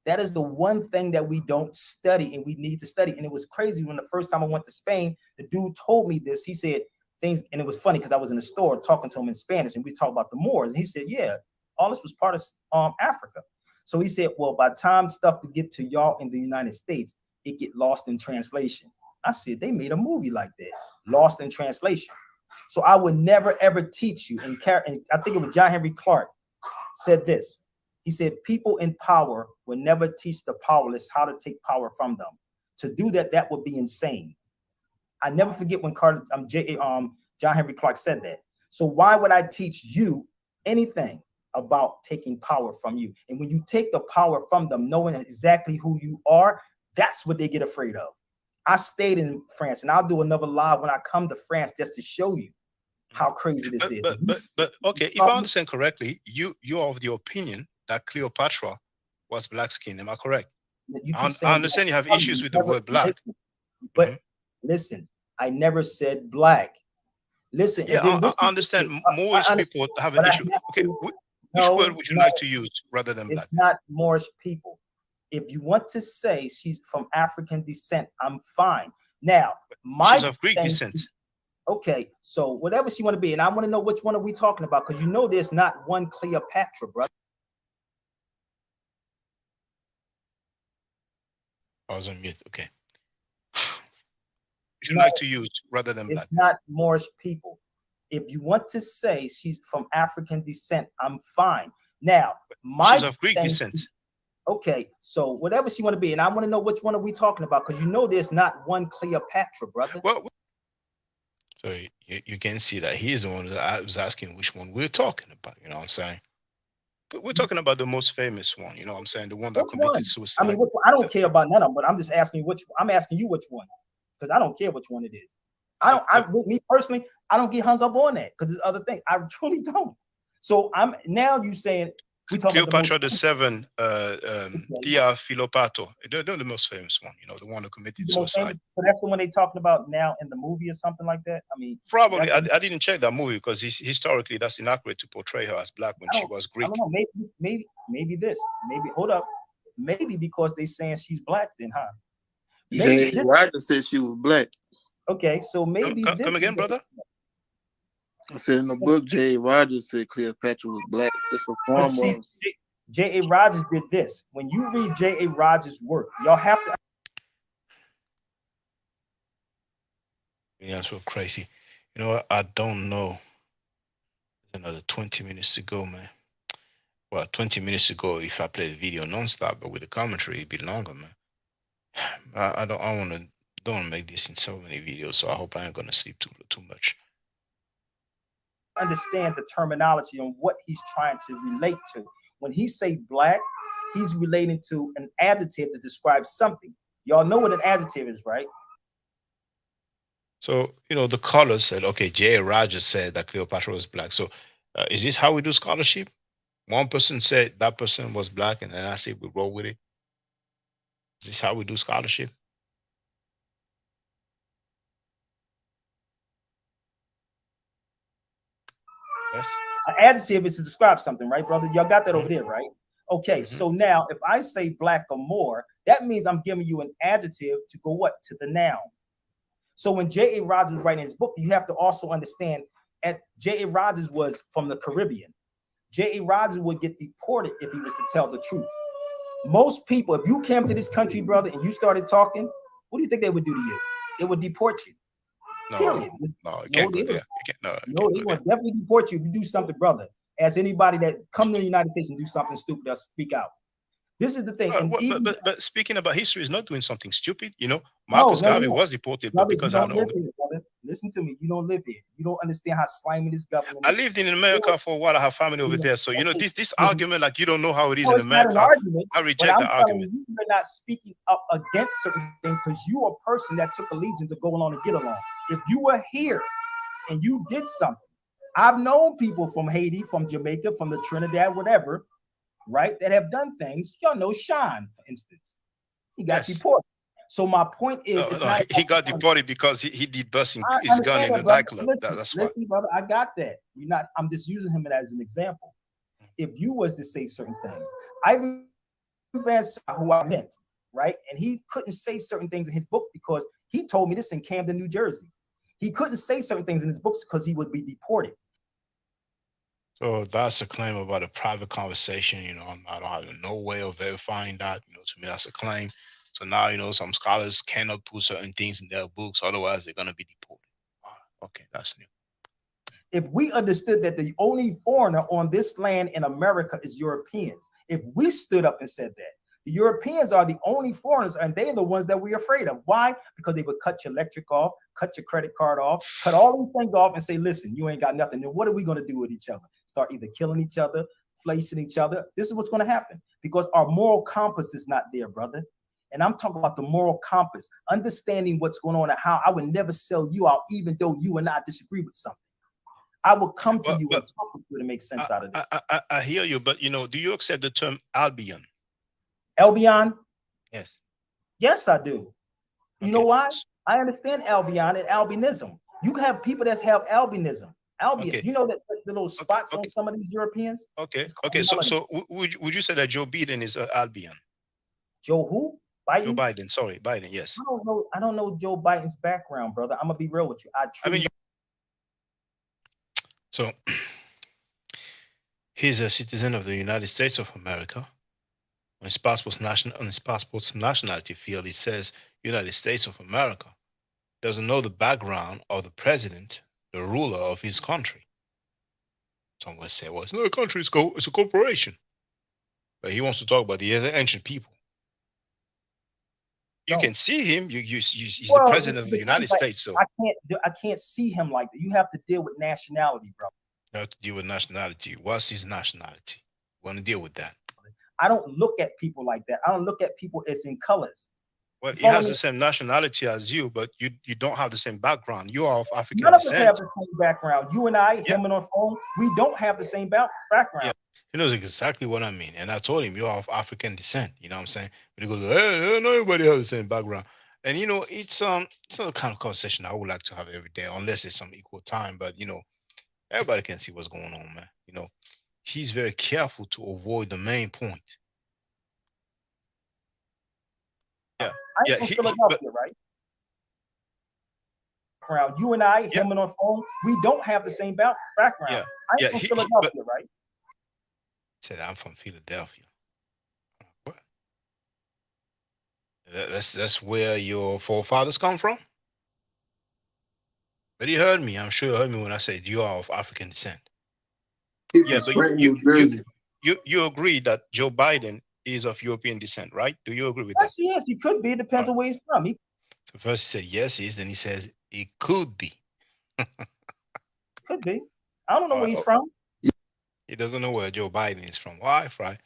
That is the one thing that we don't study, and we need to study. And it was crazy when the first time I went to Spain, the dude told me this. He said things, and it was funny because I was in the store talking to him in Spanish, and we talked about the Moors. And he said, yeah, all this was part of Africa. So he said, well, by the time stuff to get to y'all in the United States, it get lost in translation. I said, they made a movie like that, Lost in Translation. So I would never, ever teach you. And I think it was John Henry Clark said this. He said, people in power will never teach the powerless how to take power from them. To do that, that would be insane. I never forget when John Henry Clark said that. So why would I teach you anything about taking power from you? And when you take the power from them, knowing exactly who you are, that's what they get afraid of. I stayed in France, and I'll do another live when I come to France just to show you how crazy this is. But okay, if I understand correctly, you're of the opinion that Cleopatra was black skin. Am I correct? I understand you have issues with the word black. But listen, I never said black. Listen. Yeah, I understand. Moorish people have an issue. Okay, which word would you like to use rather than black? It's not Moorish people. If you want to say she's from African descent, I'm fine. Now, she's of Greek descent. Okay, so whatever she want to be, and I want to know which one are we talking about, because you know there's not one Cleopatra, brother. I was on mute. Okay. Would you like to use rather than black? It's not Moorish people. If you want to say she's from African descent, I'm fine. Now, she's of Greek descent. Okay, so whatever she want to be, and I want to know which one are we talking about, because you know there's not one Cleopatra, brother. Well, so you can see that he's the one that I was asking which one we're talking about. You know what I'm saying? But we're talking about the most famous one. You know what I'm saying? The one that committed suicide. I mean, I don't care about none of them, but I'm just asking you I'm asking you which one, because I don't care which one it is. Me personally, I don't get hung up on that because there's other things. I truly don't. So I'm now you saying We talk about Cleopatra the the most, Seven, okay, Thea Philopato. They're the most famous one. You know, the one who committed the most suicide. famous. So that's the one they talking about now in the movie or something like that. I mean, Probably, that's I didn't check that movie because historically that's inaccurate to portray her as black when she was I Greek. don't know. Maybe this. Maybe hold up. Maybe because they saying she's black, then, huh? Maybe Jay Rogers said she was black. Okay, so maybe this. Come again, brother. I said in the book, J.A. Rogers said Cleopatra was black. It's a form of. J.A. Rogers did this. When you read J.A. Rogers' work, y'all have to. Yeah, that's so crazy. You know what? I don't know. There's another 20 minutes to go, man. Well, 20 minutes to go if I play the video nonstop, but with the commentary, it'd be longer, man. I don't make this in so many videos, so I hope I ain't gonna sleep too much. Understand the terminology and what he's trying to relate to. When he say black, he's relating to an adjective to describe something. Y'all know what an adjective is, right? So, you know, the caller said, okay, J.A. Rogers said that Cleopatra was black. So is this how we do scholarship? One person said that person was black, and then I say we roll with it. Is this how we do scholarship? Yes. An adjective is to describe something, right, brother? Y'all got that over there, right? Okay, so now if I say black or more, that means I'm giving you an adjective to go what? To the noun. So when J.A. Rogers was writing his book, you have to also understand that J.A. Rogers was from the Caribbean. J.A. Rogers would get deported if he was to tell the truth. Most people, if you came to this country, brother, and you started talking, what do you think they would do to you? They would deport you. No, you can't go there. No, they will definitely deport you if you do something, brother. As anybody that come to the United States and do something stupid, they'll speak out. This is the thing. But speaking about history is not doing something stupid. You know, Marcus Garvey was deported, but because I know. Listen to me. You don't live here. You don't understand how slimy this government I is. lived in America for a while. I have family over there. So, you know, this argument, like you don't know how it is No, in it's not America. an argument, I but reject I'm the telling argument. you, you're not speaking up against certain things because you are a person that took allegiance to go along and get along. If you were here and you did something, I've known people from Haiti, from Jamaica, from the Trinidad, whatever, right, that have done things. Y'all know Sean, for instance. He got deported. So my point is, He got deported because he did busting I his gun in understand the that, brother. nightclub. That's why. Listen, brother, I got that. I'm just using him as an example. If you was to say certain things, who I meant, right? And he couldn't say certain things in his book because he told me this in Camden, New Jersey. He couldn't say certain things in his books because he would be deported. So that's a claim about a private conversation. You know, I don't have no way of verifying that. You know, to me, that's a claim. So now, you know, some scholars cannot put certain things in their books, otherwise they're going to be deported. Okay, that's new. If we understood that the only foreigner on this land in America is Europeans, if we stood up and said that, the Europeans are the only foreigners and they're the ones that we're afraid of. Why? Because they would cut your electric off, cut your credit card off, cut all these things off and say, listen, you ain't got nothing. Then what are we going to do with each other? Start either killing each other, flacing each other. This is what's going to happen because our moral compass is not there, brother. And I'm talking about the moral compass, understanding what's going on and how I would never sell you out, even though you and I disagree with something. I will come to you and talk with you to make sense out of it. I hear you, but, you know, do you accept the term Albion? Albion? Yes. Yes, I do. You know why? I understand Albion and albinism. You can have people that have albinism. Albion. Okay. You know that the little spots on some of these Europeans? Okay. Okay. So would you say that Joe Biden is Albion? Joe who? Biden? Joe Biden. Sorry, Biden. Yes. I don't know Joe Biden's background, brother. I'm gonna be real with you. So he's a citizen of the United States of America. On his passport's nationality field, it says United States of America. Doesn't know the background of the president, the ruler of his country. Some will say, well, it's not a country, it's a corporation. But he wants to talk about the ancient people. You can see him. He's the president of the United States. So I can't see him like that. You have to deal with nationality, bro. You have to deal with nationality. What's his nationality? You want to deal with that? I don't look at people like that. I don't look at people as in colors. Well, he has the same nationality as you, but you don't have the same background. You are of African descent. None of us descent. have the same background. You and I, him and on phone, we don't have the same background. He knows exactly what I mean. And I told him, you're of African descent. You know what I'm saying? But he goes, hey, not everybody has the same background. And you know, it's not the kind of conversation I would like to have every day, unless it's some equal time. But you know, everybody can see what's going on, man. You know, he's very careful to avoid the main point. Yeah, I'm yeah. from But Philadelphia, right? Background. You and I, yeah, him and on phone, we don't have the same background. yeah, I'm yeah. from But Philadelphia, right? said I'm from Philadelphia. What? That's where your forefathers come from. But he heard me. I'm sure he heard me when I said you are of African descent. He's Yeah, from but Scranton, New Jersey. you agree that Joe Biden is of European descent, right? Do you agree with that? Yes, yes, he could be. It depends on where he's from. He So first he said yes, he is. Then he says it could be. could be. I don't know where he's Oh, from. he doesn't know where Joe Biden is from. Why? Right?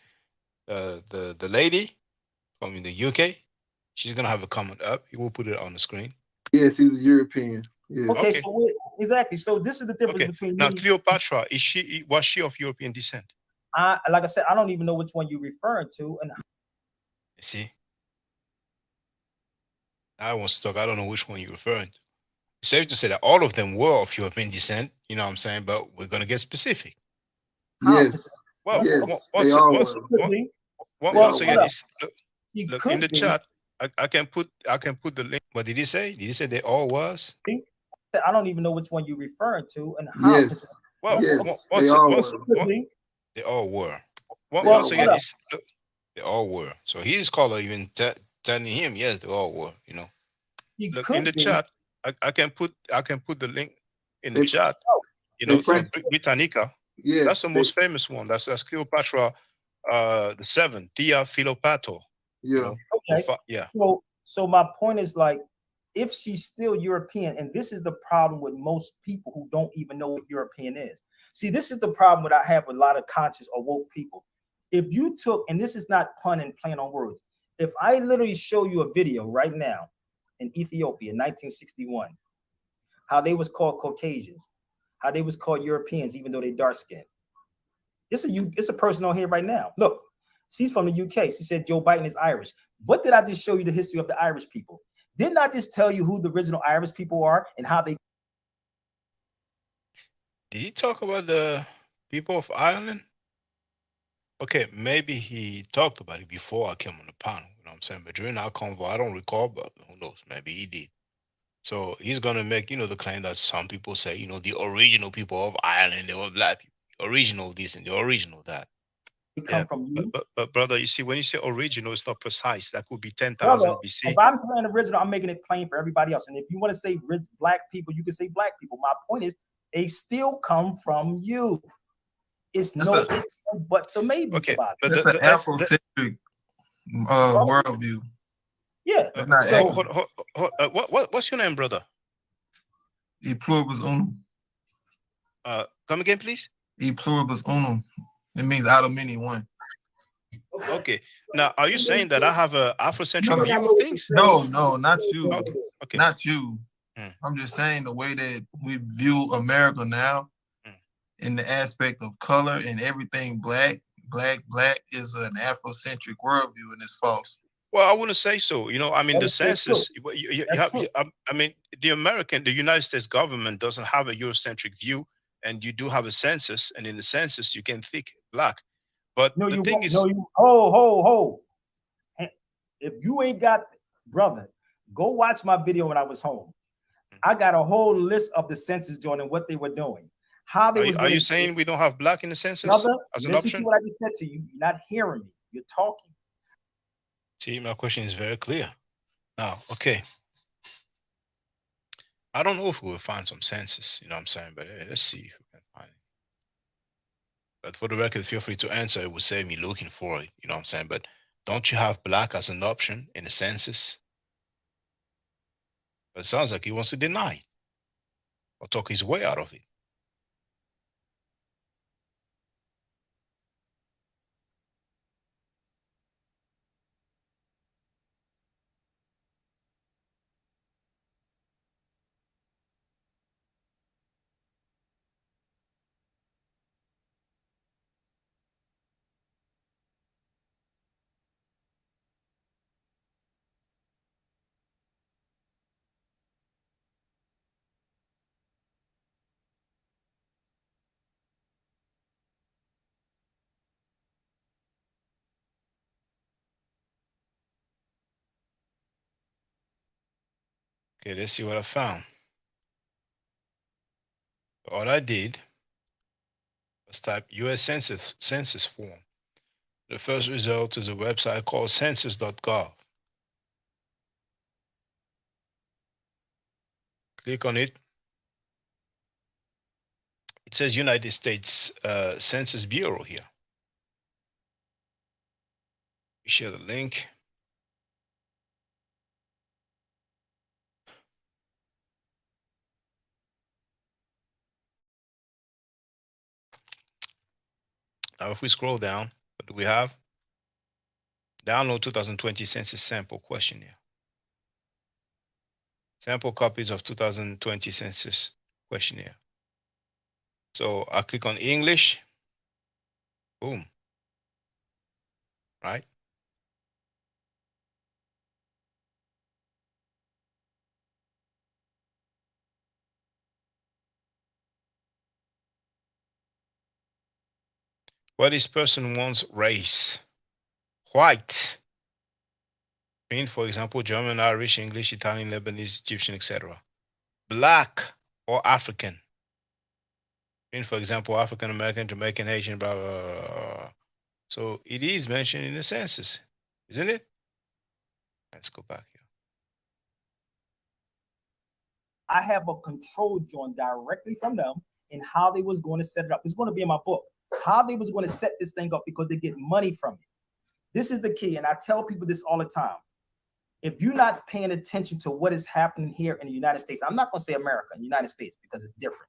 The lady from the UK, she's gonna have a comment up. He will put it on the screen. Yes, he's a European. Yes. Okay, Okay. so exactly. So this is the difference Okay. between Now me. Cleopatra, was she of European descent? Like I said, I don't even know which one you're referring to. And You see? I want to talk. I don't know which one you're referring to. It's safe to say that all of them were of European descent, you know what I'm saying? But we're gonna get specific. Yes. Well, Yes. They all were. once again, look in the be. chat. I can put the link. What did he say? Did he say they all was? I don't even know which one you're referring to and how. Yes. Well, Yes. They all were. They all were. Once again, look, they all were. So his caller even telling him, yes, they all were. You know, look in the chat. I can put the link in the chat. You know, so Britannica. Yes, that's the most famous one. That's Cleopatra, the seventh, Thea Philopator. Yeah. You know, Okay. yeah. So my point is like, if she's still European, and this is the problem with most people who don't even know what European is. See, this is the problem that I have with a lot of conscious or woke people. If you took, and this is not pun and playing on words, if I literally show you a video right now in Ethiopia in 1961, how they was called Caucasians, how they was called Europeans, even though they dark skinned. It's a person on here right now. Look, she's from the UK. She said Joe Biden is Irish. What did I just show you the history of the Irish people? Didn't I just tell you who the original Irish people are and how they? Did he talk about the people of Ireland? Okay, maybe he talked about it before I came on the panel. You know what I'm saying? But during our convo, I don't recall, but who knows? Maybe he did. So he's gonna make, the claim that some people say, the original people of Ireland, they were black people. Original this and the original that. They come from you. But brother, you see, when you say original, it's not precise. That could be 10,000 BC. If I'm saying original, I'm making it plain for everybody else. And if you want to say black people, you can say black people. My point is, they still come from you. It's no ifs and buts or maybes about it. That's an Afrocentric worldview. Yeah. What's your name, brother? E pluribus unum. Come again, please. E pluribus unum. It means out of many, one. Okay. Now, are you saying that I have a Afrocentric view of things? No, not you. Okay. Not you. I'm just saying the way that we view America now in the aspect of color and everything black is an Afrocentric worldview, and it's false. Well, I wouldn't say so. I mean, the census, the United States government doesn't have a Eurocentric view, and you do have a census, and in the census, you can think black. But the thing is, ho. If you ain't got, brother, go watch my video when I was home. I got a whole list of the census joint and what they were doing. How they are you saying we don't have black in the census brother, as an listen option? to what I just said to you. You're not hearing me. You're talking. See, my question is very clear. Now, okay. I don't know if we will find some census, you know what I'm saying, but let's see if we can find it. But for the record, feel free to answer. It would save me looking for it, you know what I'm saying? But don't you have black as an option in the census? But it sounds like he wants to deny it or talk his way out of it. Okay, let's see what I found. All I did was type U.S. Census form. The first result is a website called census.gov. Click on it. It says United States Census Bureau here. Share the link. Now, if we scroll down, what do we have? Download 2020 Census Sample Questionnaire. Sample copies of 2020 Census Questionnaire. So I click on English. Boom. Right? What is person wants race? White. Mean, for example, German, Irish, English, Italian, Lebanese, Egyptian, etc. Black or African. Mean, for example, African American, Jamaican, Haitian, blah, blah, blah, blah. So it is mentioned in the census, isn't it? Let's go back here. I have a control joint directly from them in how they was going to set it up. It's going to be in my book, how they was going to set this thing up because they get money from it. This is the key, and I tell people this all the time. If you're not paying attention to what is happening here in the United States, I'm not going to say America, United States, because it's different.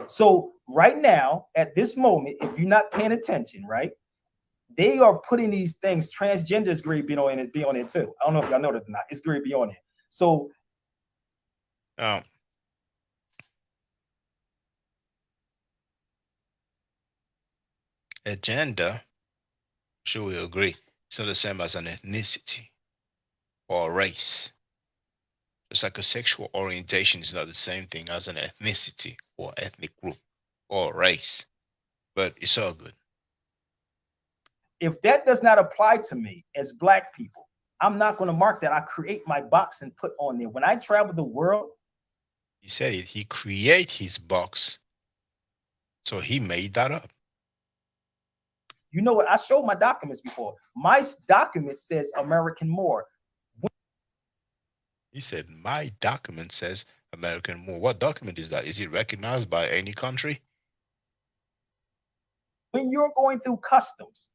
So right now, at this moment, if you're not paying attention, right, they are putting these things, transgender is going to be on it too. I don't know if y'all know that or not. It's going to be on it. So agenda, sure we agree, it's not the same as an ethnicity or a race. Just like a sexual orientation is not the same thing as an ethnicity or ethnic group or race, but it's all good. If that does not apply to me as Black people, I'm not going to mark that. I create my box and put on there. When I travel the world, he said it, he create his box, so he made that up. You know what? I showed my documents before. My document says American Moor. He said, my document says American Moor. What document is that? Is it recognized by any country? When you're going through customs,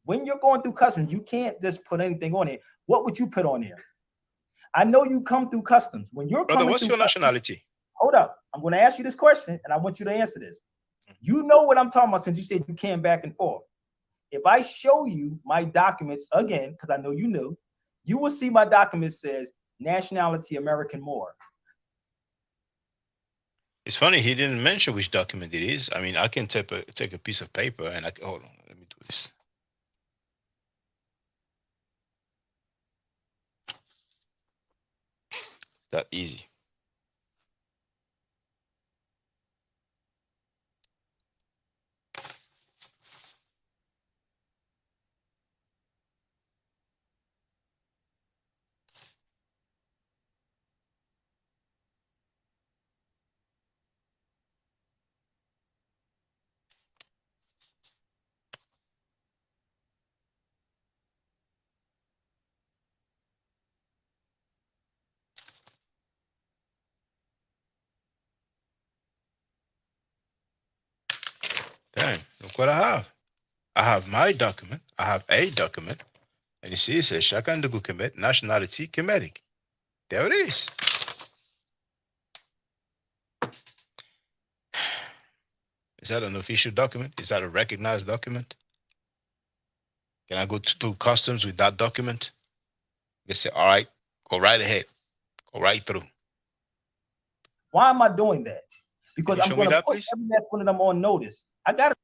you can't just put anything on it. What would you put on there? I know you come through customs. When you're Brother, coming what's through your nationality? Hold up. I'm going to ask you this question, and I want you to answer this. You know what I'm talking about since you said you came back and forth. If I show you my documents again, because I know you knew, you will see my document says nationality American Moor. It's funny, he didn't mention which document it is. I mean, I can take a piece of paper and hold on, let me do this. It's that easy. Dang, look what I have. I have my document. I have a document. And you see, it says Shaka Ndugu Kemet, nationality Kemetic. There it is. Is that an official document? Is that a recognized document? Can I go to customs with that document? They say, all right, go right ahead. Go right through. Why am I doing that? Because I'm going to put every last one of them on notice. I got to.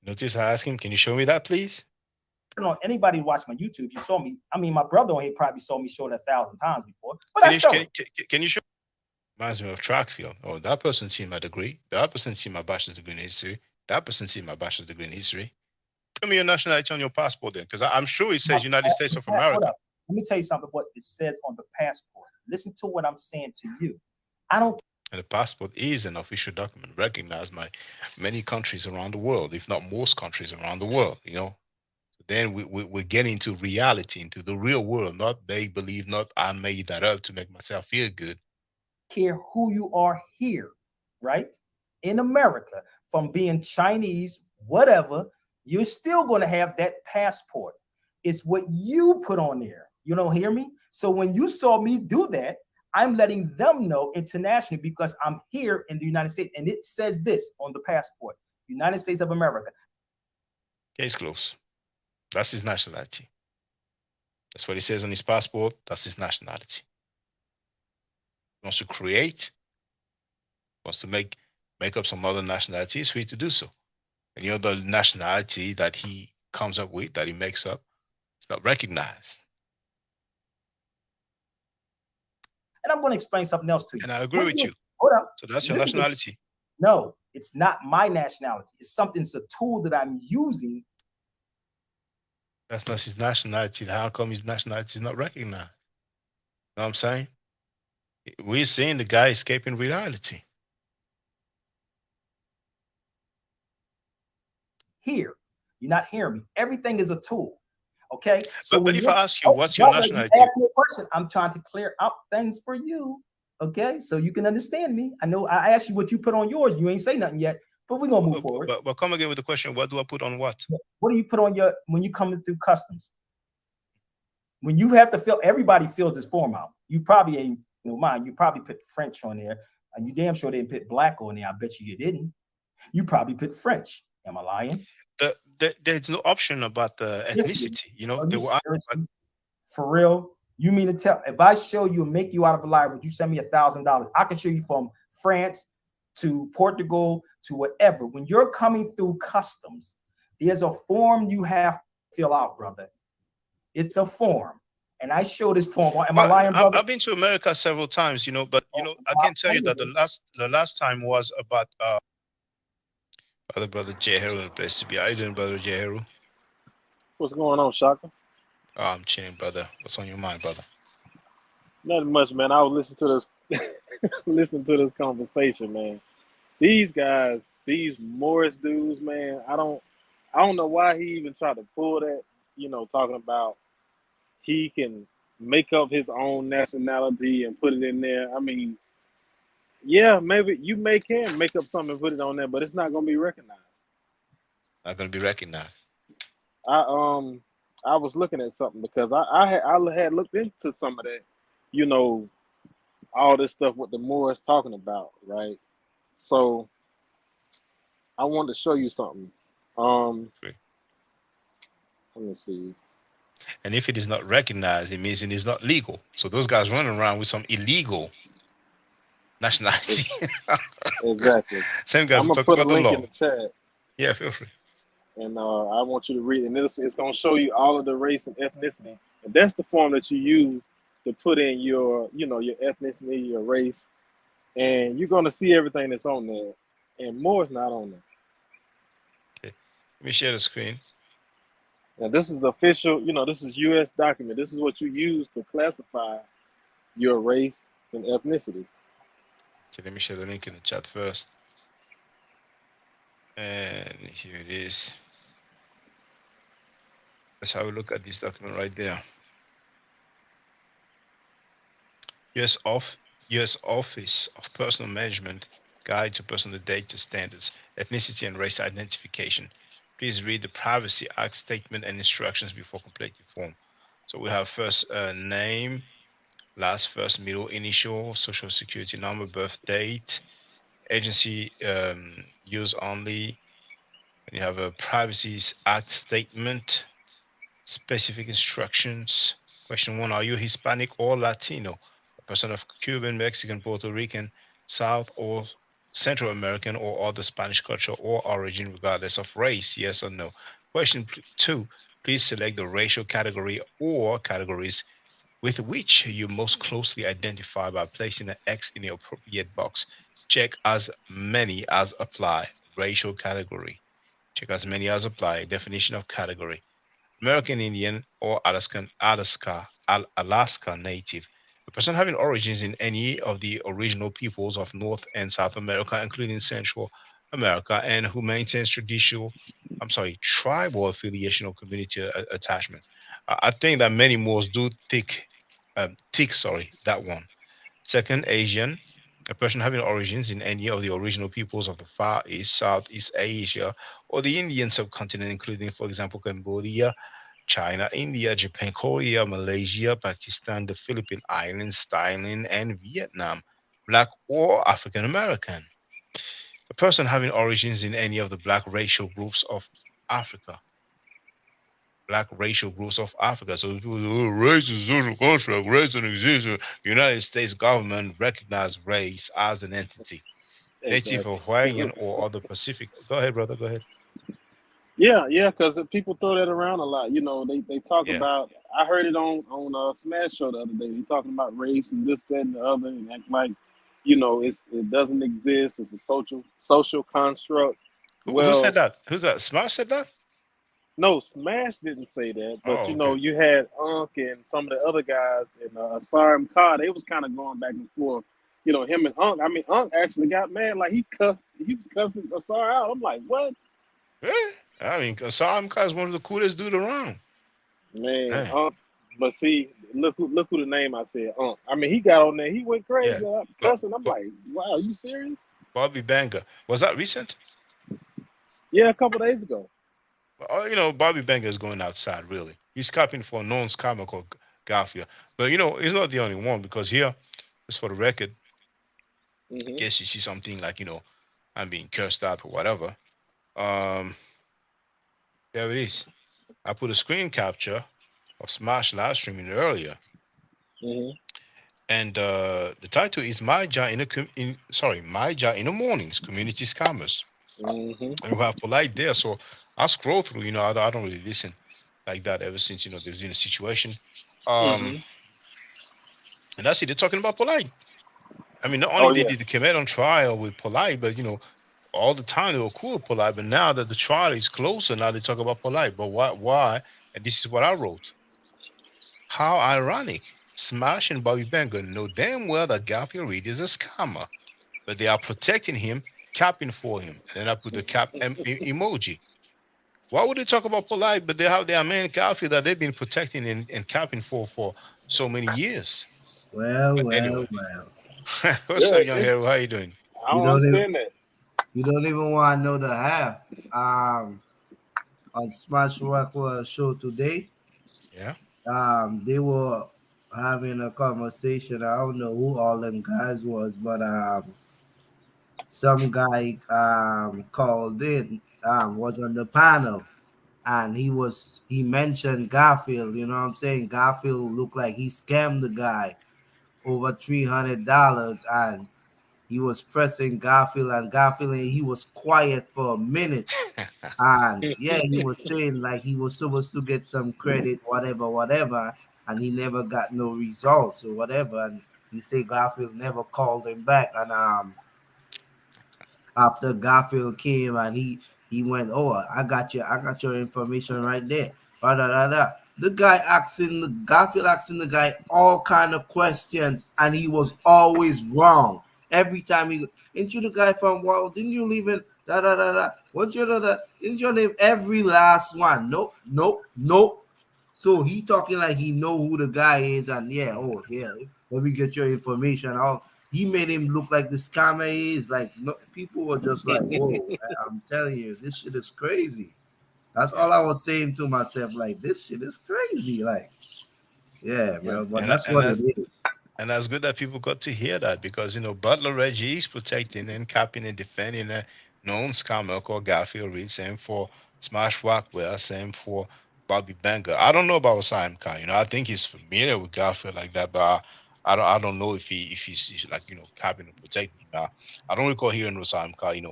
Notice I asked him, can you show me that, please? I don't know anybody who watched my YouTube. You saw me. I mean, my brother on here probably saw me show it 1,000 times before. But can you show? Reminds me of track field. Oh, that person seen my degree. That person seen my bachelor's degree in history. That person seen my bachelor's degree in history. Show me your nationality on your passport then, because I'm sure it says United States of America. Let me tell you something. What it says on the passport. Listen to what I'm saying to you. I don't. And the passport is an official document recognized by many countries around the world, if not most countries around the world. Then we're getting to reality, into the real world, not they believe, not I made that up to make myself feel good. Care who you are here, right? In America, from being Chinese, whatever, you're still going to have that passport. It's what you put on there. You don't hear me? So when you saw me do that, I'm letting them know internationally because I'm here in the United States. And it says this on the passport, United States of America. Case closed. That's his nationality. That's what he says on his passport. That's his nationality. He wants to create, wants to make up some other nationality. He's free to do so. And the nationality that he comes up with, that he makes up, is not recognized. And I'm going to explain something else to you. And I agree with you. Hold up. So that's your nationality. No, it's not my nationality. It's something, it's a tool that I'm using. That's not his nationality. How come his nationality is not recognized? You know what I'm saying? We're seeing the guy escaping reality. Here, you're not hearing me. Everything is a tool. Okay. So but if I ask you, what's your nationality? You ask me a question. I'm trying to clear up things for you. Okay. So you can understand me. I know I asked you what you put on yours. You ain't say nothing yet, but we're going to move forward. But come again with the question. What do I put on what? What do you put on your, when you coming through customs? When you have to fill, everybody fills this form out. You probably ain't, mind, you probably put French on there, and you damn sure didn't put black on there. I bet you didn't. You probably put French. Am I lying? There's no option about the ethnicity. For real? You mean to tell, if I show you and make you out of a liar, would you send me $1,000? I can show you from France to Portugal to whatever. When you're coming through customs, there's a form you have to fill out, brother. It's a form. And I show this form. Am I lying, brother? I've been to America several times, but I can tell you that the last time was about brother Jeheru in the place to be. How you doing, brother Jeheru? What's going on, Shaka? Oh, I'm chilling, brother. What's on your mind, brother? Nothing much, man. I was listening to this conversation, man. These guys, these Moorish dudes, man. I don't know why he even tried to pull that. Talking about he can make up his own nationality and put it in there. I mean, yeah, maybe you can make up something and put it on there, but it's not going to be recognized. Not going to be recognized. I was looking at something because I had looked into some of that, all this stuff what the Moorish talking about, right? So I wanted to show you something. Let me see. And if it is not recognized, it means it is not legal. So those guys running around with some illegal nationality. Exactly. Same guys I'm gonna talking put a about the link law. in the chat. Yeah, feel free. And I want you to read it. And it's going to show you all of the race and ethnicity. And that's the form that you use to put in your ethnicity, your race. And you're going to see everything that's on there. And more is not on there. Okay. Let me share the screen. Now, this is official. This is U.S. document. This is what you use to classify your race and ethnicity. Okay, let me share the link in the chat first. And here it is. Let's have a look at this document right there. U.S. Office of Personal Management Guide to Personal Data Standards, Ethnicity and Race Identification. Please read the Privacy Act statement and instructions before completing the form. So we have first name, last, first, middle, initial, social security number, birth date, agency use only. And you have a Privacy Act statement, specific instructions. Question 1, are you Hispanic or Latino? A person of Cuban, Mexican, Puerto Rican, South or Central American or other Spanish culture or origin regardless of race, yes or no? Question 2, please select the racial category or categories with which you most closely identify by placing an X in the appropriate box. Check as many as apply. Racial category. Check as many as apply. Definition of category. American Indian or Alaska Native. A person having origins in any of the original peoples of North and South America, including Central America, and who maintains tribal affiliation or community attachment. I think that many Moors do tick that one. Second, Asian, a person having origins in any of the original peoples of the Far East, Southeast Asia, or the Indian subcontinent, including, for example, Cambodia, China, India, Japan, Korea, Malaysia, Pakistan, the Philippine Islands, Thailand, and Vietnam, Black or African American. A person having origins in any of the Black racial groups of Africa. Black racial groups of Africa. So people say, oh, race is social construct, race doesn't exist. The United States government recognizes race as an entity. Native or Exactly. Hawaiian or other Pacific. Go ahead, brother. Go ahead. Yeah, because people throw that around a lot. They talk Yeah. about. I heard it on Smash Show the other day. They talking about race and this, that, and the other, and act like, it doesn't exist. It's a social construct. Who said Well, that? Who's that? Smash said that? no, Smash didn't say that, but Oh, okay. you had Unc and some of the other guys and Sarim Carr. They was kind of going back and forth. Him and Unc. I mean, Unc actually got mad. Like he was cussing Asar out. I'm like, what? Yeah. I mean, Samka is one of the coolest dude around. Man, Man. but see, look who the name I said. I mean, he got on there. He went Yeah. crazy But, cussing. I'm but like, wow, are you serious? Bobby Banger. Was that recent? Yeah, a couple days ago. Bobby Banger is going outside, really. He's copying for a known scammer called Garfield. But, he's not the only one because here, just for the record, in case you see something like, I'm being cursed out or whatever. There it is. I put a screen capture of Smash live streaming earlier. And the title is My Ja in the Mornings, Community Scammers. And we have Polite there. So I scroll through, I don't really listen like that ever since, there's been a situation. And I see they're talking about Polite. I mean, not only did they come out on trial with Polite, but, all the time they were cool with Polite. But now that the trial is closer, now they talk about Polite. But why? And this is what I wrote. How ironic. Smash and Bobby Banger know damn well that Garfield Reed is a scammer, but they are protecting him, capping for him. And then I put the cap emoji. Why would they talk about Polite, but they have their man Garfield that they've been protecting and capping for so many years? Well. What's up, young hero? How you doing? I don't understand that. You don't even want to know the half. On Smash Rock show today. Yeah. They were having a conversation. I don't know who all them guys was, but some guy called in, was on the panel, and he mentioned Garfield. You know what I'm saying? Garfield looked like he scammed the guy over $300, and he was pressing Garfield, and he was quiet for a minute. And yeah, he was saying like he was supposed to get some credit, whatever, and he never got no results or whatever. And he said Garfield never called him back. And after Garfield came and he went, oh, I got your information right there. The guy Garfield asking the guy all kind of questions, and he was always wrong. Every time ain't you the guy from didn't you leave in What you know that? Didn't you name every last one? Nope. So he talking like he know who the guy is, and let me get your information. He made him look like the scammer is. Like people were just like, whoa, man, I'm telling you, this shit is crazy. That's all I was saying to myself. Like, this shit is crazy. Like, yeah, bro. But that's what it is. And that's good that people got to hear that because, Butler Reggie is protecting and capping and defending a known scammer called Garfield Reed. Same for Smash Rockwell. Same for Bobby Banger. I don't know about Simon Khan. I think he's familiar with Garfield like that, but I don't know if he's like, capping and protecting him. I don't recall hearing Simon Khan,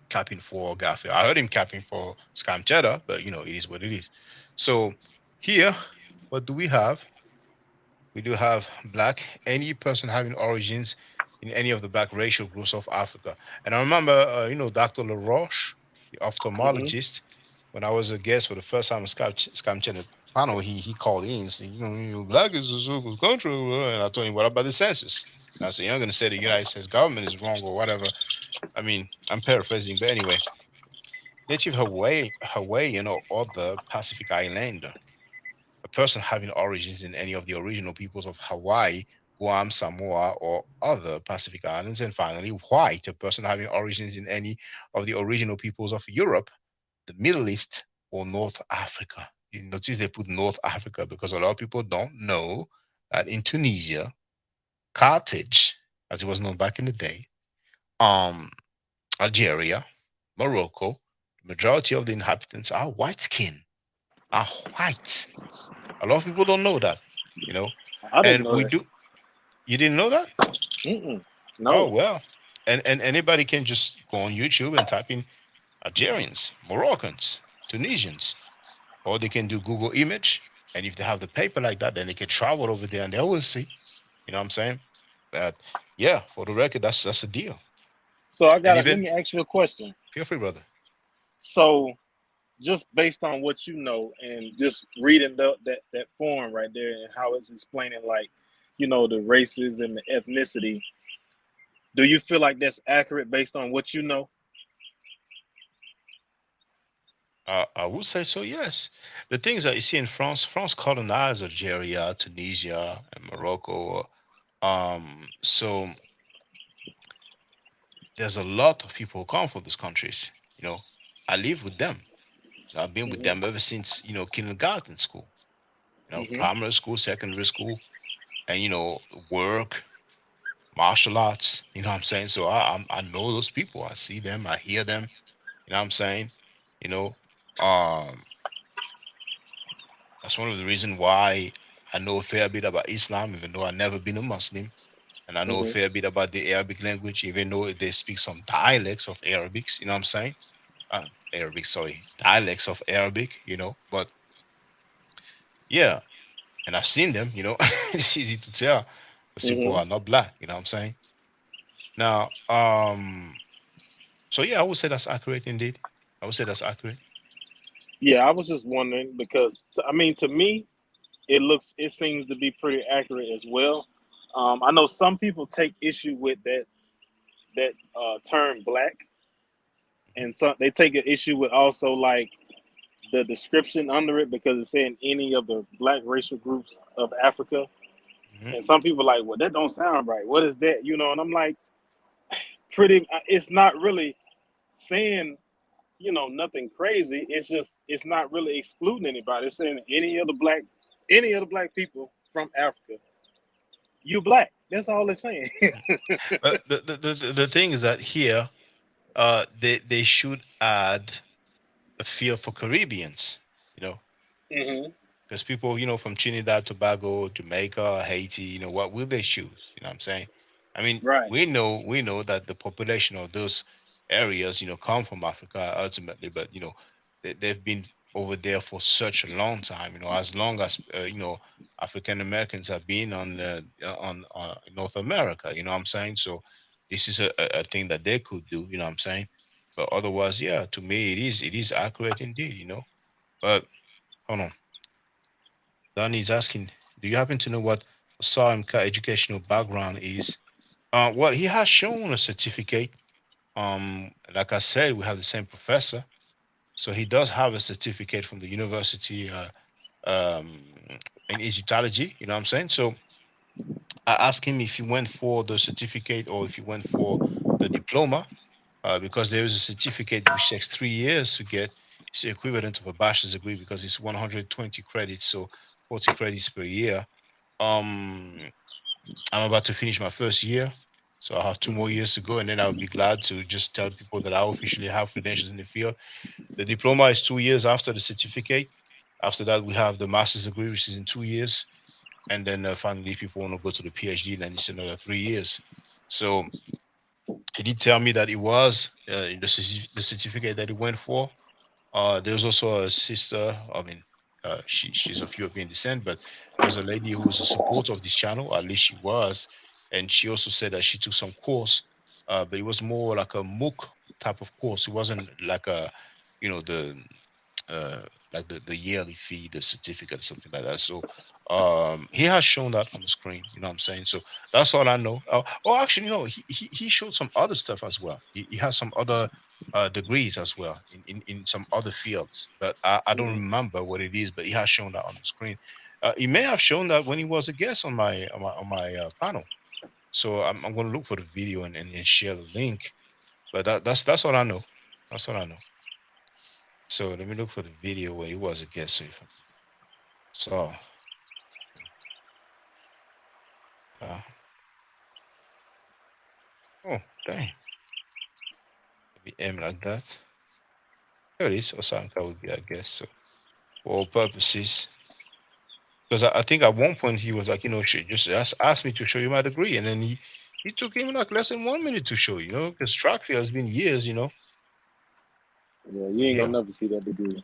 capping for Garfield. I heard him capping for Scam Cheddar, but, it is what it is. So here, what do we have? We do have Black, any person having origins in any of the Black racial groups of Africa. And I remember, Dr. LaRoche, the ophthalmologist, when I was a guest for the first time on Scam panel, he called in and said, black is a super country. And I told him, what about the census? And I said, you're not going to say the United States government is wrong or whatever. I mean, I'm paraphrasing, but anyway, native Hawaiian or other Pacific Islander, a person having origins in any of the original peoples of Hawaii, Guam, Samoa, or other Pacific islands. And finally, white, a person having origins in any of the original peoples of Europe, the Middle East, or North Africa. You notice they put North Africa because a lot of people don't know that in Tunisia, Carthage, as it was known back in the day, Algeria, Morocco, the majority of the inhabitants are white skin, are white. A lot of people don't know that, I didn't and know we that. do. You didn't know that? Mm-mm. Oh No. well, and anybody can just go on YouTube and type in Algerians, Moroccans, Tunisians, or they can do Google image, and if they have the paper like that, then they can travel over there and they will see. You know what I'm saying? But yeah, for the record, that's a deal. So And let even me ask you a question. feel free, brother. So just based on what you know and just reading that form right there and how it's explaining like, the races and the ethnicity, do you feel like that's accurate based on what you know? I would say so. Yes. The things that you see in France colonized Algeria, Tunisia, and Morocco. So there's a lot of people who come from these countries. I live with them. I've been with Mm-hmm. them ever since kindergarten school, Mm-hmm. primary school, secondary school, and work, martial arts. You know what I'm saying? So I know those people. I see them. I hear them. You know what I'm saying? You know, um, that's one of the reasons why I know a fair bit about Islam, even though I've never been a Muslim, and I know a Mm-hmm. fair bit about the Arabic language, even though they speak some dialects of Arabics. You know what I'm saying? Arabic, sorry, dialects of Arabic. But yeah, and I've seen them. It's easy to tell those people Mm-hmm. are not black. You know what I'm saying? Now, so yeah, I would say that's accurate indeed. I would say that's accurate. Yeah, I was just wondering because to me, it seems to be pretty accurate as well. I know some people take issue with that term black, and so they take an issue with also like the description under it because it's saying any of the black racial groups of Africa. Mhm. And some people are like, well, that don't sound right. What is that? And I'm like, it's not really saying, nothing crazy. It's not really excluding anybody. It's saying any of the black people from Africa, you black. That's all it's saying. But the thing is that here, they should add a feel for Caribbeans, you know, hmm because people, from Trinidad, Tobago, Jamaica, Haiti, what will they choose? You know what I'm saying? I mean, Right. we know that the population of those areas, come from Africa ultimately, but they've been over there for such a long time. As long as African Americans have been on North America. You know what I'm saying? So this is a thing that they could do. You know what I'm saying? But otherwise, yeah, to me, it is accurate indeed. But hold on. Danny is asking, do you happen to know what Saimka educational background is? Well, he has shown a certificate. Like I said, we have the same professor, so he does have a certificate from the university um, in Egyptology. You know what I'm saying? So I asked him if he went for the certificate or if he went for the diploma, because there is a certificate which takes 3 years to get. It's the equivalent of a bachelor's degree because it's 120 credits, so 40 credits per year. Um, I'm about to finish my first year, so I have 2 more years to go, and then I'll be glad to just tell people that I officially have credentials in the field. The diploma is 2 years after the certificate. After that, we have the master's degree, which is in 2 years, and then finally, if people want to go to the PhD, then it's another 3 years. So he did tell me that it was the certificate that he went for. There's also a sister. I mean, she's of European descent, but there's a lady who was a supporter of this channel. At least she was, and she also said that she took some course, but it was more like a MOOC type of course. It wasn't like the like the yearly fee, the certificate, something like that. So he has shown that on the screen. You know what I'm saying? So that's all I know. Oh, actually, no, he showed some other stuff as well. He has some other degrees as well in some other fields, but I don't remember what it is. But he has shown that on the screen. He may have shown that when he was a guest on my panel. So I'm going to look for the video and share the link. But that's all I know. That's all I know. So let me look for the video where he was a guest. So oh dang, be aim like that. There it is. Osaka would be, I guess. So for all purposes, because I think at one point he was like, just ask me to show you my degree, and then he took him like less than 1 minute to show you, because track field has been years. Yeah, you ain't gonna never see that degree.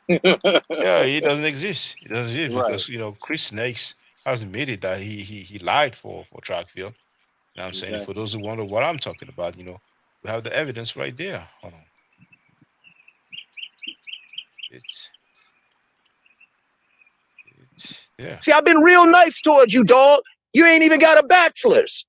Yeah, he doesn't exist. He doesn't exist Right. because Chris Snakes has admitted that he lied for track field. You know what I'm saying? For those who wonder what I'm talking about, we have the evidence right there. Hold on. It's yeah. See, I've been real nice towards you, dog. You ain't even got a bachelor's.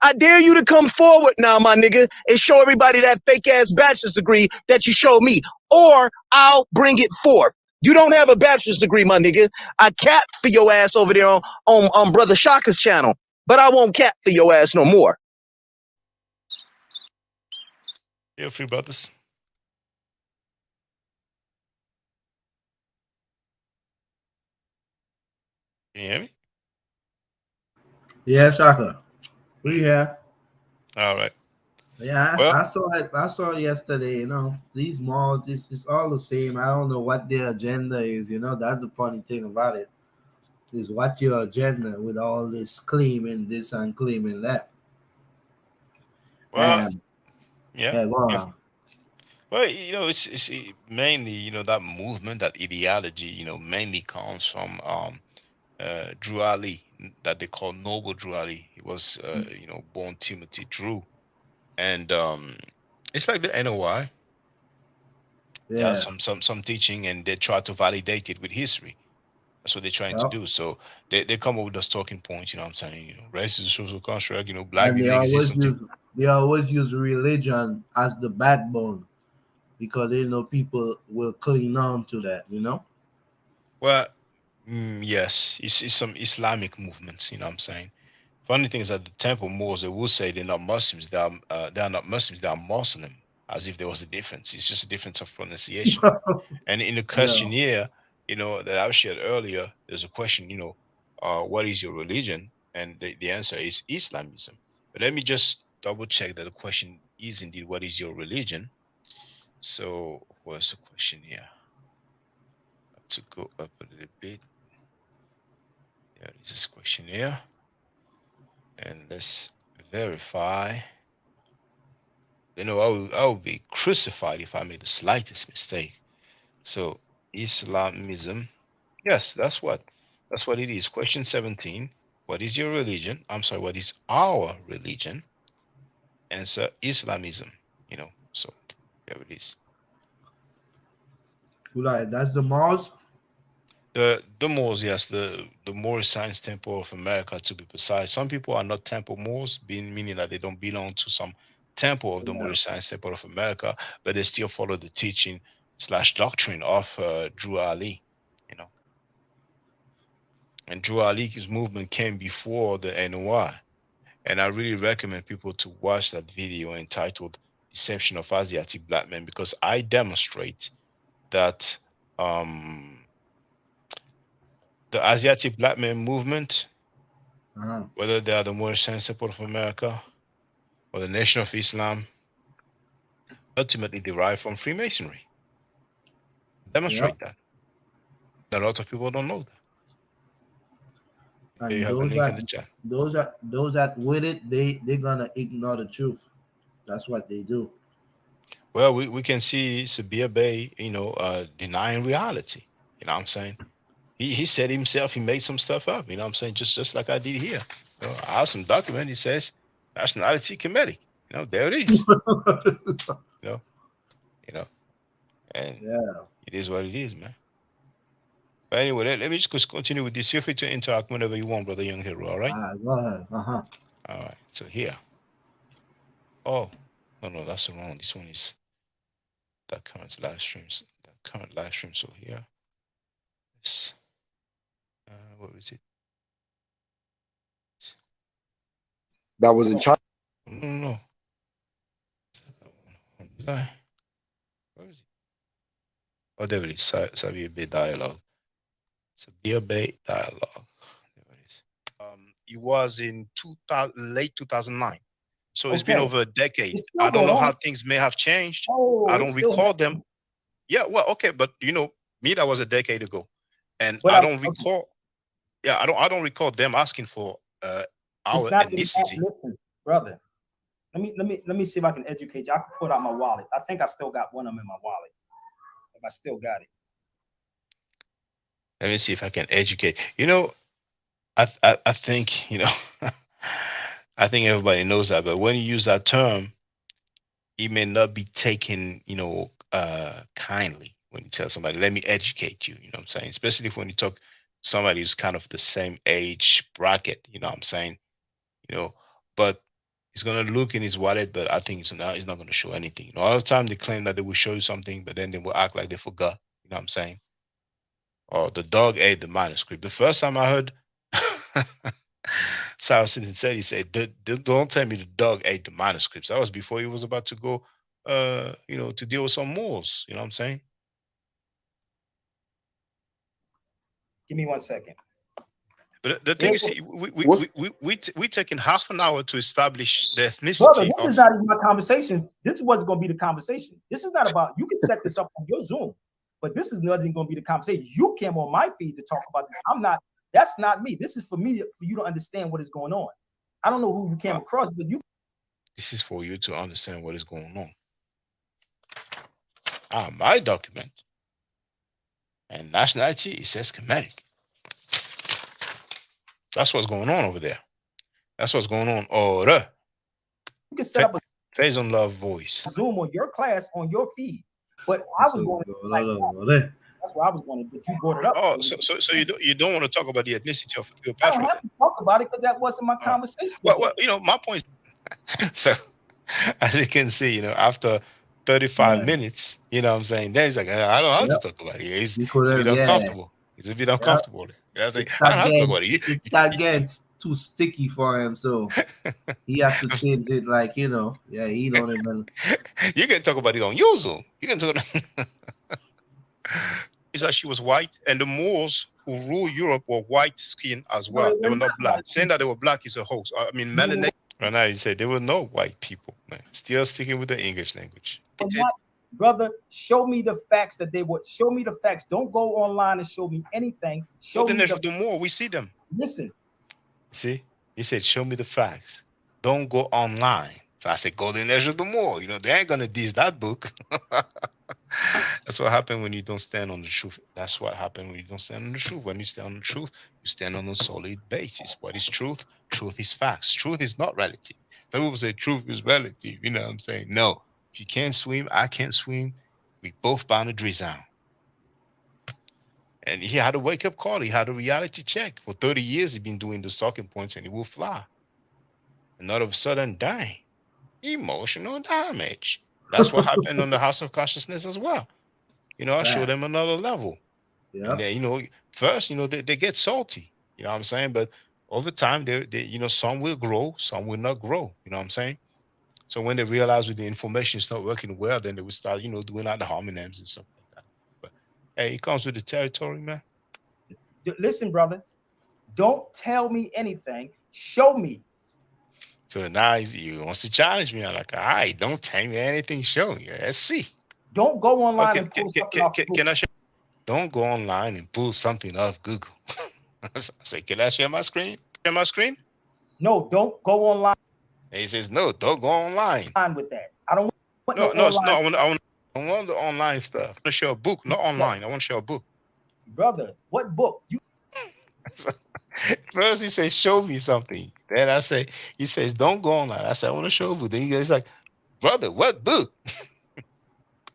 I dare you to come forward now, my nigga, and show everybody that fake ass bachelor's degree that you showed me, or I'll bring it forth. You don't have a bachelor's degree, my nigga. I cap for your ass over there on Brother Shaka's channel, but I won't cap for your ass no more. Feel free, brothers. Can you hear me? Yeah, Shaka. We here. All right. Yeah, Well, I saw it. I saw it yesterday. These malls, it's all the same. I don't know what their agenda is. That's the funny thing about it. Is what your agenda with all this claiming this and claiming that. well, And yeah. go on. Well, it's mainly that movement, that ideology, mainly comes from Drew Ali, that they call Noble Drew Ali. He was born Timothy Drew, and it's like the NOI. They have some teaching, and they try to validate it with history. That's what they're trying to do. So they come up with those talking points. You know what I'm saying? Race is a social construct. Black And didn't exist. they always use religion as the backbone because they know people will cling on to that. Well, yes, it's some Islamic movements. You know what I'm saying? Funny thing is that the Temple Moors, they will say they're not Muslims. They are not Muslims. They are Muslim, as if there was a difference. It's just a difference of pronunciation. And in the questionnaire, that I shared earlier, there's a question, what is your religion? And the answer is Islamism. But let me just double check that the question is indeed, what is your religion? So what's the question here? To go up a little bit. There is this questionnaire. And let's verify. I would be crucified if I made the slightest mistake. So Islamism, yes, that's what it is. Question 17. What is your religion? I'm sorry, what is our religion? Answer Islamism. So there it is. That's the Moors. The Moors, yes, the Moorish Science Temple of America, to be precise. Some people are not Temple Moors, meaning that they don't belong to some temple of the Moorish Science Temple of America, but they still follow the teaching / doctrine of Drew Ali. And Drew Ali's movement came before the NOI. And I really recommend people to watch that video entitled Deception of Asiatic Black Men, because I demonstrate that the Asiatic Black Men movement, whether they are the Moorish Science Temple of America or the Nation of Islam, ultimately derived from Freemasonry. Demonstrate that. A lot of people don't know that. And you have a link in the chat. Those that with it, they're gonna ignore the truth. That's what they do. Well, we can see Sabir Bey, denying reality. You know what I'm saying? He said himself he made some stuff up. You know what I'm saying? Just like I did here. I have some document. He says nationality Kemetic. There it is. And it is what it is, man. But anyway, let me just continue with this. Feel free to interact whenever you want, brother Young Hero. All right. Go ahead. All right. So here. Oh, no, that's the wrong. This one is that current live streams. That current live stream. So here. Yes. What was it? That was in China. No. Where is it? Oh, there it is. Xavier Bay dialogue. Xavier Bay dialogue. There it is. It was in late 2009. So it's been over a decade. I don't know how things may have changed. I don't recall them. Yeah, well, okay, but me, that was a decade ago, and I don't recall. Yeah, I don't recall them asking for our ethnicity. Listen, brother. Let me see if I can educate you. I can put out my wallet. I think I still got one of them in my wallet. If I still got it. Let me see if I can educate. I think I think everybody knows that, but when you use that term, it may not be taken, kindly when you tell somebody, let me educate you, you know what I'm saying? Especially when you talk somebody who's kind of the same age bracket, you know what I'm saying? But he's gonna look in his wallet, but I think he's not gonna show anything. All the time they claim that they will show you something, but then they will act like they forgot, you know what I'm saying? Or the dog ate the manuscript. The first time I heard Saracen said, he said, don't tell me the dog ate the manuscripts. That was before he was about to go, to deal with some Moors. You know what I'm saying? Give me 1 second. But the thing is, we taking half an hour to establish the ethnicity. Brother, this is not even my conversation. This wasn't going to be the conversation. This is not about, you can set this up on your Zoom, but this is nothing going to be the conversation. You came on my feed to talk about this. That's not me. This is for me, for you to understand what is going on. I don't know who you came across, but you. This is for you to understand what is going on. My document. And nationality, it says schematic. That's what's going on over there. That's what's going on. You can set up a Phase on Love voice. Zoom on your class on your feed. But I was going to that's why I was going to, but you brought it up. Oh, so you don't want to talk about the ethnicity of your I don't have to talk about it because that wasn't my conversation. Well, my point is, so as you can see, after 35 minutes, you know what I'm saying, then he's like, I don't have to talk about it. He's a bit uncomfortable. He's a bit uncomfortable. I like, I don't have to talk about it. It's not getting too sticky for him, so he has to change it. Like, he don't even. You can talk about it on your Zoom. You can talk. Is that she was white, and the Moors who ruled Europe were white skin as well. They were not black. Saying that they were black is a hoax. I mean, melanated. Right now, you said there were no white people. Man. Still sticking with the English language. Brother, show me the facts that they would. Show me the facts. Don't go online and show me anything. Show me the more. We see them. Listen. See, he said, show me the facts. Don't go online. So I said, go to the Edge of the Moor. They ain't gonna diss that book. That's what happened when you don't stand on the truth. That's what happened when you don't stand on the truth. When you stand on the truth, you stand on a solid basis. What is truth? Truth is facts. Truth is not relative. Some people say truth is relative. You know what I'm saying? No. If you can't swim, I can't swim. We both bound to drown. And he had a wake-up call. He had a reality check. For 30 years, he's been doing those talking points, and he will fly. And all of a sudden, dying. Emotional damage. That's what happened on the House of Consciousness as well. I showed them another level. Yeah. And they, first, they get salty. You know what I'm saying? But over time, they some will grow, some will not grow. You know what I'm saying? So when they realize that the information is not working well, then they will start, doing out the homonyms and stuff like that. But hey, it comes with the territory, man. Listen, brother, don't tell me anything. Show me. So now he wants to challenge me. I'm like, all right, don't tell me anything. Show me. Let's see. Don't go online and pull something off Can I share? Don't go online and pull something off Google. I say, can I share my screen? Share my screen? No, don't go online. And he says, no, don't go online. With that, I don't want no. I want the online stuff. I want to share a book, not online. I want to share a book. Brother, what book? First, he says, show me something. Then he says, don't go online. I said, I want to show a book. Then he's like, brother, what book?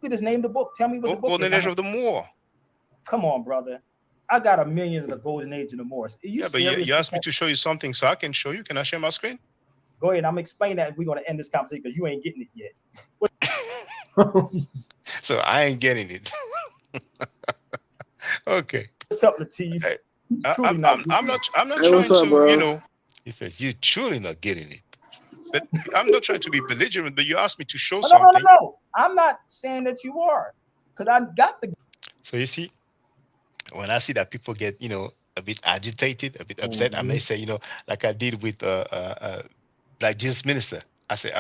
You just name the book. Tell me what the book is. Golden Age of the Moor. Come on, brother. I got a million of the golden age of the Moors. Are you Yeah, but serious? you asked me to show you something, so I can show you. Can I share my screen? Go ahead. I'm explaining that. We're going to end this conversation because you ain't getting it yet. So I ain't getting it. Okay. What's up, Latiz? Hey, Truly I'm not Hey, what's trying up, to, bro? he says, you're truly not getting it. But I'm not trying to be belligerent, but you asked me to show No, something. I'm not saying that you are, because I got the. So you see, when I see that people get, a bit agitated, a bit upset, I may say, like I did with like Jesus minister. I say,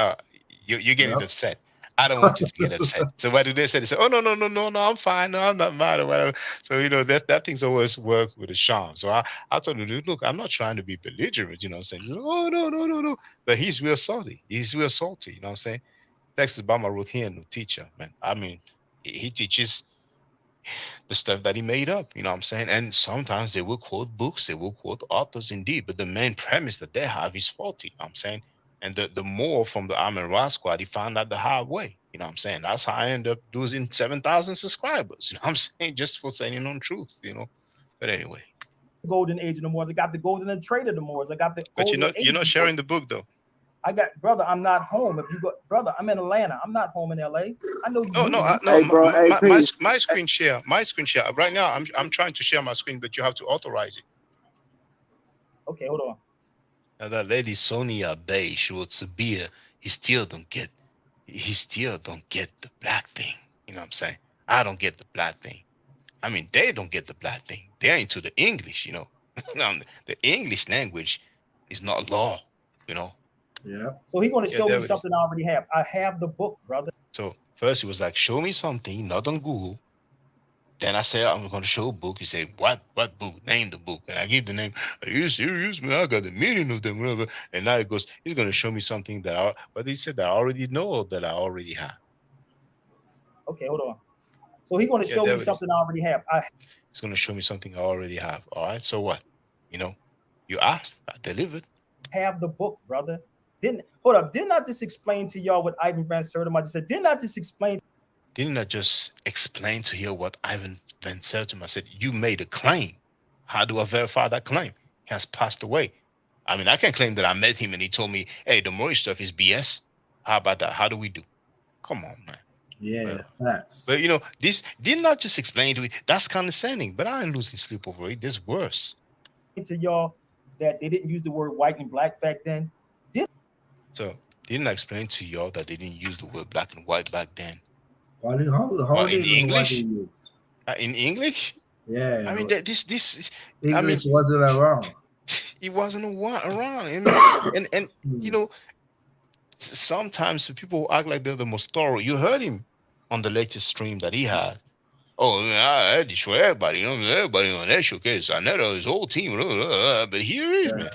you're getting upset. I don't want you to get upset. So what do they say? They say, oh no, I'm fine. No, I'm not mad or whatever. So that thing's always work with a charm. So I told him, look, I'm not trying to be belligerent, what I'm saying. He's like, oh no. But he's real salty. He's real salty, what I'm saying. Texas Bama wrote here, no teacher, man. I mean, he teaches the stuff that he made up, what I'm saying? And sometimes they will quote books, they will quote authors indeed, but the main premise that they have is faulty, what I'm saying? And the more from the Amen Ra squad, he found out the hard way, what I'm saying? That's how I end up losing 7,000 subscribers, what I'm saying? Just for saying untruth, But anyway. Golden age of the Moors. I got the golden trade of the Moors. I got the But golden you're not sharing the book though. I got, brother, I'm not home. If you go, brother, I'm in Atlanta. I'm not home in LA. I know you. No. Hey, bro, hey, peace. My screen share. Right now, I'm trying to share my screen, but you have to authorize it. Okay, hold on. Now that lady Sonia Bay, she was severe. He still don't get the black thing. You know what I'm saying? I don't get the black thing. I mean, they don't get the black thing. They're into the English, The English language is not law, Yeah. So he's going to show me there it something I already have. I have the book, brother. So first he was like, show me something, not on Google. Then I said, I'm going to show a book. He said, what book? Name the book. And I give the name. Are you serious, man? I got the meaning of them, whatever. And now he goes, he's going to show me something but he said that I already know or that I already have. Okay, hold on. So he's going to show me something I already have. He's going to show me something I already have. All right, so what? You asked, I delivered. Have the book, brother. Didn't I just explain to y'all what Ivan Van Sertima just said? Didn't I just explain to you what Ivan Van Sertima said? You made a claim. How do I verify that claim? He has passed away. I mean, I can claim that I met him and he told me, hey, the Moorish stuff is BS. How about that? How do we do? Come on, man. Yeah, facts. But this didn't I just explain to you? That's condescending, but I ain't losing sleep over it. This worse. To y'all that they didn't use the word white and black back then. So didn't I explain to y'all that they didn't use the word black and white back then? How in English? In English? Yeah. I mean, this. English wasn't around. It wasn't around. And sometimes people act like they're the most thorough. You heard him on the latest stream that he had. Oh, I destroy everybody. Everybody on that showcase. I know his whole team. But here he is, man.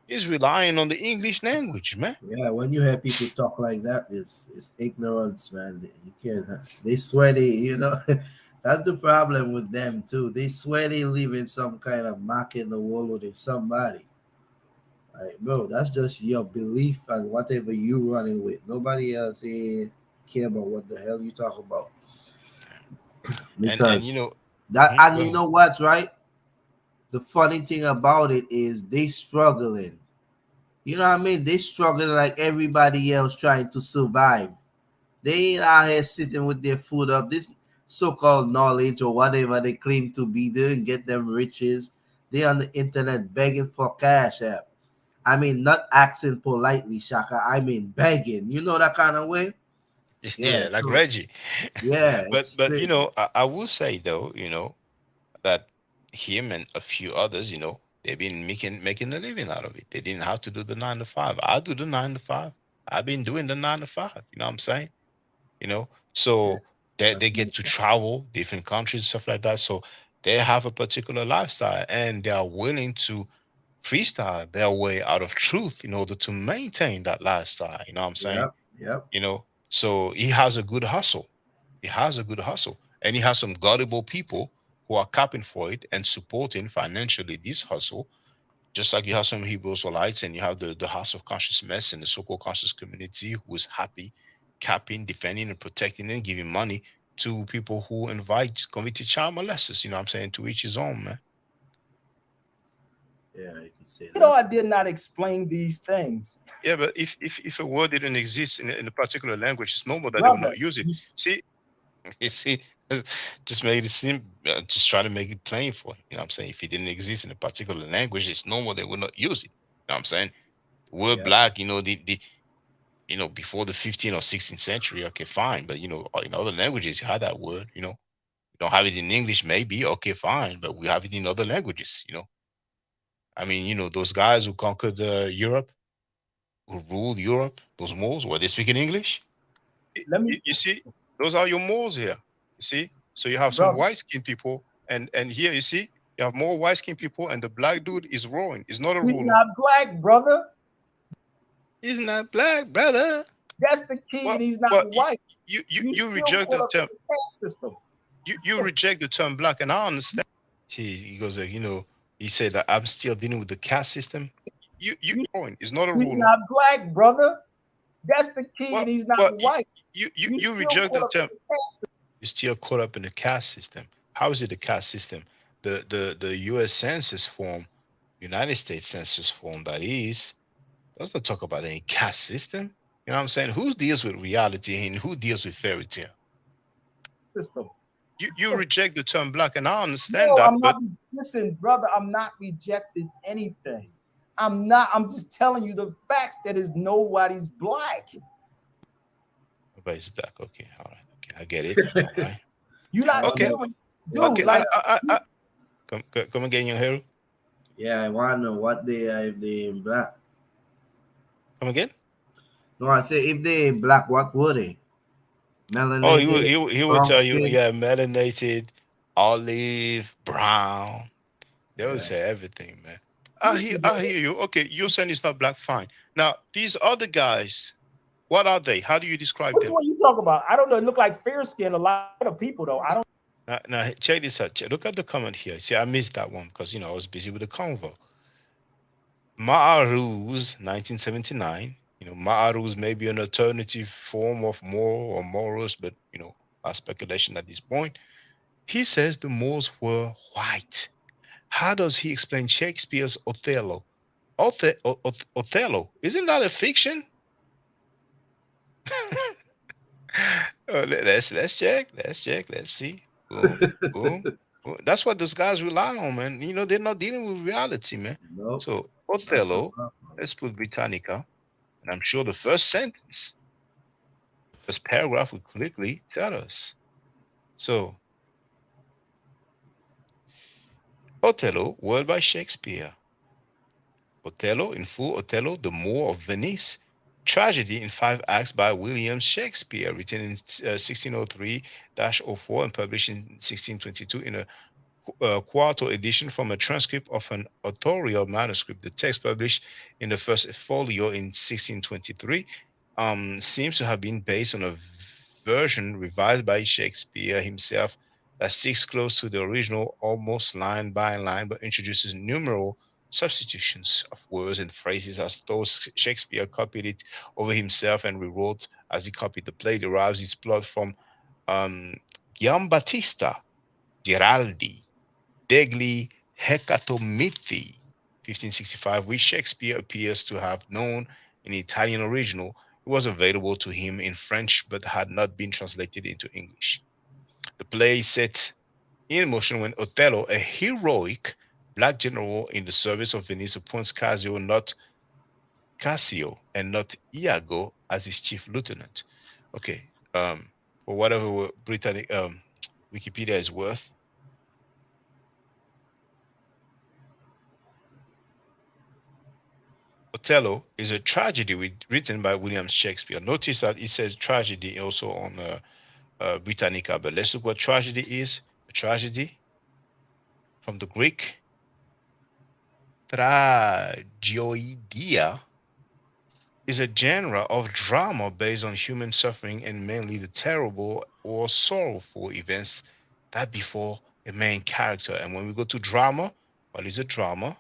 He's relying on the English language, man. Yeah, when you hear people talk like that, it's ignorance, man. You can't. They swear that's the problem with them too. They swear they live in some kind of mark in the world with somebody. Like, bro, that's just your belief and whatever you running with. Nobody else here care about what the hell you talk about. Because you know what's right? The funny thing about it is they struggling. You know what I mean? They struggling like everybody else trying to survive. They ain't out here sitting with their food up. This so-called knowledge or whatever they claim to be, they didn't get them riches. They on the internet begging for cash app. I mean, not asking politely, Shaka. I mean, begging. You know that kind of way? Yeah, like Reggie. Yeah. but I will say though, that him and a few others, they've been making a living out of it. They didn't have to do the 9 to 5. I do the 9 to 5. I've been doing the 9 to 5. You know what I'm saying? So they get to travel different countries, stuff like that. So they have a particular lifestyle and they are willing to freestyle their way out of truth in order to maintain that lifestyle. You know what I'm saying? Yep. So he has a good hustle. And he has some gullible people who are capping for it and supporting financially this hustle. Just like you have some Hebrew Israelites and you have the House of Consciousness and the so-called conscious community who is happy, capping, defending and protecting and giving money to people who invite convicted child molesters. You know what I'm saying? To each his own, man. Yeah, you can say You know, I did not explain these things. Yeah, but if a word didn't exist in a particular language, it's normal that they will Brother, not use it. See, you see, just made it seem, just try to make it plain for you. You know what I'm saying? If it didn't exist in a particular language, it's normal they will not use it. You know what I'm saying? The word Yeah. black, before the 15th or 16th century, okay, fine. But in other languages, you have that word. You don't have it in English, maybe, okay, fine. But we have it in other languages. I mean, those guys who conquered Europe, who ruled Europe, those Moors, were they speaking English? You see, those are your Moors here. You see, so you have some Brother. white skinned people, and here you see you have more white skinned people, and the black dude is roaring. He's not a He's ruler. not black, brother. He's not black, brother. That's the key, and he's not Well, white. you still reject caught the up in term. the caste system. You reject the term black, and I understand. He goes, he said that I'm still dealing with the caste system. You roaring. He's not a He's ruler. not black, brother. That's the key, Well, and he's not well, white. you still reject caught the up term. in the caste system. You're still caught up in the caste system. How is it the caste system? The U.S. Census form, United States Census form, that is, doesn't talk about any caste system. You know what I'm saying? Who deals with reality and who deals with fairy tale? System. You reject the term black, and I understand No, that. I'm But not. Listen, brother, I'm not rejecting anything. I'm not. I'm just telling you the facts that is nobody's black. nobody's black. Okay, all right. Okay, I get it. All right. You not Okay. doing, dude. Okay. Like, Come again, young hero. Yeah, I want to know what they are if they in black. Come again? No, I say if they in black, what were they? Melanated. Oh, he will tell you, yeah, melanated, olive, brown. They will say everything, man. I hear you. Okay, you're saying it's not black, fine. Now, these other guys, what are they? How do you describe which them? one you talk about? I don't know. It look like fair skin. A lot of people though. I don't. Now check this out. Look at the comment here. See, I missed that one because I was busy with the convo. Ma'aruz, 1979. Ma'aruz may be an alternative form of Moor or Moros, but our speculation at this point. He says the Moors were white. How does he explain Shakespeare's Othello? Othello, isn't that a fiction? Let's check. Let's see. Boom, boom. That's what those guys rely on, man. They're not dealing with reality, man. Nope. So Othello, let's put Britannica, and I'm sure the first sentence, first paragraph will quickly tell us. So Othello, word by Shakespeare. Othello, in full, Othello, the Moor of Venice. Tragedy in 5 acts by William Shakespeare, written in 1603-04 and published in 1622 in a quarto edition from a transcript of an authorial manuscript. The text published in the first folio in 1623 seems to have been based on a version revised by Shakespeare himself that sticks close to the original almost line by line, but introduces numeral substitutions of words and phrases as though Shakespeare copied it over himself and rewrote as he copied the play. Derives its plot from Giambattista Giraldi degli Hecatomithi, 1565, which Shakespeare appears to have known in the Italian original. It was available to him in French but had not been translated into English. The play set in motion when Othello, a heroic black general in the service of Venice, appoints Cassio and not Iago as his chief lieutenant. Okay, for whatever Britannic Wikipedia is worth, Othello is a tragedy written by William Shakespeare. Notice that it says tragedy also on Britannica, but let's look what tragedy is. A tragedy from the Greek tragioidia is a genre of drama based on human suffering and mainly the terrible or sorrowful events that befall a main character. And when we go to drama, what is a drama?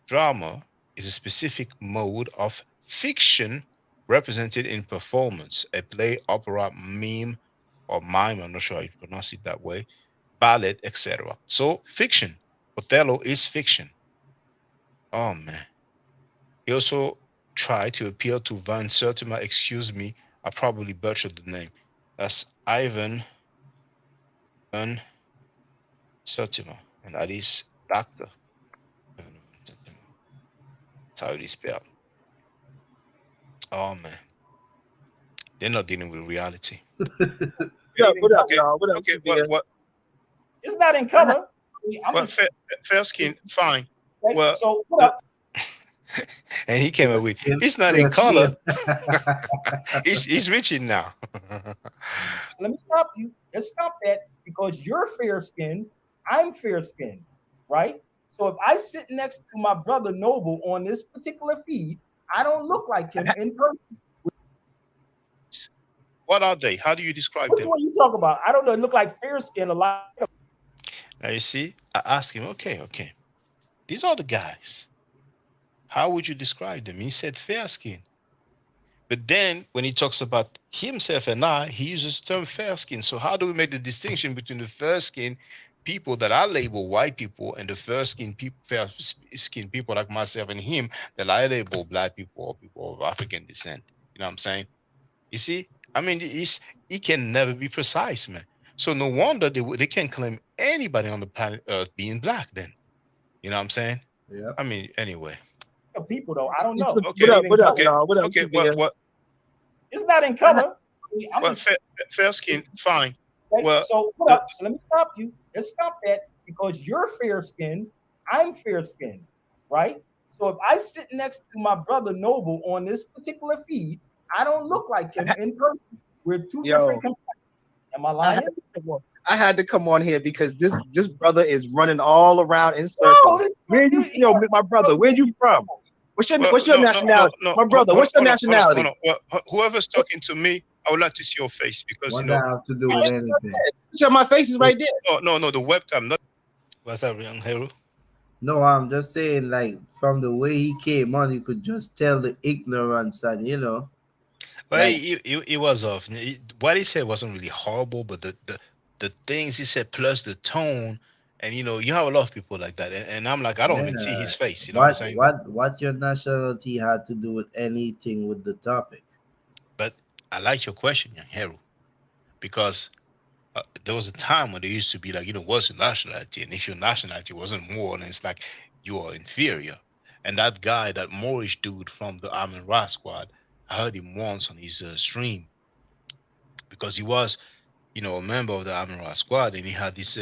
Drama is a specific mode of fiction represented in performance, a play, opera, mime, or mime, I'm not sure how you pronounce it that way, ballet, etc. So fiction. Othello is fiction. Oh man. He also tried to appeal to Van Sertima. Excuse me, I probably butchered the name. That's Ivan Van Sertima, and that is Doctor. That's how it is spelled. Oh man, they're not dealing with reality. What up, Okay, y'all? What up, okay. Severe? What? It's not in color. I'm Well, just fair skin, fine. right? Well, So what up? and he came up with, it's not in color. He's reaching now. Let me stop you. Let's stop that because you're fair skinned. I'm fair skinned, right? So if I sit next to my brother Noble on this particular feed, I don't look like him in person. What are they? How do you describe Which them? one you talk about? I don't know. It look like fair skin a lot. Now you see, I asked him, okay. These are the guys. How would you describe them? He said fair skin. But then when he talks about himself and I, he uses the term fair skin. So how do we make the distinction between the fair skin people that I label white people and the fair skin people like myself and him that I label black people or people of African descent? You know what I'm saying? You see, I mean, he can never be precise, man. So no wonder they can't claim anybody on the planet Earth being black. Then, you know what I'm saying? Yeah. I mean, anyway. People though, I don't know. Okay, What up, okay, y'all? What up, okay. Severe? What? It's not in color. I'm Well, just fair skin, fine. right? Well, So what up? So let me stop you. Let's stop that because you're fair skinned. I'm fair skinned, right? So if I sit next to my brother Noble on this particular feed, I don't look like him in person. We're two different complexions. Am I lying? I had to come on here because this brother is running all around in circles. Where you, my brother? Where you from? What's your nationality? My brother, what's your nationality? Hold on. Well, whoever's talking to me, I would like to see your face because What that have to do with anything? My face is right there. No, the webcam. Not what's that, young hero? No, I'm just saying, like, from the way he came on, you could just tell the ignorance and, you know. Well, Like, he was off. What he said wasn't really horrible, but the things he said plus the tone, and you have a lot of people like that, and I'm like, I don't even see his face. You know what I'm saying? What your nationality had to do with anything with the topic? But I like your question, young hero, because there was a time when there used to be like, what's your nationality? And if your nationality wasn't more, then it's like you are inferior. And that guy, that Moorish dude from the Amin Ra squad, I heard him once on his stream because he was, a member of the Amin Ra squad, and he had this,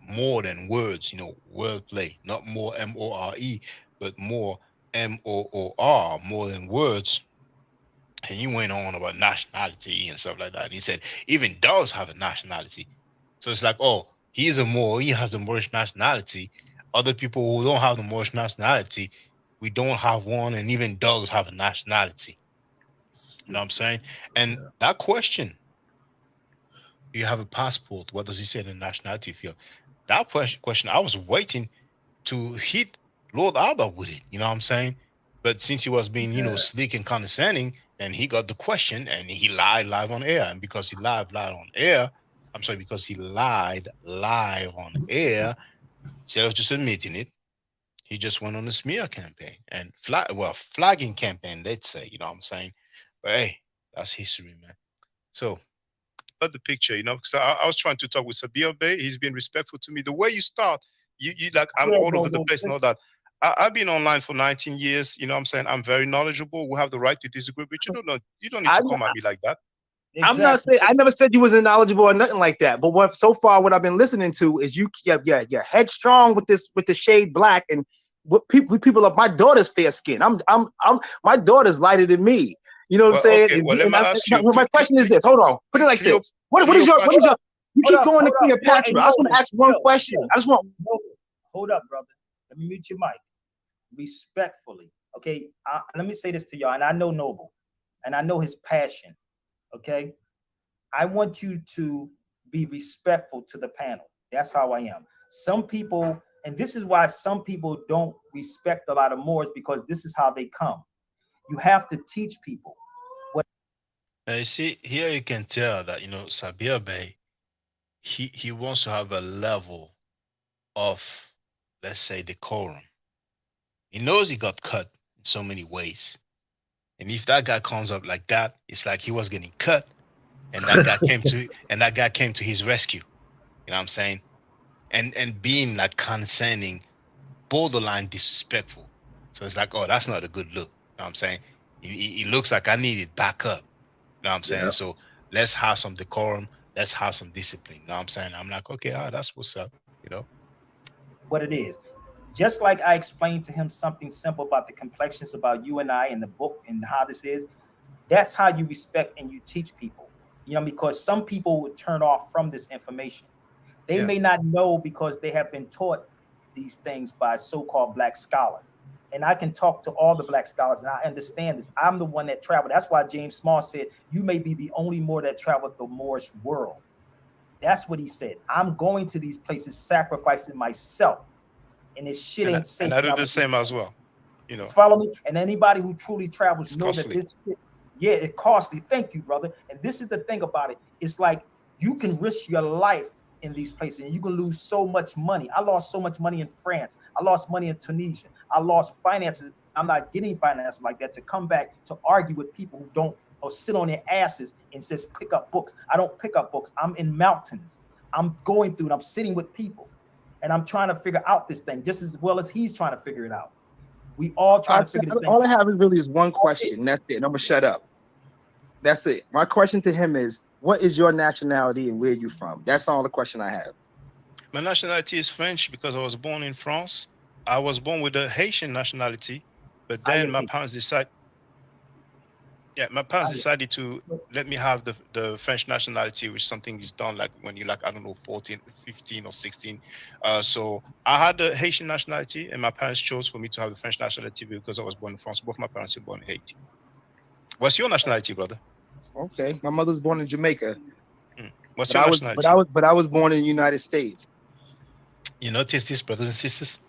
more than words, wordplay, not more MORE, but more MOOR, more than words. And he went on about nationality and stuff like that. And he said, even dogs have a nationality. So it's like, oh, he has a Moorish nationality. Other people who don't have the Moorish nationality, we don't have one, and even dogs have a nationality. You know what I'm saying? And that question, do you have a passport? What does he say in the nationality field? That question, I was waiting to hit Lord Albert with it. You know what I'm saying? But since he was being, slick and condescending, then he got the question and he lied live on air. And because he lied on air, because he lied live on air, instead of just admitting it, he just went on a smear campaign and flagging campaign, let's say, you know what I'm saying? But hey, that's history, man. So, but the picture, because I was trying to talk with Sabir Bey. He's been respectful to me. The way you start, you like, I'm all over the place and all that. I've been online for 19 years. You know what I'm saying? I'm very knowledgeable. We have the right to disagree, but you don't need to come at me like that. I'm not saying I never said you wasn't knowledgeable or nothing like that. But what I've been listening to is you're headstrong with the shade black, and what people of my daughter's fair skin. My daughter's lighter than me. You know what I'm saying? Okay, well, let me ask you. My question is this. Hold on. Put it like this. What is your you keep going to Cleopatra. I just want to ask one question. Hold up, brother. Let me mute your mic. Respectfully. Okay. Let me say this to y'all. And I know Noble. And I know his passion. Okay. I want you to be respectful to the panel. That's how I am. Some people, and this is why some people don't respect a lot of Moors, because this is how they come. You have to teach people. You see, here you can tell that, Sabir Bey, he wants to have a level of, let's say, decorum. He knows he got cut in so many ways. And if that guy comes up like that, it's like he was getting cut, and that guy came to his rescue. You know what I'm saying? And being like condescending, borderline disrespectful. So it's like, oh, that's not a good look. You know what I'm saying? He looks like I needed backup. You know what I'm saying? Yep. So let's have some decorum. Let's have some discipline. You know what I'm saying? I'm like, okay, that's what's up. What it is. Just like I explained to him something simple about the complexions about you and I in the book and how this is, that's how you respect and you teach people. Because some people would turn off from this information. They may not know because they have been taught these things by so-called black scholars. And I can talk to all the black scholars and I understand this. I'm the one that traveled. That's why James Small said, you may be the only Moor that traveled the Moorish world. That's what he said. I'm going to these places, sacrificing myself. And this shit ain't safe. And I do the same as well. Follow me? And anybody who truly travels know costly. that this shit, it's costly. Thank you, brother. And this is the thing about it. It's like you can risk your life in these places and you can lose so much money. I lost so much money in France. I lost money in Tunisia. I lost finances. I'm not getting finances like that to come back to argue with people who don't or sit on their asses and just pick up books. I don't pick up books. I'm in mountains. I'm going through it. I'm sitting with people. And I'm trying to figure out this thing just as well as he's trying to figure it out. We all trying to figure this thing out. All I have is really one question. That's it. And I'm gonna shut up. That's it. My question to him is, what is your nationality and where are you from? That's all the question I have. My nationality is French because I was born in France. I was born with a Haitian nationality, but then my parents decided. Yeah, my parents decided to let me have the French nationality, which something is done like when you're like, I don't know, 14, 15 or 16. So I had the Haitian nationality and my parents chose for me to have the French nationality because I was born in France. Both my parents were born in Haiti. What's your nationality, brother? Okay, my mother's born in Jamaica. What's your nationality? But I was born in the United States. You notice this, brothers and sisters?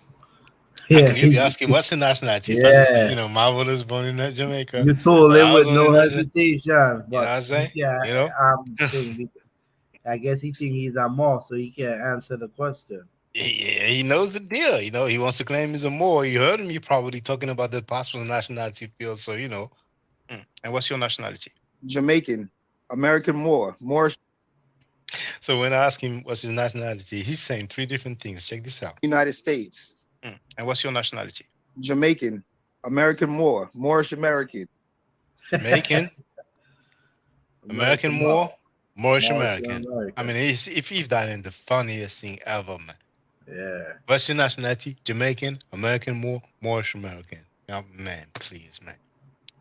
Yeah. Can you be asking what's the nationality? Yeah. Person says, Marvel is born in Jamaica. You told him with no hesitation. You know what I'm saying? I guess he think he's a Moor, so he can't answer the question. Yeah, he knows the deal. He wants to claim he's a Moor. You heard me probably talking about the possible nationality field. So, And what's your nationality? Jamaican, American Moor, Moorish. So when I ask him what's his nationality, he's saying three different things. Check this out. United States. And what's your nationality? Jamaican, American Moor, Moorish American. Jamaican, American Moor, Moorish American. I mean, if he's that in the funniest thing ever, man. Yeah. What's your nationality? Jamaican, American Moor, Moorish American. Oh, man, please, man.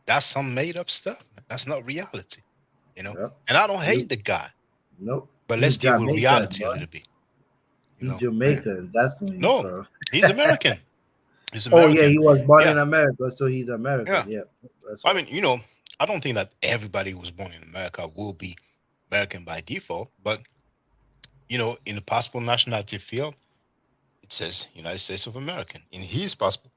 That's some made up stuff, man. That's not reality, Yep. And I don't hate the guy. Nope. But let's deal with reality a little bit. He's Jamaican. That's what he's from. He's American. He's American. Oh yeah, he was born in America, so he's American. Yeah. I mean, I don't think that everybody who's born in America will be American by default, but in the possible nationality field, it says United States of America in his possible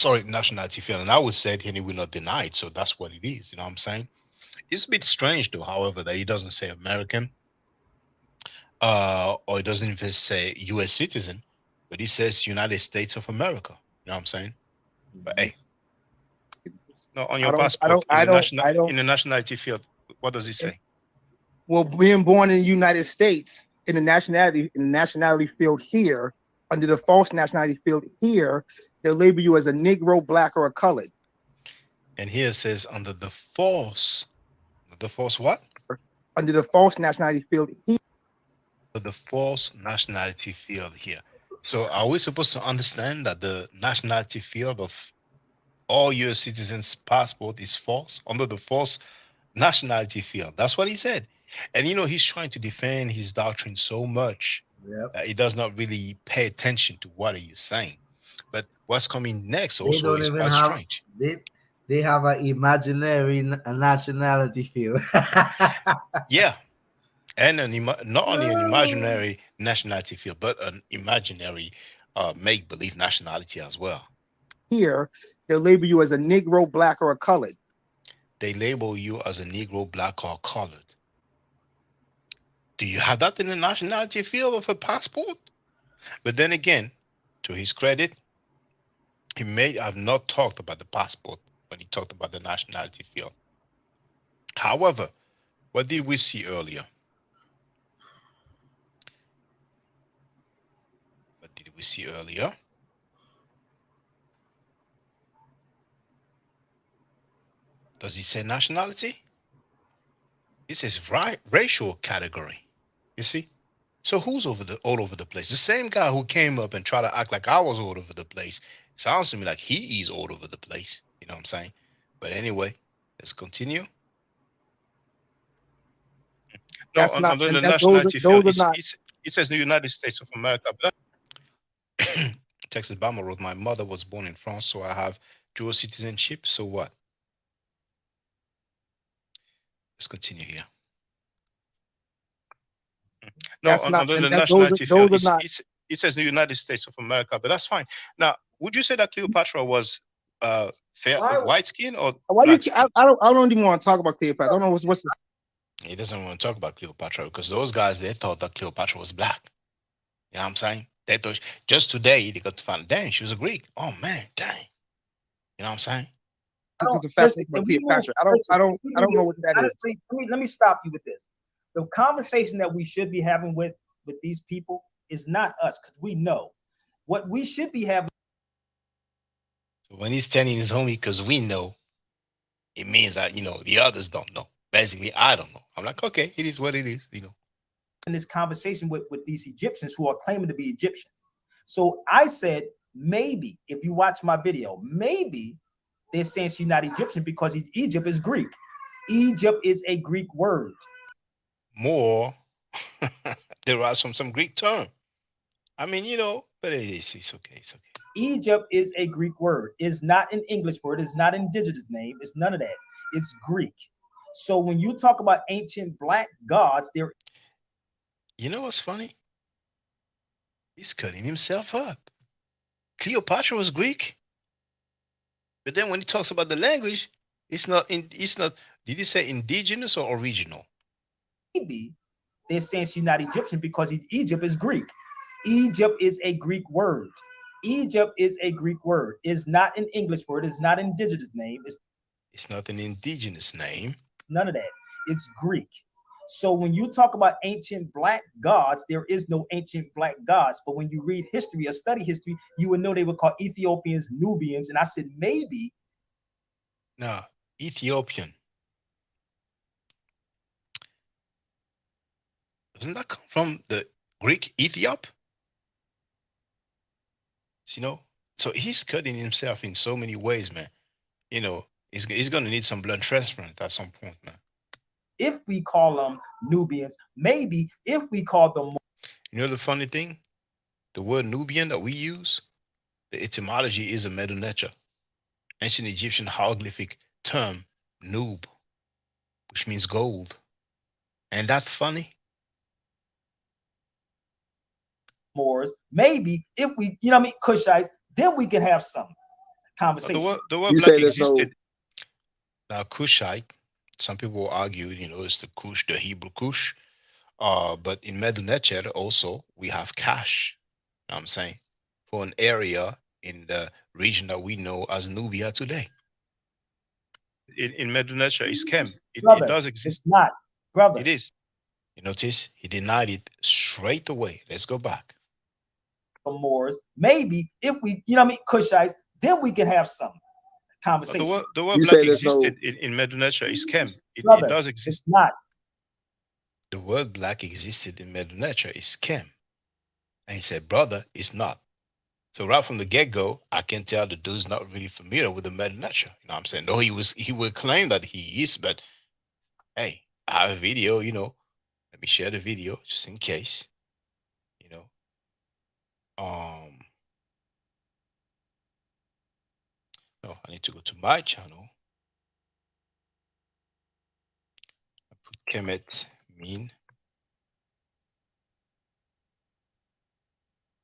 nationality field, and I would say he will not deny it. So that's what it is. You know what I'm saying? It's a bit strange, though, however, that he doesn't say American, or he doesn't even say U.S. citizen, but he says United States of America. You know what I'm saying? But hey, no, on your passport, in the nationality field, what does it say? Well, being born in the United States, in the nationality field here, under the false nationality field here, they'll label you as a Negro, black, or a colored. And here it says under the false what? Under the false nationality field here. The false nationality field here. So are we supposed to understand that the nationality field of all U.S. citizens' passport is false under the false nationality field? That's what he said. And he's trying to defend his doctrine so much that he does not really pay attention to what he is saying. But what's coming next also is quite strange. They have an imaginary nationality field. Yeah. And not only an imaginary nationality field, but an imaginary make-believe nationality as well. Here, they'll label you as a Negro, black, or a colored. they label you as a Negro, black, or colored. Do you have that in the nationality field of a passport? But then again, to his credit, he may have not talked about the passport when he talked about the nationality field. However, what did we see earlier? What did we see earlier? Does he say nationality? He says racial category. You see? So who's all over the place? The same guy who came up and tried to act like I was all over the place. Sounds to me like he is all over the place. You know what I'm saying? But anyway, let's continue. No, That's not, under and the that, nationality field, those are not. it says the United States of America. But Texas Bama wrote, my mother was born in France, so I have dual citizenship. So what? Let's continue here. No, That's not, under and the that nationality field, those are not. it says the United States of America, but that's fine. Now, would you say that Cleopatra was fair, white skin or Why black you? skin? I don't even want to talk about Cleopatra. I don't know what's the. He doesn't want to talk about Cleopatra because those guys, they thought that Cleopatra was black. You know what I'm saying? They thought just today they got to find, dang, she was a Greek. Oh man, dang. You know what I'm saying? The fascination about Cleopatra. I don't know what that is. Honestly, let me stop you with this. The conversation that we should be having with these people is not us, because we know what we should be having. So when he's telling his homie, because we know, it means that, you know, the others don't know. Basically, I don't know. I'm like, okay, it is what it is, you know. In this conversation with these Egyptians who are claiming to be Egyptians. So I said, maybe if you watch my video, maybe they're saying she's not Egyptian because Egypt is Greek. Egypt is a Greek word. More derives from some Greek term. I mean, you know, but it's okay. It's okay. Egypt is a Greek word. It's not an English word. It's not an indigenous name. It's none of that. It's Greek. So when you talk about ancient black gods, they're. You know what's funny? He's cutting himself up. Cleopatra was Greek, but then when he talks about the language, it's not. Did he say indigenous or original? Maybe they're saying she's not Egyptian because Egypt is Greek. Egypt is a Greek word. Egypt is a Greek word. It's not an English word. It's not an indigenous name. It's not an indigenous name. None of that. It's Greek. So when you talk about ancient black gods, there is no ancient black gods. But when you read history or study history, you would know they were called Ethiopians, Nubians. And I said, maybe. No, Ethiopian. Doesn't that come from the Greek Ethiop? You know, so he's cutting himself in so many ways, man. You know, he's going to need some blood transplant at some point, man. If we call them Nubians, maybe if we call them. You know the funny thing? The word Nubian that we use, the etymology is a Medu Neter, ancient Egyptian hieroglyphic term, Nub, which means gold. And that's funny. Moors, maybe if we, you know what I mean, Cushites, then we can have some conversation. The word black existed. Now, Cushite, some people will argue, you know, it's the Kush, the Hebrew Kush. But in Medu Neter also, we have Cash, you know what I'm saying, for an area in the region that we know as Nubia today. In Medu Neter is Kem. It does exist. It's not, brother. It is. You notice he denied it straight away. Let's go back. Moors, maybe if we, you know what I mean, Cushites, then we can have some conversation. The word black existed in Medu Neter is Kem. It does exist. It's not. The word black existed in Medu Neter is Kem. And he said, brother, it's not. So right from the get-go, I can tell the dude's not really familiar with the Medu Neter. You know what I'm saying? No, he would claim that he is, but hey, I have a video, you know. Let me share the video just in case. You know. No, I need to go to my channel. I put Kemet mean.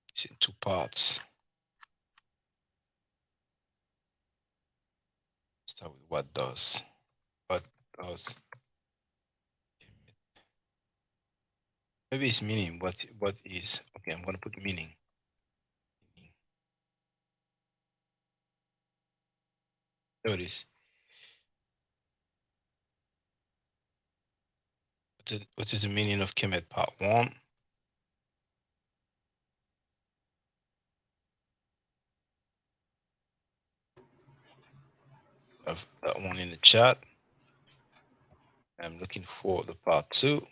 It's in two parts. Start with what does. But maybe it's meaning. What is okay? I'm gonna put meaning. There it is. What is the meaning of Kemet Part 1? Of that one in the chat. I'm looking for the Part 2.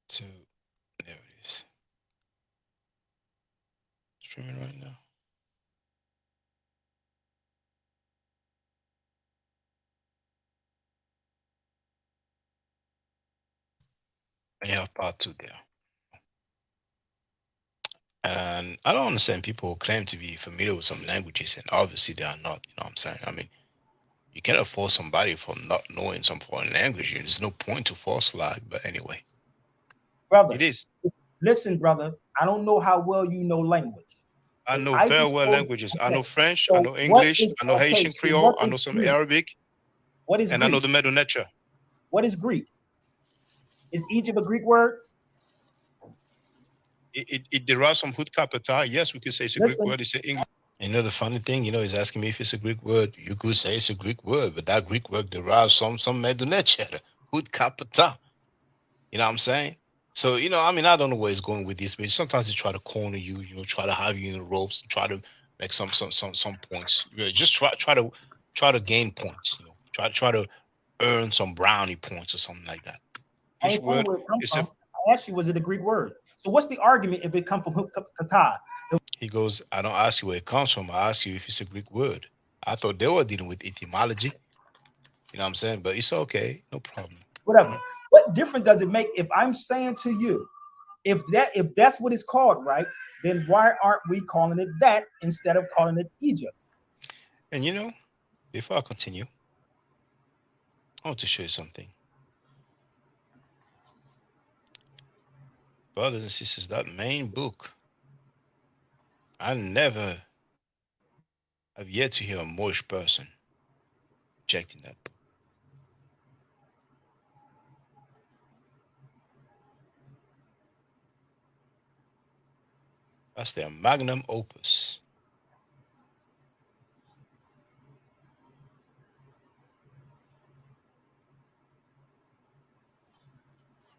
So there it is. Streaming right now. And you have Part 2 there. And I don't understand people who claim to be familiar with some languages, and obviously they are not. You know what I'm saying? I mean, you cannot force somebody from not knowing some foreign language. There's no point to force flag. But anyway, brother, it is. Listen, brother. I don't know how well you know language. I know I very just well told you- languages. I okay. know French. So I know what English. is- I know okay, Haitian so Creole. what I know is some Greek? Arabic. What is And Greek? I know the Medunetra. What is Greek? Is Egypt a Greek word? It derives from Hut Kapata. Yes, we could say it's a Greek word. It's an English. You know the funny thing, he's asking me if it's a Greek word. You could say it's a Greek word, but that Greek word derives from some Medunetra, Hut Kapata. You know what I'm saying? So, I mean, I don't know where it's going with this, but sometimes they try to corner you, try to have you in the ropes, try to make some points. Just try to gain points, try to earn some brownie points or something like that. I This ain't saying word where it comes is from. I asked you, was it a Greek word? So what's the argument if it comes from Qatar? He goes, I don't ask you where it comes from. I ask you if it's a Greek word. I thought they were dealing with etymology. You know what I'm saying? But it's okay. No problem. Whatever. What difference does it make if I'm saying to you, if that's what it's called, right? Then why aren't we calling it that instead of calling it Egypt? And before I continue, I want to show you something. Brothers and sisters, that main book, I never have yet to hear a Moorish person rejecting that book. That's their magnum opus.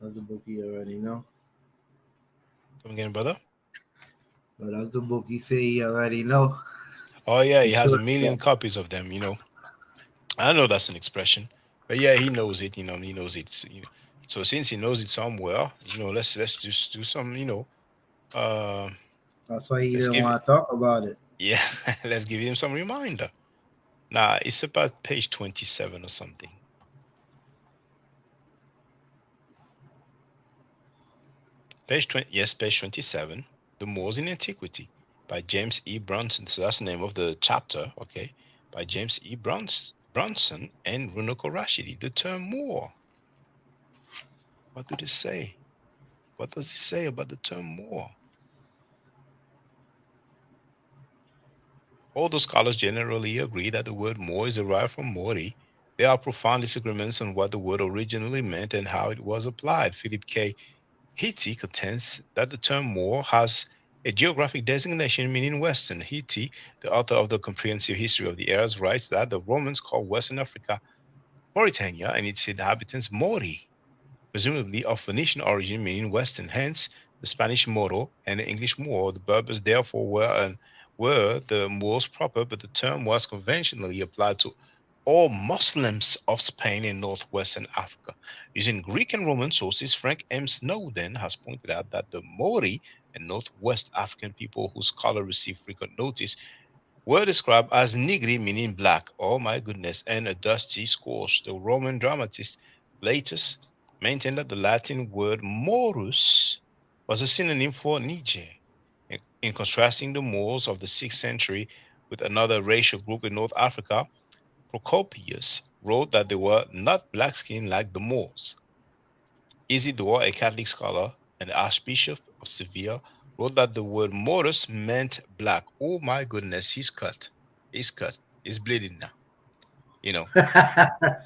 That's the book you already know. Come again, brother? But that's the book you say you already know. Oh, yeah, he has Sure. a million copies of them, I know that's an expression, but yeah, he knows it, he knows it. So since he knows it somewhere, let's just do some, That's why he let's didn't give want to talk about it. Yeah, let's give him some reminder. Nah, it's about page 27 or something. Page 20, yes, page 27. The Moors in Antiquity by James E. Brunson. So that's the name of the chapter, okay? By James E. Brunson and Runoko Rashidi. The term Moor. What did it say? What does it say about the term Moor? Although scholars generally agree that the word Moor is derived from Mori, there are profound disagreements on what the word originally meant and how it was applied. Philip K. Hitti contends that the term Moor has a geographic designation meaning Western. Hitti, the author of the Comprehensive History of the Arabs, writes that the Romans called Western Africa Mauritania and its inhabitants Mori, presumably of Phoenician origin meaning Western. Hence, the Spanish Moro and the English Moor. The Berbers therefore were the Moors proper, but the term was conventionally applied to all Muslims of Spain and northwestern Africa. Using Greek and Roman sources, Frank M. Snowden has pointed out that the Maori and Northwest African people whose color received frequent notice were described as nigri, meaning black, oh my goodness, and a dusty scorch. The Roman dramatist Latus maintained that the Latin word morus was a synonym for Niger. In contrasting the Moors of the 6th century with another racial group in North Africa, Procopius wrote that they were not black-skinned like the Moors. Isidore, a Catholic scholar and Archbishop of Seville, wrote that the word Moorish meant black. Oh my goodness, he's cut. He's cut. He's bleeding now. You know, But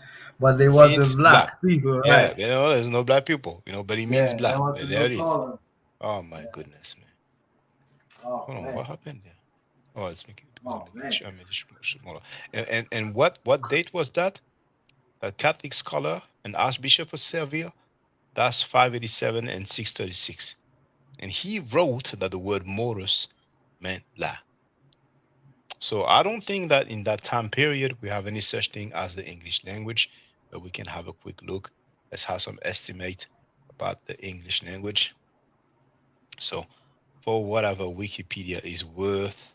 they means wasn't black. black people, Yeah, right? you know, there's no black people, you know, but he means Yeah, black. there wasn't There no it is. colors. Oh my goodness, man. Oh Hold on, man. what happened there? Oh, it's making because Oh man. I'm making it smaller. And what date was that? A Catholic scholar and Archbishop of Seville. That's 587 and 636. And he wrote that the word Moros meant black. So I don't think that in that time period we have any such thing as the English language, but we can have a quick look. Let's have some estimate about the English language. So for whatever Wikipedia is worth,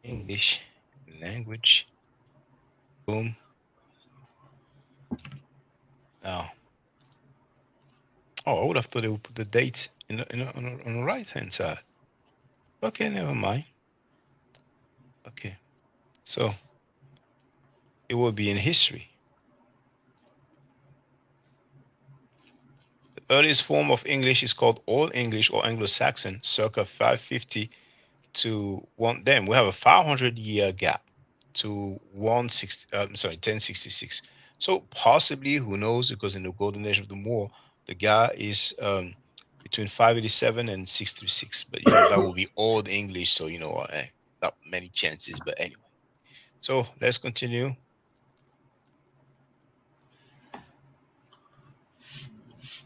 English language, boom. Now, oh, I would have thought they would put the date on the right hand side. Okay, never mind. Okay, so it will be in history. The earliest form of English is called Old English or Anglo-Saxon, circa 550 to one. Then we have a 500-year gap to 1066. So possibly, who knows? Because in the golden age of the Moor, the gap is between 587 and 636. But you know that will be Old English, so you know not many chances. But anyway, so let's continue.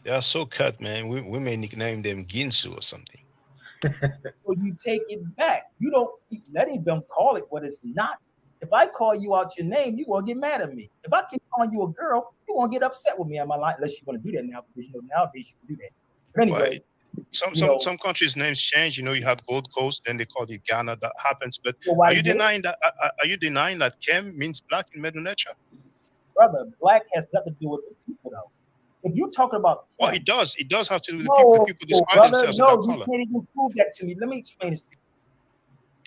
They are so cut, man. We may nickname them Ginsu or something. Or you take it back. You don't let them call it what it's not. If I call you out your name, you won't get mad at me. If I keep calling you a girl, you won't get upset with me. Am I lying? Unless you want to do that now, because you know nowadays you can do that. But anyway, Some countries' names change. You know, you have Gold Coast, then they call it Ghana. That happens. But So why are you did- denying that? Are you denying that Kem means black in Medu Neter? brother, black has nothing to do with the people, though. If you're talking about Well, it does. It does have to do with no, the people describe brother, themselves no, in that you color. can't even prove that to me. Let me explain this to you.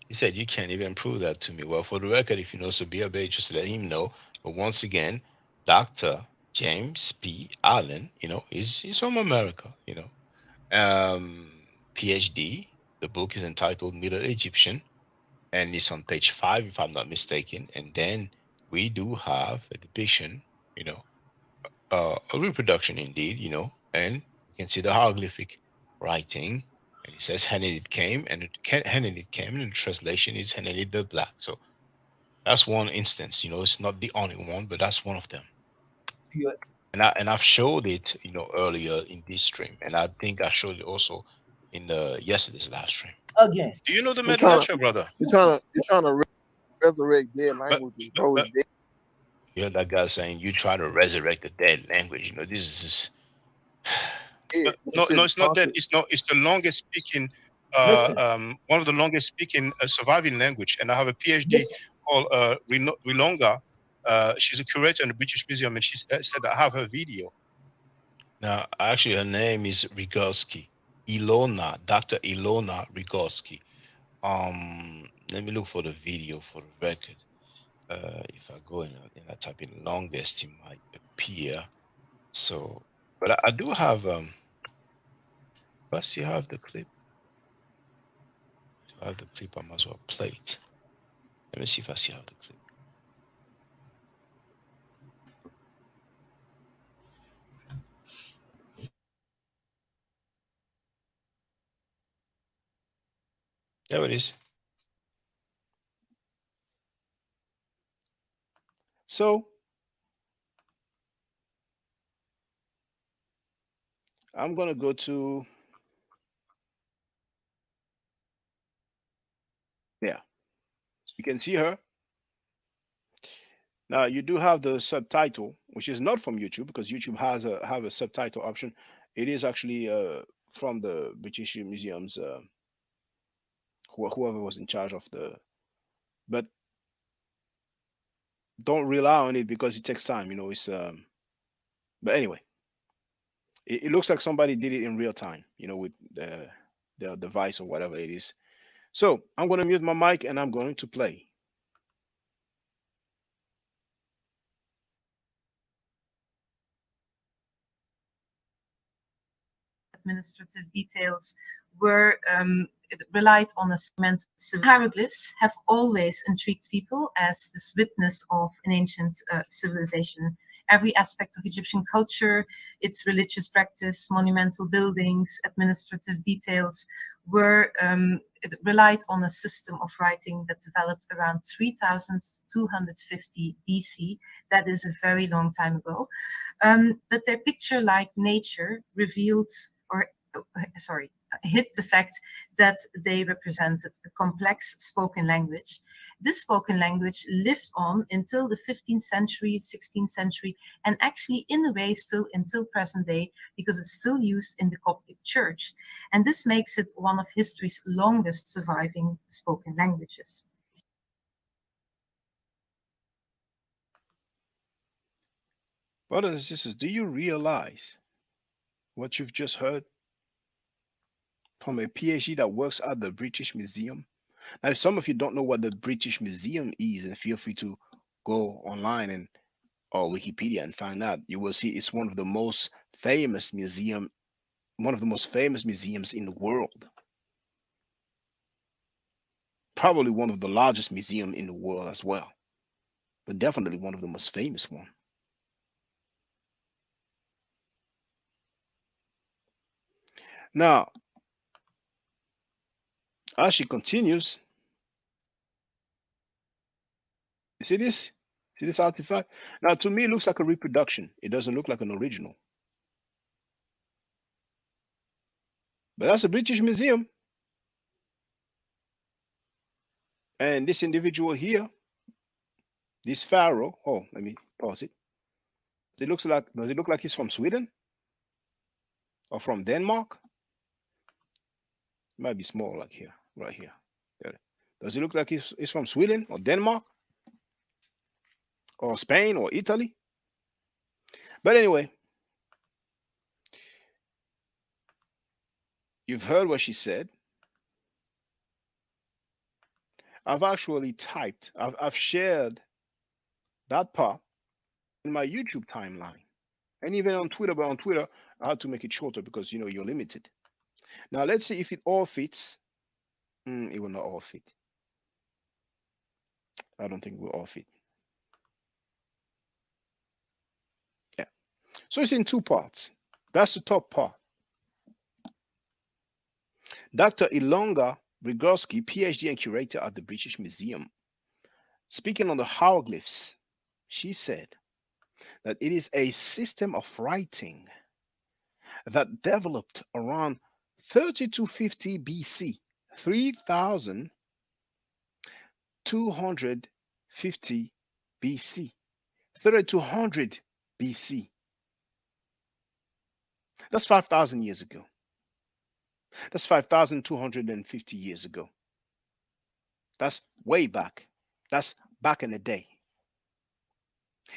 He said you can't even prove that to me. Well, for the record, if you know Sabia Bay, just let him know. But once again, Dr. James P. Allen, you know, he's from America, you know. PhD. The book is entitled Middle Egyptian, and it's on page 5, if I'm not mistaken. And then we do have a depiction, you know, a reproduction indeed, you know, and you can see the hieroglyphic writing. And it says Henanit came, and Henanit came, and the translation is Henanit the Black. So that's one instance, you know, it's not the only one, but that's one of them. Yeah. And I've showed it, you know, earlier in this stream, and I think I showed it also in the yesterday's live stream. Again, Do you know the You're Medu trying Neter, brother? you're trying to resurrect dead languages, bro. It's dead. You know that guy saying you try to resurrect the dead language. You know, this is but no, it's not that. It's the longest speaking, one of the longest speaking surviving language. And I have a PhD called Rilonga. She's a curator in the British Museum, and she said I have her video. Now, actually, her name is Rigorski, Dr. Ilona Rigorski. Let me look for the video for the record. If I go and I type in longest, it might appear. So, but I do have First, you have the clip. To have the clip, I might as well play it. Let me see if I see have the clip. There it is. So, I'm going to go to, yeah. You can see her. Now, you do have the subtitle, which is not from YouTube, because YouTube has a subtitle option. It is actually from the British Museum's, whoever was in charge of the, but don't rely on it because it takes time, you know. It's but anyway, it looks like somebody did it in real time, you know, with the device or whatever it is. So I'm going to mute my mic and I'm going to play. administrative details were it relied on a segment. Hieroglyphs have always intrigued people as this witness of an ancient civilization. Every aspect of Egyptian culture, its religious practice, monumental buildings, administrative details were it relied on a system of writing that developed around 3250 BC. That is a very long time ago. But their picture-like nature revealed, or hid the fact that they represented a complex spoken language. This spoken language lived on until the 15th century, 16th century, and actually in a way still until present day, because it's still used in the Coptic Church. And this makes it one of history's longest surviving spoken languages. Brothers and sisters, do you realize what you've just heard from a PhD that works at the British Museum? Now, if some of you don't know what the British Museum is, and feel free to go online and or Wikipedia and find out. You will see it's one of the most famous museums in the world. Probably one of the largest museums in the world as well, but definitely one of the most famous one. Now, as she continues, you see this? See this artifact? Now, to me, it looks like a reproduction. It doesn't look like an original. But that's a British Museum. And this individual here, this pharaoh, oh, let me pause it. Does it look like he's from Sweden? Or from Denmark? It might be small, like here, right here. There. Does it look like he's from Sweden or Denmark? Or Spain or Italy? But anyway, you've heard what she said. I've actually typed, I've shared that part in my YouTube timeline. And even on Twitter, but on Twitter, I had to make it shorter because, you know, you're limited. Now, let's see if it all fits. It will not all fit. I don't think it will all fit. Yeah. So it's in two parts. That's the top part. Dr. Ilonga Brigorski, PhD and curator at the British Museum, speaking on the hieroglyphs, she said that it is a system of writing that developed around 3250 BC, 3250 BC, 3200 BC. That's 5,000 years ago. That's 5,250 years ago. That's way back. That's back in the day.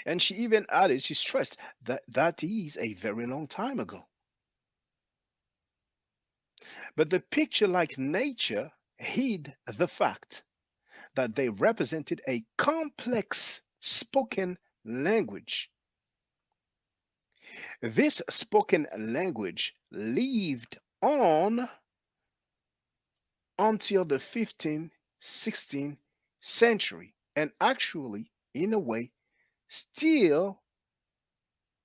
And she even added, she stressed that that is a very long time ago. But the picture-like nature hid the fact that they represented a complex spoken language. This spoken language lived on until the 15th, 16th century, and actually, in a way, still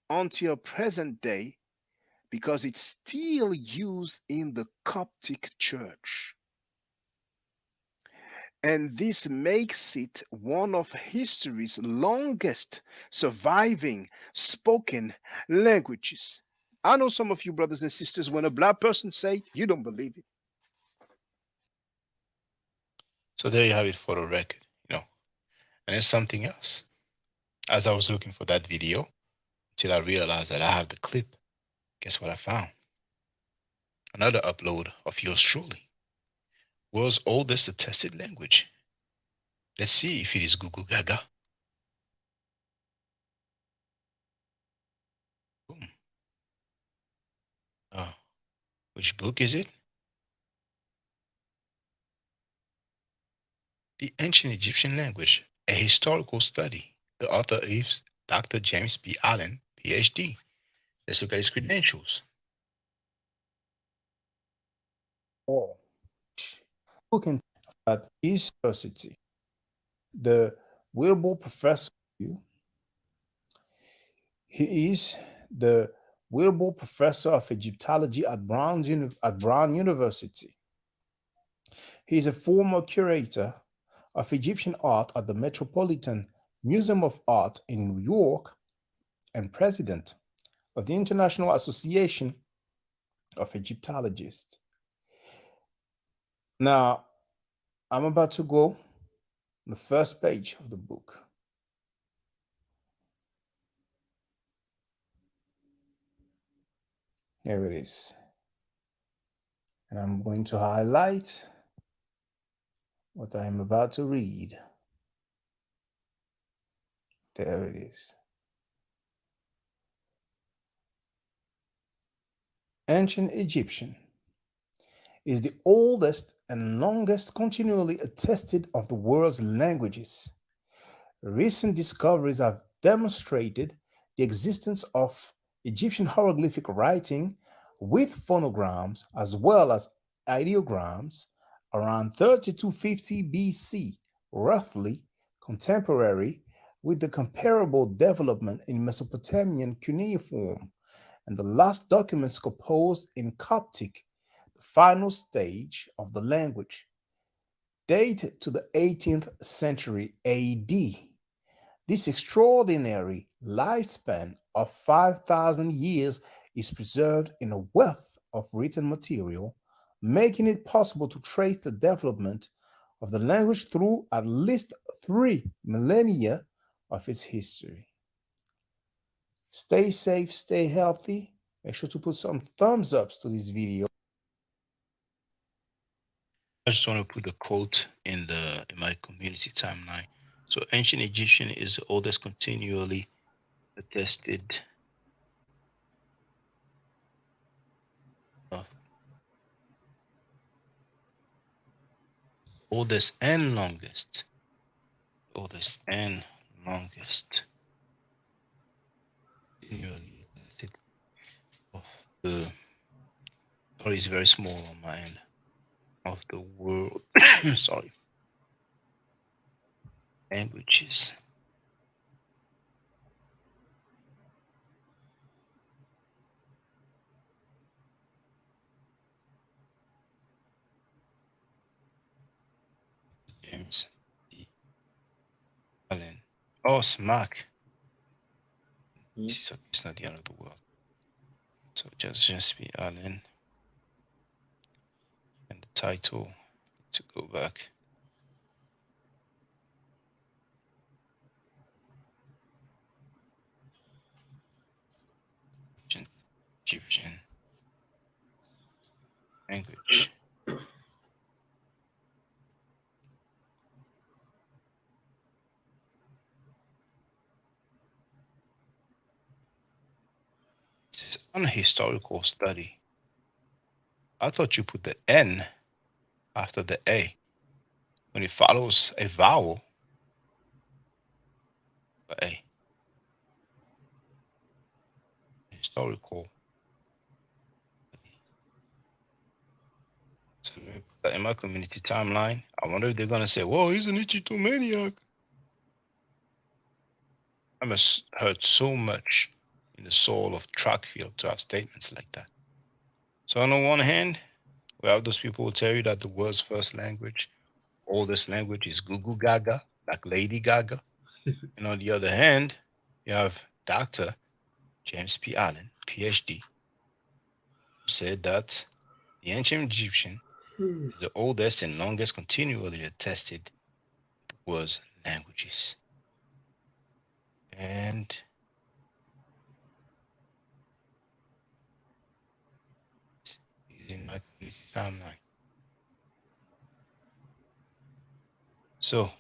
until present day, because it's still used in the Coptic Church. And this makes it one of history's longest surviving spoken languages. I know some of you brothers and sisters, when a black person say, you don't believe it. So there you have it for the record, you know. And there's something else. As I was looking for that video, till I realized that I have the clip, guess what I found? Another upload of yours truly. World's oldest attested language. Let's see if it is Google Gaga. Boom. Which book is it? The Ancient Egyptian Language, a Historical Study. The author is Dr. James B. Allen, PhD. Let's look at his credentials. all. Looking at University, the Wilbur Professor. He is the Wilbur Professor of Egyptology at Brown University. He is a former curator of Egyptian art at the Metropolitan Museum of Art in New York and president of the International Association of Egyptologists. Now, I'm about to go on the first page of the book. Here it is. And I'm going to highlight what I am about to read. There it is. Ancient Egyptian is the oldest and longest continually attested of the world's languages. Recent discoveries have demonstrated the existence of Egyptian hieroglyphic writing with phonograms as well as ideograms around 3250 BC, roughly contemporary with the comparable development in Mesopotamian cuneiform, and the last documents composed in Coptic, the final stage of the language, date to the 18th century AD. This extraordinary lifespan of 5,000 years is preserved in a wealth of written material, making it possible to trace the development of the language through at least 3 millennia of its history. Stay safe, stay healthy. Make sure to put some thumbs ups to this video. I just want to put a quote in my community timeline. So ancient Egyptian is the oldest continually attested oldest and longest of the sorry, it's very small on my end of the world. Sorry, languages. James P. Allen. Oh, smack. It's not the end of the world. So just be Allen. And the title to go back. Egyptian language. This is an historical study. I thought you put the N after the A when it follows a vowel. A historical. So let me put that in my community timeline. I wonder if they're gonna say, "Whoa, he's an Egyptomaniac." I must hurt so much in the soul of Trackfield to have statements like that. So on the one hand, we have those people who tell you that the world's first language, oldest language, is Gugu Gaga, like Lady Gaga. And on the other hand, you have Dr. James P. Allen, PhD, who said that the ancient Egyptian is the oldest and longest continually attested was languages. And in my timeline. So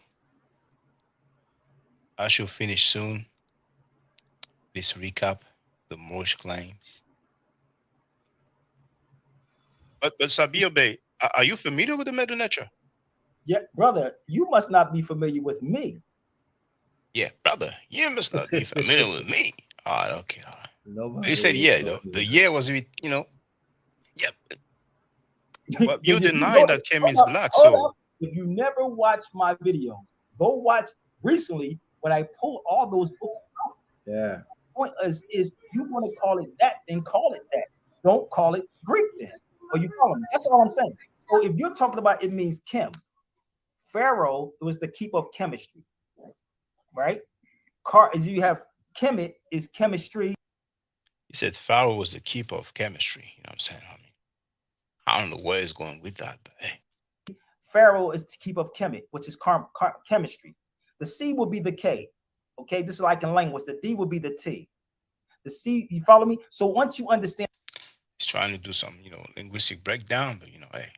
I should finish soon. Please recap the Moorish claims. But Sabir Bey, are you familiar with the Medu Neter? Yeah, brother, you must not be familiar with me. Yeah, brother, you must not be familiar with me. All right, okay. All right. Nobody You said yeah, though. The yeah was, yeah. But you If you denying go, that Kem hold is up, black, hold so up. If you never watch my videos, go watch recently when I pulled all those books out. Yeah. Point is you want to call it that, then call it that. Don't call it Greek then. Or you follow me. That's all I'm saying. So if you're talking about it means chem, Pharaoh was the keeper of chemistry, right? As you have chemet is chemistry. he said Pharaoh was the keeper of chemistry. You know what I'm saying? I mean, I don't know where he's going with that, but hey. Pharaoh is the keeper of chemet, which is chemistry. The C will be the K. Okay, this is like in language. The D will be the T. The C, you follow me? So once you understand, He's trying to do some, linguistic breakdown, but hey.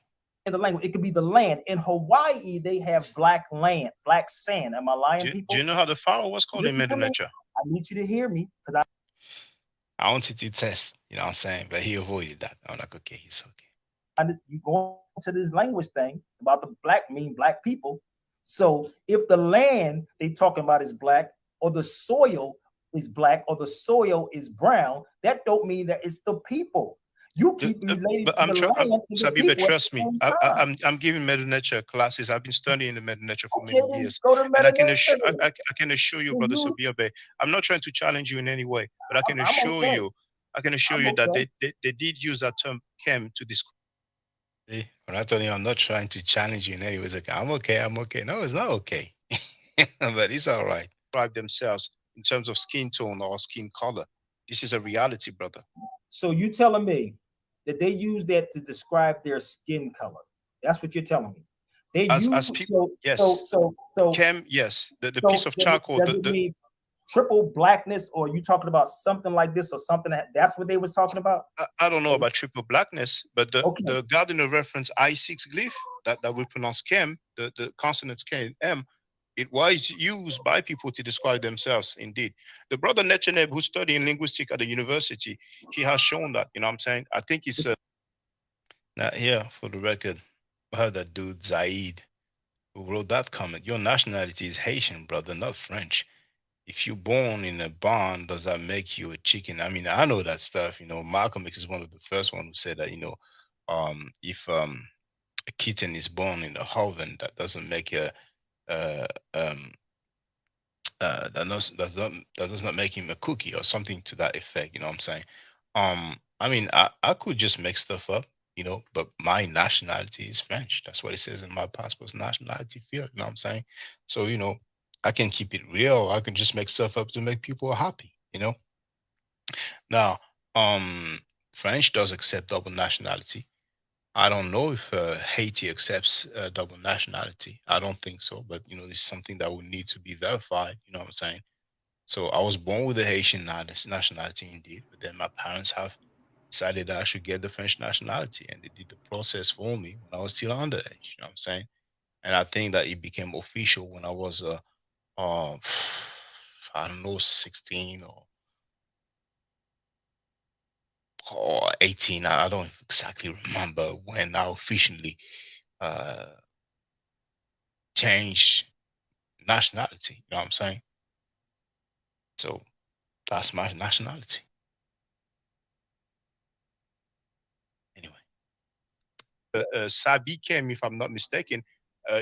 In the language, it could be the land. In Hawaii, they have black land, black sand. Am I lying, people? Do you know how the Pharaoh was called in Middle Nature? I need you to hear me because I wanted to test, you know what I'm saying? But he avoided that. I'm like, okay, he's okay. You go to this language thing about the black mean black people. So if the land they talking about is black, or the soil is black, or the soil is brown, that don't mean that it's the people. You keep relating to the land. Sabi, but trust me, I'm giving Middle Nature classes. I've been studying the Middle Nature for many years, and I can assure you, brother Sabi, I'm not trying to challenge you in any way, but I can assure you, that they did use that term chem to describe. When I told you I'm not trying to challenge you in any way, it's like, I'm okay. No, it's not okay, but it's all right. Describe themselves in terms of skin tone or skin color. This is a reality, brother. So you telling me that they use that to describe their skin color? That's what you're telling me. They use people, yes. So chem, yes. The piece of charcoal. Does it mean triple blackness, or you talking about something like this, or something that's what they was talking about? I don't know about triple blackness, but the Gardner reference I6 glyph that we pronounce chem, the consonants K and M, it was used by people to describe themselves. Indeed, the brother Necheneb, who's studying linguistics at the university, he has shown that. You know what I'm saying? I think it's now here for the record. I heard that dude Zaid who wrote that comment. Your nationality is Haitian, brother, not French. If you're born in a barn, does that make you a chicken? I mean, I know that stuff. Malcolm X is one of the first one who said that. If a kitten is born in a oven, that doesn't make a that does not make him a cookie or something to that effect. You know what I'm saying? I mean, I could just make stuff up, but my nationality is French. That's what it says in my passport's nationality field. You know what I'm saying? So, I can keep it real. I can just make stuff up to make people happy, Now, French does accept double nationality. I don't know if Haiti accepts double nationality. I don't think so, but this is something that would need to be verified. You know what I'm saying? So I was born with the Haitian nationality, indeed, but then my parents have decided that I should get the French nationality, and they did the process for me when I was still underage. You know what I'm saying? And I think that it became official when I was I don't know, 16 or 18. I don't exactly remember when I officially changed nationality. You know what I'm saying? So that's my nationality. Anyway, Sabi came, if I'm not mistaken.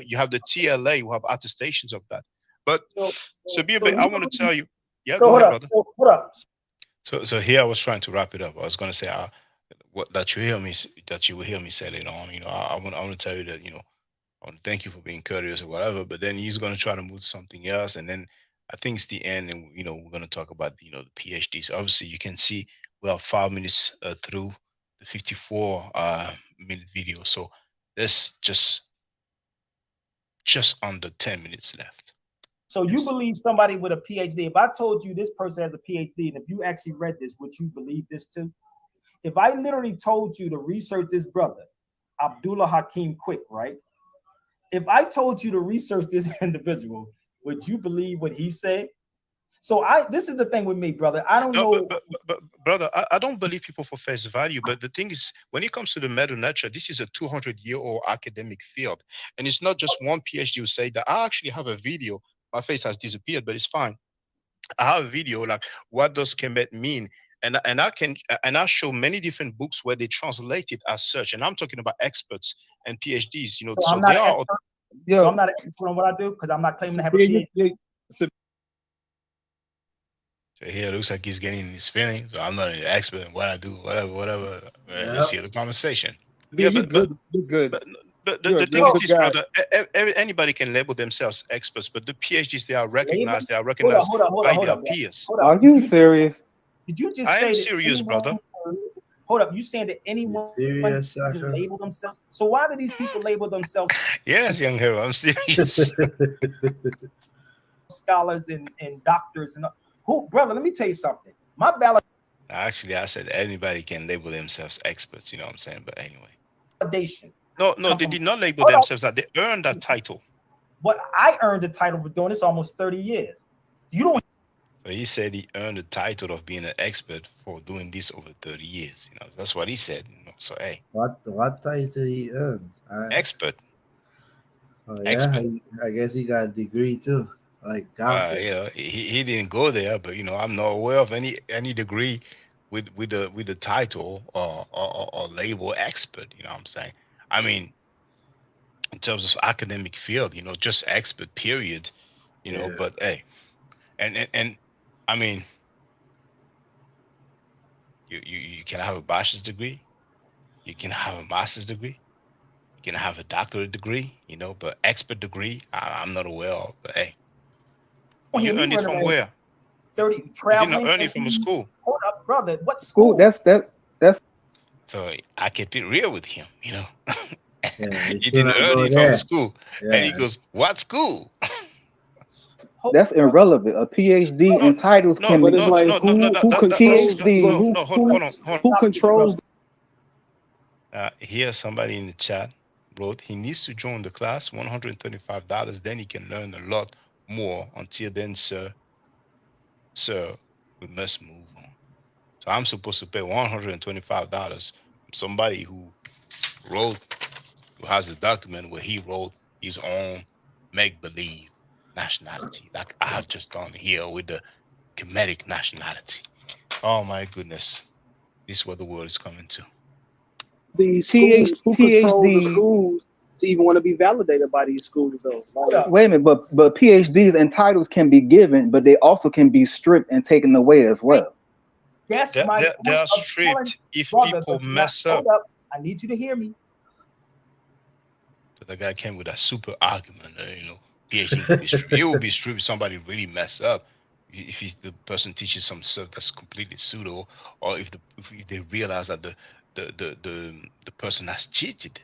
You have the TLA who have attestations of that. But I want to tell you. Yeah, go ahead, brother. What up? So here I was trying to wrap it up. I was going to say that you will hear me say later on. I want to tell you that I want to thank you for being courteous or whatever. But then he's going to try to move to something else, and then I think it's the end, and we're going to talk about the PhD. So obviously you can see we are 5 minutes through the 54-minute video. So there's just under 10 minutes left. So you believe somebody with a PhD? If I told you this person has a PhD, and if you actually read this, would you believe this too? If I literally told you to research this brother, Abdullah Hakim Quick, right? If I told you to research this individual, would you believe what he said? So this is the thing with me, brother. I don't know. But brother, I don't believe people for face value. But the thing is, when it comes to the Middle Nature, this is a 200-year-old academic field. And it's not just one PhD who say that. I actually have a video. My face has disappeared, but it's fine. I have a video like, what does Kemet mean? and I show many different books where they translate it as such. And I'm talking about experts and PhDs. You know, So so I'm not they an are. expert. Yeah. So I'm not an expert on what I do because I'm not claiming to have a Yeah, PhD. So here it looks like he's getting in his feelings. So I'm not an expert in what I do, whatever. Let's hear the conversation. Yeah, you good. You good. But You're the a thing real is good this, guy. brother. Anybody can label themselves experts, but the PhDs, they are Label? recognized. They are Hold up, recognized hold up, hold by up, hold their up. peers. Hold up. Are you serious? Did you just I am say that serious, brother. Hold up, you saying that anyone serious, can Shaka? label themselves? So why do these people label themselves Yes, young hero, I'm serious. scholars and doctors and who, brother? Let me tell you something. My validation. Actually, I said anybody can label themselves experts. You know what I'm saying? But anyway. No, they did not label themselves that. They earned that title. But I earned the title for doing this almost 30 years. You don't. So he said he earned the title of being an expert for doing this over 30 years. You know, that's what he said. You know, so hey, What title he earned? expert. Oh yeah, Expert. I guess he got a degree too, like doctor. You know, he didn't go there, but you know, I'm not aware of any degree with the title or label expert. You know what I'm saying? I mean, in terms of academic field, you know, just expert period. You know, but hey, and I mean, you can have a bachelor's degree, you can have a master's degree, you can have a doctorate degree, you know, but expert degree, I'm not aware of. But hey, you earned it from where? 30 You did traveling. not earn it from a school. Hold up, brother. What School. school? That's. So I kept it real with him, you know. Yeah, You didn't earn it from school. And he goes, what school? That's irrelevant. A PhD and titles can But be. it's like who controls who controls Here somebody in the chat wrote he needs to join the class, $135, then he can learn a lot more. Until then, sir, we must move on. So I'm supposed to pay $125 from somebody who has a document where he wrote his own make-believe nationality, like I have just done here with the Kemetic nationality. Oh my goodness. This is what the world is coming to. these schools? Who controls the PhD. schools to even want to be validated by these schools, though? Like, Wait a minute, but PhDs and titles can be given, but they also can be stripped and taken away as well. That's They my are point of stripped telling, if brother, people but you're mess not, up. hold up. I need you to hear me. So the guy came with a super argument, you know, PhD can be stripped. He will be stripped if somebody really mess up. If the person teaches some stuff that's completely pseudo, or if they realize that the person has cheated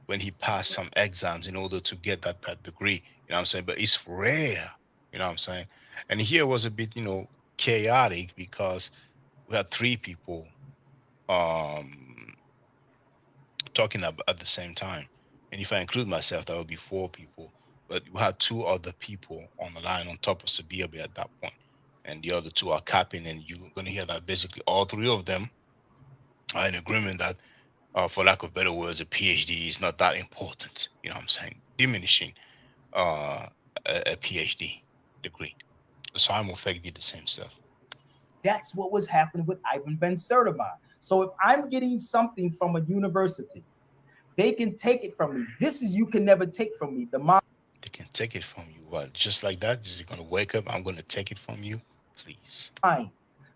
when he passed some exams in order to get that degree. You know what I'm saying? But it's rare. You know what I'm saying? And here was a bit, you know, chaotic because we had three people talking at the same time. And if I include myself, that would be four people. But we had two other people on the line on top of Sabiabi at that point. And the other two are capping, and you're going to hear that basically all three of them are in agreement that, for lack of better words, a PhD is not that important. You know what I'm saying? Diminishing a PhD degree. Simon Effect did the same stuff. That's what was happening with Ivan Ben Sertima. So if I'm getting something from a university, they can take it from me. This is you can never take from me. The mind. They can take it from you. What? Just like that? Just going to wake up? I'm going to take it from you? Please.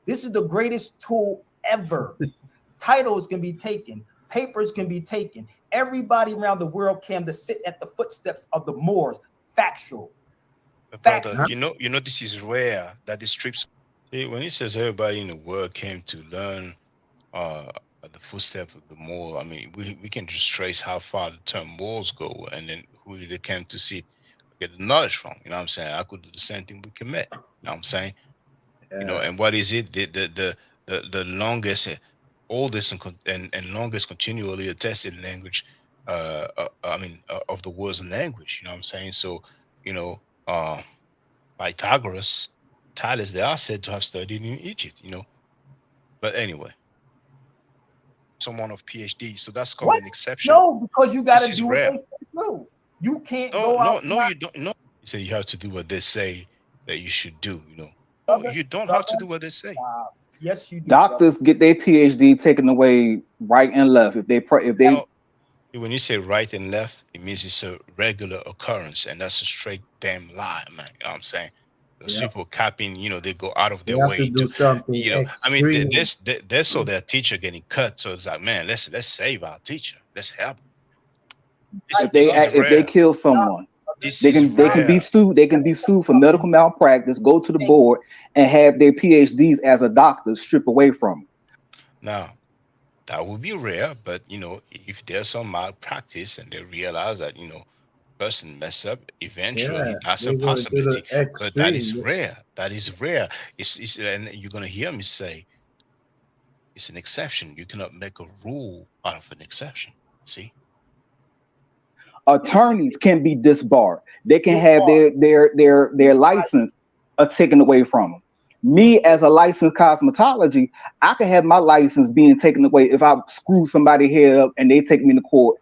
This is the greatest tool ever. Titles can be taken. Papers can be taken. Everybody around the world came to sit at the footsteps of the Moors. Factual. Brother, you know, this is rare that the strips. See, when he says everybody in the world came to learn at the footsteps of the Moor, I mean, we can just trace how far the term Moors go, and then who they came to see, get the knowledge from. You know what I'm saying? I could do the same thing with Kemet. You know what I'm saying? You know, and what is it? The longest, oldest, and longest continually attested language. Of the world's language. You know what I'm saying? So, you know, Pythagoras, Thales, they are said to have studied in Egypt. You know, but anyway, someone of PhD, so that's called an exception. No, because you got to do what rare. they say do. You can't go out. No, you don't. No, you say you have to do what they say that you should do. You know, no, you don't have to do what they say. Yes, you do. Doctors get their PhD taken away right and left. If they Well, when you say right and left, it means it's a regular occurrence, and that's a straight damn lie, man. You know what I'm saying? Those Yeah. people capping, they go out of They their have to way do to, something I mean, extreme. they saw their teacher getting cut, so it's like, man, let's save our teacher, let's help. if they kill someone, This they is can be rare. sued. They can be sued for medical malpractice. Go to the board and have their PhDs as a doctor stripped away from them. Now, that would be rare, but if there's some malpractice and they realize that person mess up, eventually Yeah, that's a they go into the possibility. But that is extreme. rare. That is rare. It's and you're gonna hear me say it's an exception. You cannot make a rule out of an exception. See? Attorneys can be disbarred. They can have their license taken away from them. Me as a licensed cosmetology, I can have my license being taken away if I screw somebody head up and they take me to court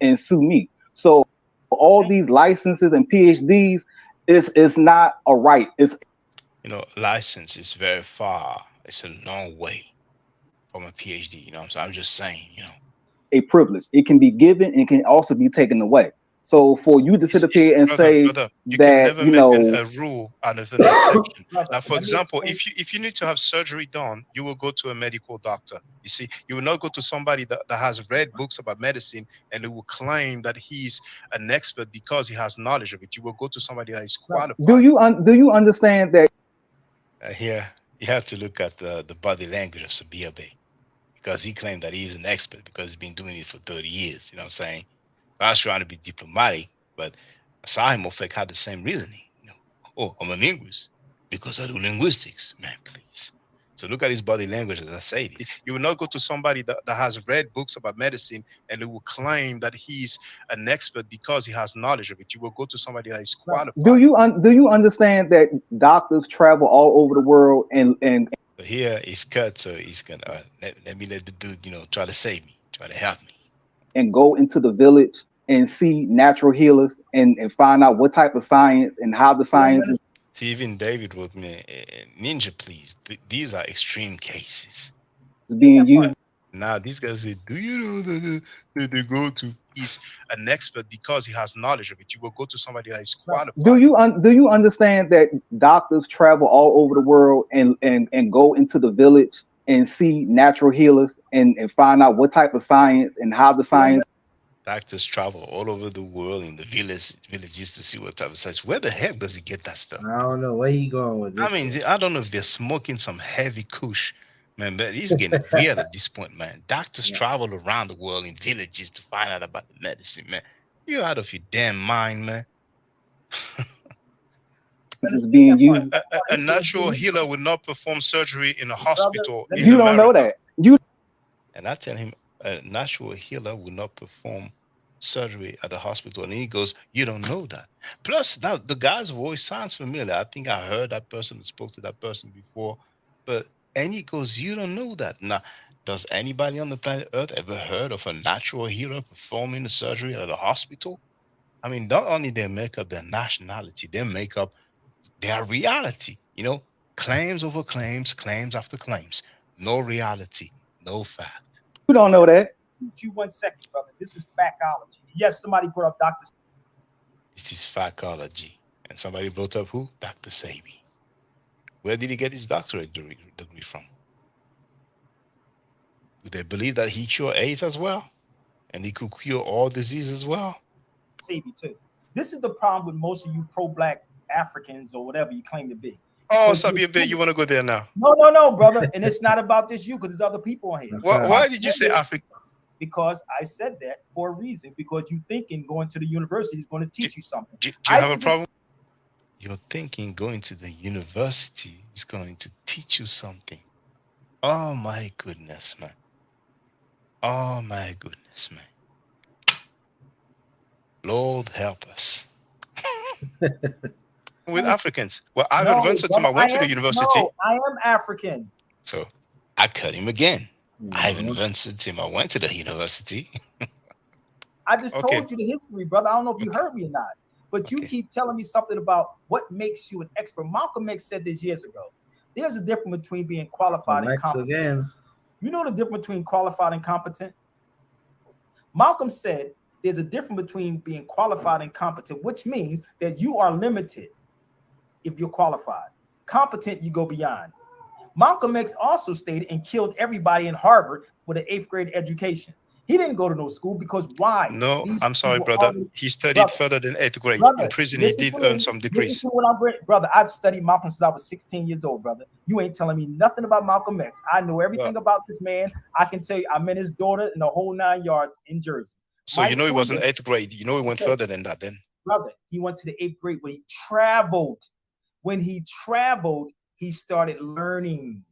and sue me. So all these licenses and PhDs is not a right. It's License is very far. It's a long way from a PhD. So I'm just saying. a privilege. It can be given and can also be taken away. So for you to sit up here and say Brother, you can that, never make a rule out of an exception. Now, for example, if you need to have surgery done, you will go to a medical doctor. You see, you will not go to somebody that has read books about medicine and who will claim that he's an expert because he has knowledge of it. You will go to somebody that is qualified. do you understand that Here, you have to look at the body language of Sabia Bay because he claimed that he's an expert because he's been doing it for 30 years. You know what I'm saying? I was trying to be diplomatic, but Sahim Mofek had the same reasoning. Oh, I'm a linguist because I do linguistics. Man, please. So look at his body language as I say this. You will not go to somebody that has read books about medicine and who will claim that he's an expert because he has knowledge of it. You will go to somebody that is qualified. do you understand that doctors travel all over the world and So here he's cut, so he's gonna let me let the dude, try to save me, try to help me. and go into the village and see natural healers and find out what type of science and how the science is See, even David wrote me, Ninja, please. These are extreme cases. being used. Now, these guys say, do you know that they go to, he's an expert because he has knowledge of it. You will go to somebody that is qualified. Do you understand that doctors travel all over the world and go into the village and see natural healers and find out what type of science and how the science Doctors travel all over the world in the villages to see what type of science. Where the heck does he get that stuff? I don't know where he going with this. I mean, I don't know if they're smoking some heavy kush, man, but he's getting weird at this point, man. Doctors travel around the world in villages to find out about the medicine, man. You're out of your damn mind, man. is being used. A natural healer would not perform surgery in a hospital in You don't know that. And I tell him a natural healer will not perform surgery at the hospital. And he goes, you don't know that. Plus, that the guy's voice sounds familiar. I think I heard that person, spoke to that person before. And he goes, you don't know that. Now, does anybody on the planet Earth ever heard of a natural healer performing the surgery at a hospital? I mean, not only they make up their nationality, they make up their reality. Claims over claims, claims after claims. No reality, no fact. You don't know that. You 1 second, brother. This is factology. Yes, somebody brought up Dr. This is factology. And somebody brought up who? Dr. Sabi. Where did he get his doctorate degree from? Do they believe that he cured AIDS as well? And he could cure all disease as well? Sabi too. This is the problem with most of you pro-black Africans or whatever you claim to be. Oh, Sabia, you want to go there now? No, brother. And it's not about this you, because there's other people on here. Why did you say Africa? Because I said that for a reason. Because you thinking going to the university is going to teach you something. Do you have a problem? You're thinking going to the university is going to teach you something. Oh my goodness, man. Oh my goodness, man. Lord help us. With Africans. Well, I've advanced him. I went to the university. No, I am African. So I cut him again. I've advanced him. I went to the university. I just told you the history, brother. I don't know if you heard me or not. But you keep telling me something about what makes you an expert. Malcolm X said this years ago. There's a difference between being qualified and competent. Again. You know the difference between qualified and competent? Malcolm said there's a difference between being qualified and competent, which means that you are limited if you're qualified. Competent, you go beyond. Malcolm X also stated and killed everybody in Harvard with an 8th grade education. He didn't go to no school because why? No, These I'm sorry, people brother. already- He studied brother, further than 8th grade. brother, In prison, he listen did to earn me. some Listen degrees. to what I'm bringing. Brother, I've studied Malcolm since I was 16 years old, brother. You ain't telling me nothing about Malcolm X. I know everything about this man. I can tell you, I met his daughter in the whole 9 yards in Jersey. So Mike you know he was in Williams- 8th grade. You know he went Okay. further than that then. Brother, he went to the 8th grade when he traveled. When he traveled, he started learning.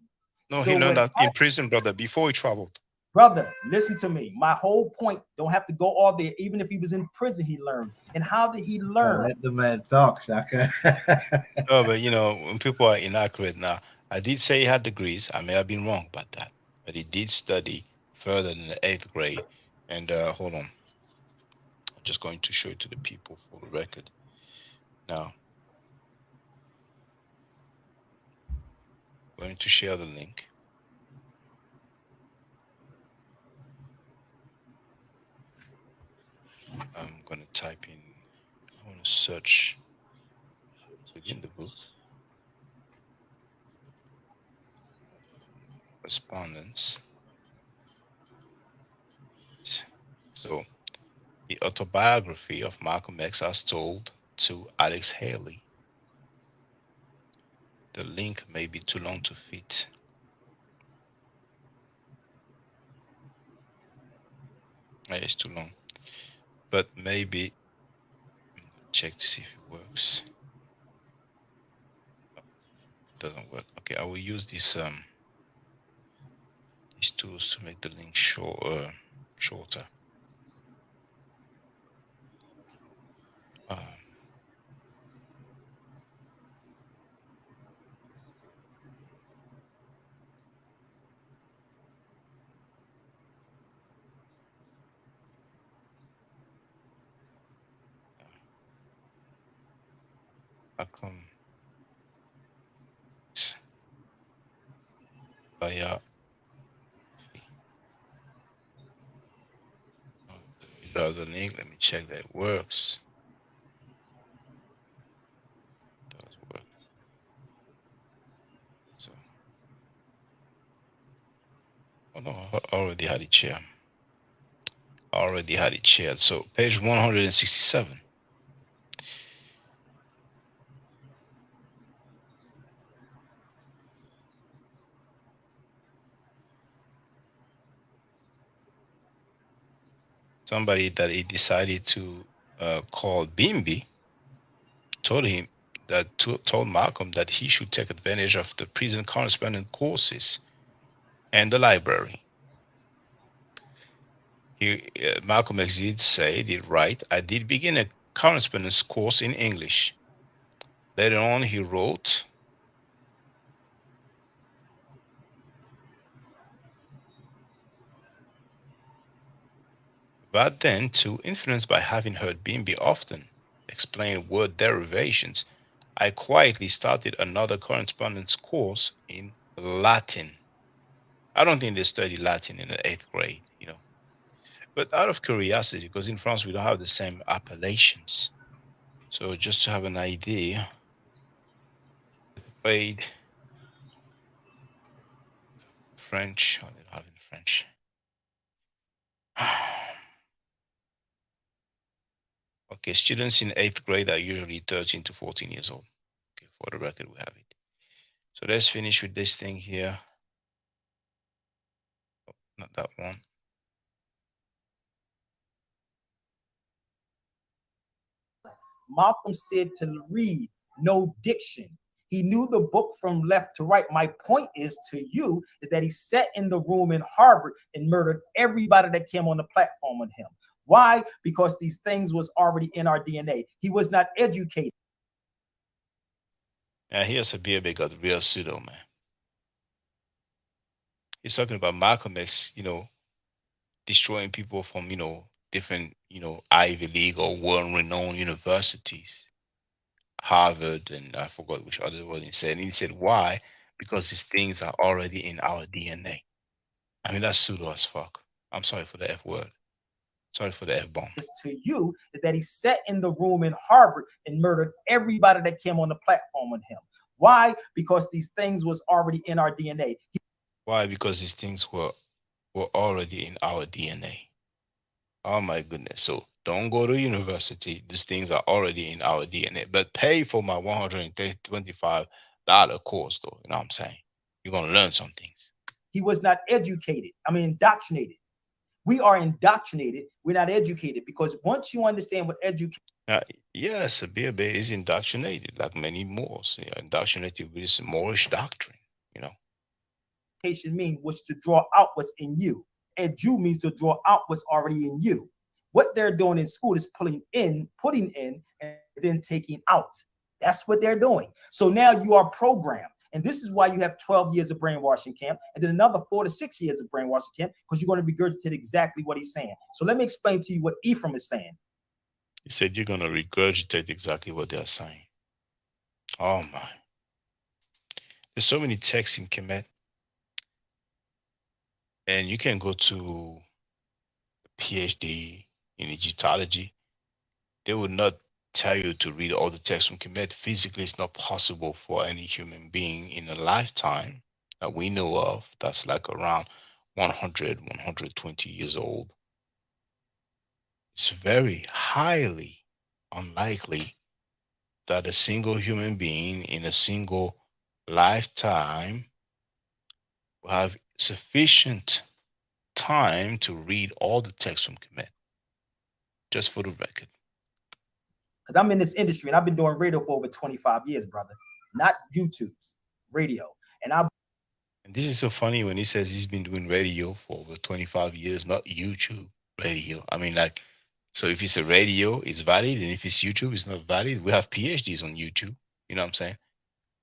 No, So he learned when that in prison, brother, before he traveled. Brother, listen to me. My whole point, don't have to go all there. Even if he was in prison, he learned. And how did he learn? Let the man talk, Shaka. No, but you know, when people are inaccurate now, I did say he had degrees. I may have been wrong about that, but he did study further than the 8th grade. And hold on, I'm just going to show it to the people for the record. Now, I'm going to share the link. I'm going to type in, I want to search within the book. Correspondence. So, the autobiography of Malcolm X as told to Alex Haley. The link may be too long to fit. It's too long, but maybe I'm gonna check to see if it works. No, it doesn't work. Okay, I will use these tools to make the link shorter. How come? Via the link. Let me check that it works. It does work. So, oh no, I already had it shared. So, page 167. Somebody that he decided to call Bimby told Malcolm that he should take advantage of the prison correspondence courses and the library. Malcolm X did say, did write, I did begin a correspondence course in English. Later on, he wrote, but then, too influenced by having heard Bimby often explain word derivations, I quietly started another correspondence course in Latin. I don't think they study Latin in the 8th grade, but out of curiosity, because in France we don't have the same appellations. So just to have an idea, grade French, how they have in French. Okay, students in 8th grade are usually 13 to 14 years old. Okay, for the record, we have it. So let's finish with this thing here. Oh, not that one. Malcolm said to read, no diction. He knew the book from left to right. My point is to you is that he sat in the room in Harvard and murdered everybody that came on the platform with him. Why? Because these things was already in our DNA. He was not educated. Yeah, here's a BA got real pseudo, man. He's talking about Malcolm X, destroying people from, different, Ivy League or world-renowned universities. Harvard, and I forgot which other one he said. And he said, why? because these things are already in our DNA. I mean, that's pseudo as fuck. I'm sorry for the F word. Sorry for the F bomb. To you is that he sat in the room in Harvard and murdered everybody that came on the platform with him. Why? Because these things was already in our DNA. Why? Because these things were already in our DNA. Oh my goodness. So don't go to university. These things are already in our DNA. But pay for my $125 course though. You know what I'm saying? You're gonna learn some things. He was not educated. I mean, indoctrinated. We are indoctrinated. We're not educated, because once you understand what education. Yes, a Beer is indoctrinated, like many Moors. Indoctrinated with this Moorish doctrine, you know. Mean was to draw out what's in you. Edu means to draw out what's already in you. What they're doing in school is putting in, and then taking out. That's what they're doing. So now you are programmed. And this is why you have 12 years of brainwashing camp, and then another 4 to 6 years of brainwashing camp, because you're going to regurgitate exactly what he's saying. So let me explain to you what Ephraim is saying. He said you're going to regurgitate exactly what they're saying. Oh my. There's so many texts in Kemet. And you can go to PhD in Egyptology. They would not tell you to read all the texts from Kemet. Physically, it's not possible for any human being in a lifetime that we know of that's like around 100, 120 years old. It's very highly unlikely that a single human being in a single lifetime will have sufficient time to read all the texts from Kemet. Just for the record. Because I'm in this industry and I've been doing radio for over 25 years, brother. Not YouTube's radio. And this is so funny when he says he's been doing radio for over 25 years, not YouTube radio. I mean, like, so if it's a radio, it's valid, and if it's YouTube, it's not valid. We have PhDs on YouTube. You know what I'm saying?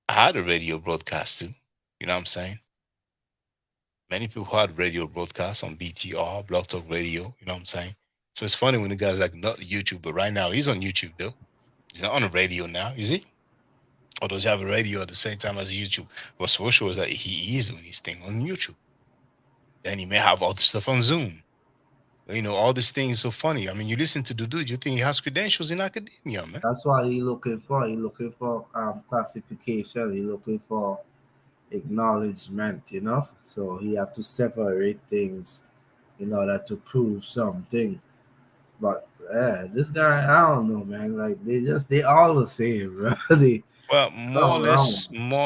I had a radio broadcast too. You know what I'm saying? Many people had radio broadcasts on BTR, Blog Talk Radio. You know what I'm saying? So it's funny when the guy's like, not YouTube, but right now he's on YouTube though. He's not on the radio now, is he? Or does he have a radio at the same time as YouTube? What's for sure is that he is doing his thing on YouTube. Then he may have all the stuff on Zoom. You know, all these things so funny. I mean, you listen to the dude, you think he has credentials in academia, man. That's what he's looking for. He's looking for classification. He's looking for acknowledgement, you know. So he have to separate things in order to prove something. But this guy, I don't know, man. Like they all the same, bro. Well, more or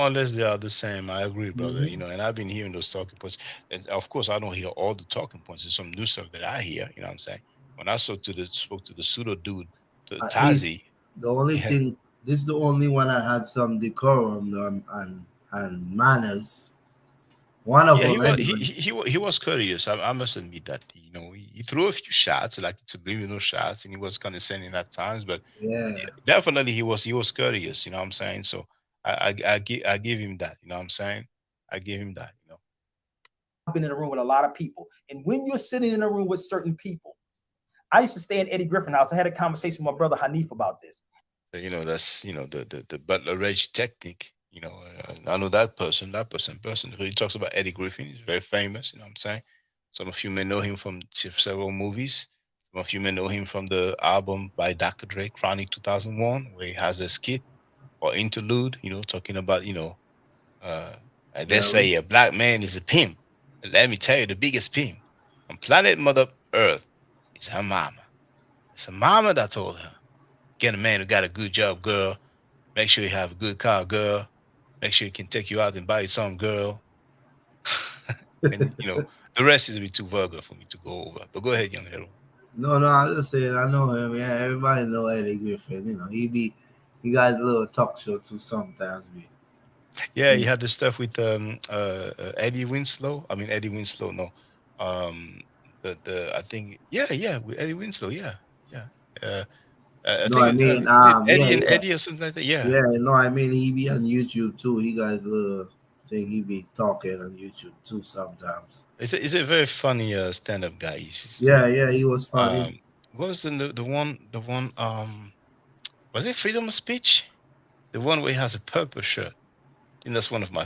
less, they are the same. I agree, brother. You know, and I've been hearing those talking points. And of course, I don't hear all the talking points. There's some new stuff that I hear. You know what I'm saying? When I spoke to the pseudo dude, to Tazi. The only thing, this is the only one I had some decorum and manners. One of them. He was courteous. I must admit that. You know, he threw a few shots, like subliminal shots, and he was condescending at times. But definitely he was courteous. You know what I'm saying? So I give him that. You know what I'm saying? I give him that. You know, I've been in a room with a lot of people, and when you're sitting in a room with certain people, I used to stay in Eddie Griffin house. I had a conversation with my brother Hanif about this. You know, that's the Butler Rage technique. You know, I know that person who he talks about. Eddie Griffin is very famous. You know what I'm saying? Some of you may know him from several movies. Some of you may know him from the album by Dr. Dre, Chronic 2001, where he has a skit or interlude, you know, talking about, you know, they say a black man is a pimp. Let me tell you, the biggest pimp on planet Mother Earth is her mama. It's her mama that told her, get a man who got a good job, girl. Make sure you have a good car, girl. Make sure he can take you out and buy you some, girl. And, you know, the rest is a bit too vulgar for me to go over. But go ahead, young hero. No, I was just saying, I know him. Yeah, everybody know Eddie Griffin. You know, he got a little talk show too sometimes. Yeah, he had the stuff with Eddie Winslow. I mean, Eddie Winslow. No, I think with Eddie Winslow. Yeah. I think is it Eddie and Eddie or something like that. Yeah. Yeah, no, I mean he be on YouTube too. He got a little thing he be talking on YouTube too sometimes. Is a very funny stand-up guy. He was funny. What was the one was it Freedom of Speech? The one where he has a purple shirt. I think that's one of my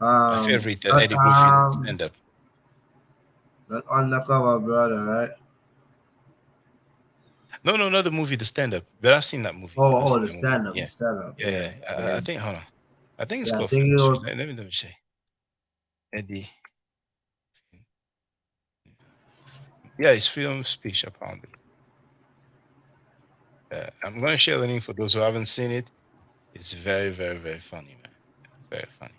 My favorite Not, Eddie Griffin stand-up. not Undercover Brother, right? No, not the movie, the stand-up. But I've seen that movie. I've Oh, seen the the movie. stand-up, the Yeah, stand-up. Yeah, I yeah, think. Hold on. I think it's yeah. I called think Freedom it of was. Speech. Let me say Eddie. Yeah, it's Freedom of Speech. I found it. I'm gonna share the link for those who haven't seen it. It's very, very, very funny, man. Very funny.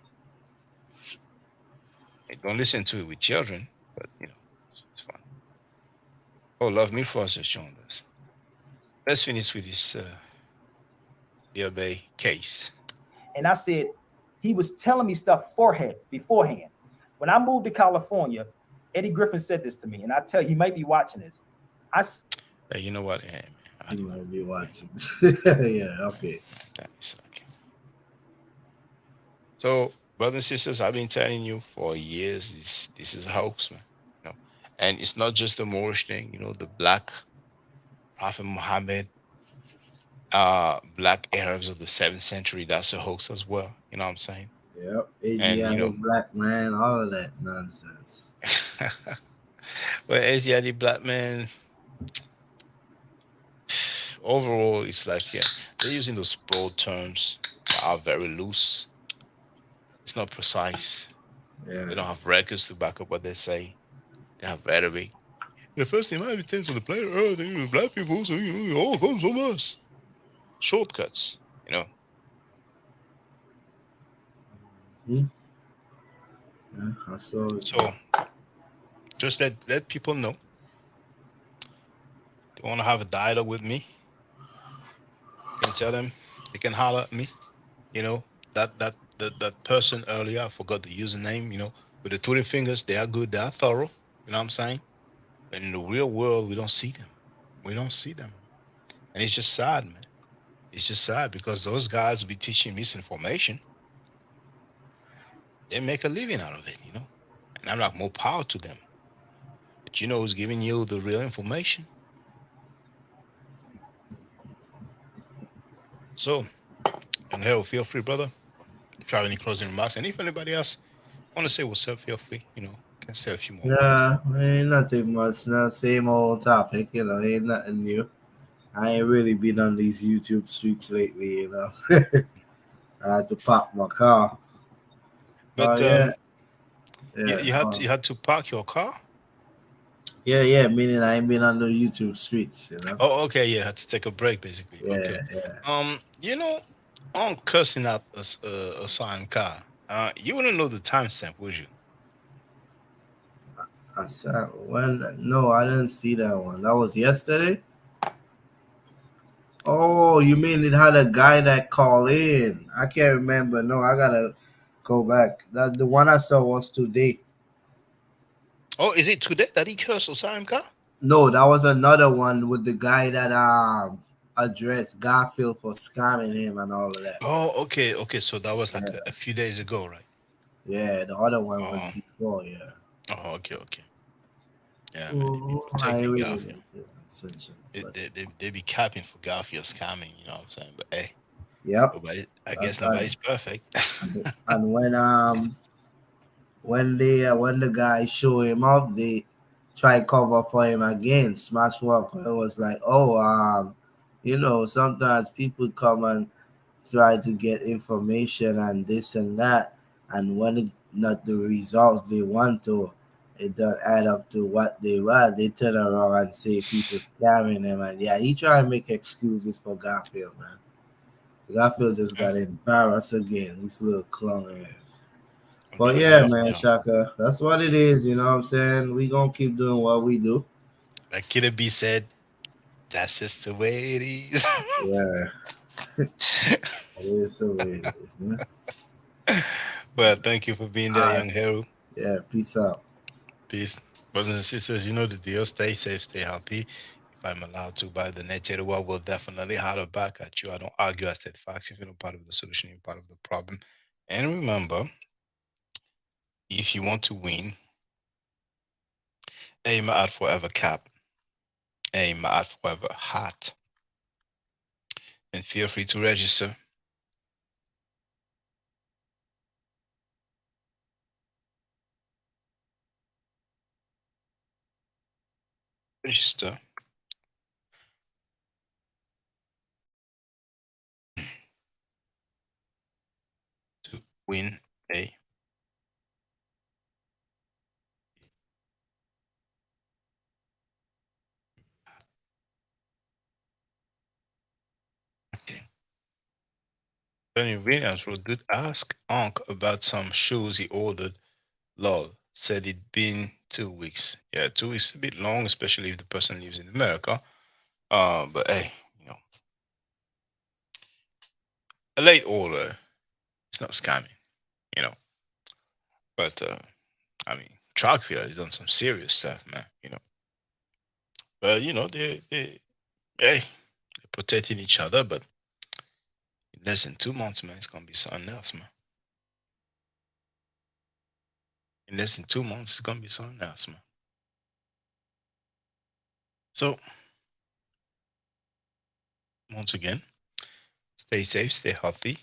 Hey, don't listen to it with children, but it's fun. Oh, Love Me Frost just joined us. Let's finish with this Beer Bay case. And I said, he was telling me stuff beforehand. When I moved to California, Eddie Griffin said this to me, and I tell you, he might be watching this. Hey, you know what? He might be watching. Yeah, okay. So, brothers and sisters, I've been telling you for years this is a hoax, man. And it's not just the Moorish thing. The black Prophet Muhammad, black Arabs of the 7th century. That's a hoax as well. You know what I'm saying? Yep, And Asiatic black man, all of that nonsense. well, Asiatic black man. Overall, it's like they're using those broad terms that are very loose. It's not precise. Yeah. They don't have records to back up what they say. They have rhetoric. The first inhabitants of the planet Earth are black people, so it all comes from us. Shortcuts, Hmm? Yeah, I saw it. So just let people know. They want to have a dialogue with me. You can tell them they can holler at me. That person earlier, I forgot the username, with the 20 fingers, they are good, they are thorough. You know what I'm saying? But in the real world, we don't see them. We don't see them. And it's just sad, man. It's just sad because those guys will be teaching misinformation. They make a living out of it, And I'm like, more power to them. But who's giving you the real information? So, and hell, feel free, brother. If you have any closing remarks, and if anybody else want to say what's up, feel free. Can say a few more words. Nah, ain't nothing much. Not same old topic, ain't nothing new. I ain't really been on these YouTube streets lately, I had to pop my car. But Yeah. you had to park your car. Yeah, meaning I ain't been on the YouTube streets, Oh, okay, yeah, had to take a break, basically. Yeah, Okay. yeah. I'm cursing out a signed car. You wouldn't know the timestamp, would you? I said, no, I didn't see that one. That was yesterday? Oh, you mean it had a guy that called in? I can't remember. No, I gotta go back. That the one I saw was today. Oh, is it today that he cursed Osam car? No, that was another one with the guy that addressed Garfield for scamming him and all of that. Oh, okay. So that was like a few days ago, right? Yeah, the other one was before, yeah. Oh, okay. Yeah, man. Oh, I Protecting really Garfield. They be capping for Garfield scamming, you know what I'm saying? But hey, yep. I guess nobody's perfect. And when the guy show him up, they try cover for him again. Smash Walk. It was like, sometimes people come and try to get information and this and that, and when it not the results they want to, it don't add up to what they want. They turn around and say people scamming them, and he try to make excuses for Garfield, man. Garfield just got embarrassed again. This little clown ass. But yeah, man, Shaka, that's what it is. You know what I'm saying? We gonna keep doing what we do. Like Killer B said, that's just the way it is. Yeah. It is the way it is, man. Well, thank you for being there, young hero. Yeah, peace out. Peace. Brothers and sisters, you know the deal. Stay safe, stay healthy. If I'm allowed to by the nature of the world, we'll definitely holler back at you. I don't argue, I state facts. If you're not part of the solution, you're part of the problem. And remember, if you want to win, aim at forever cap. Aim at forever hat. And feel free to register. register. To win a Tony Williams wrote, did ask Unc about some shoes he ordered. Lol. Said it'd been 2 weeks. Yeah, 2 weeks is a bit long, especially if the person lives in America. But hey, you know, a late order, it's not scamming, you know. But I mean, Trackfield has done some serious stuff, man, you know. But you know, they're protecting each other, but in less than 2 months, man, it's gonna be something else, man. In less than 2 months, it's gonna be something else, man. So once again, stay safe, stay healthy.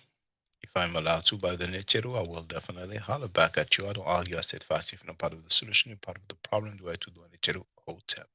If I'm allowed to by the Nechero, I will definitely holler back at you. I don't argue. I said fast. If you're not part of the solution, you're part of the problem. Do I to do a Nechero hotel?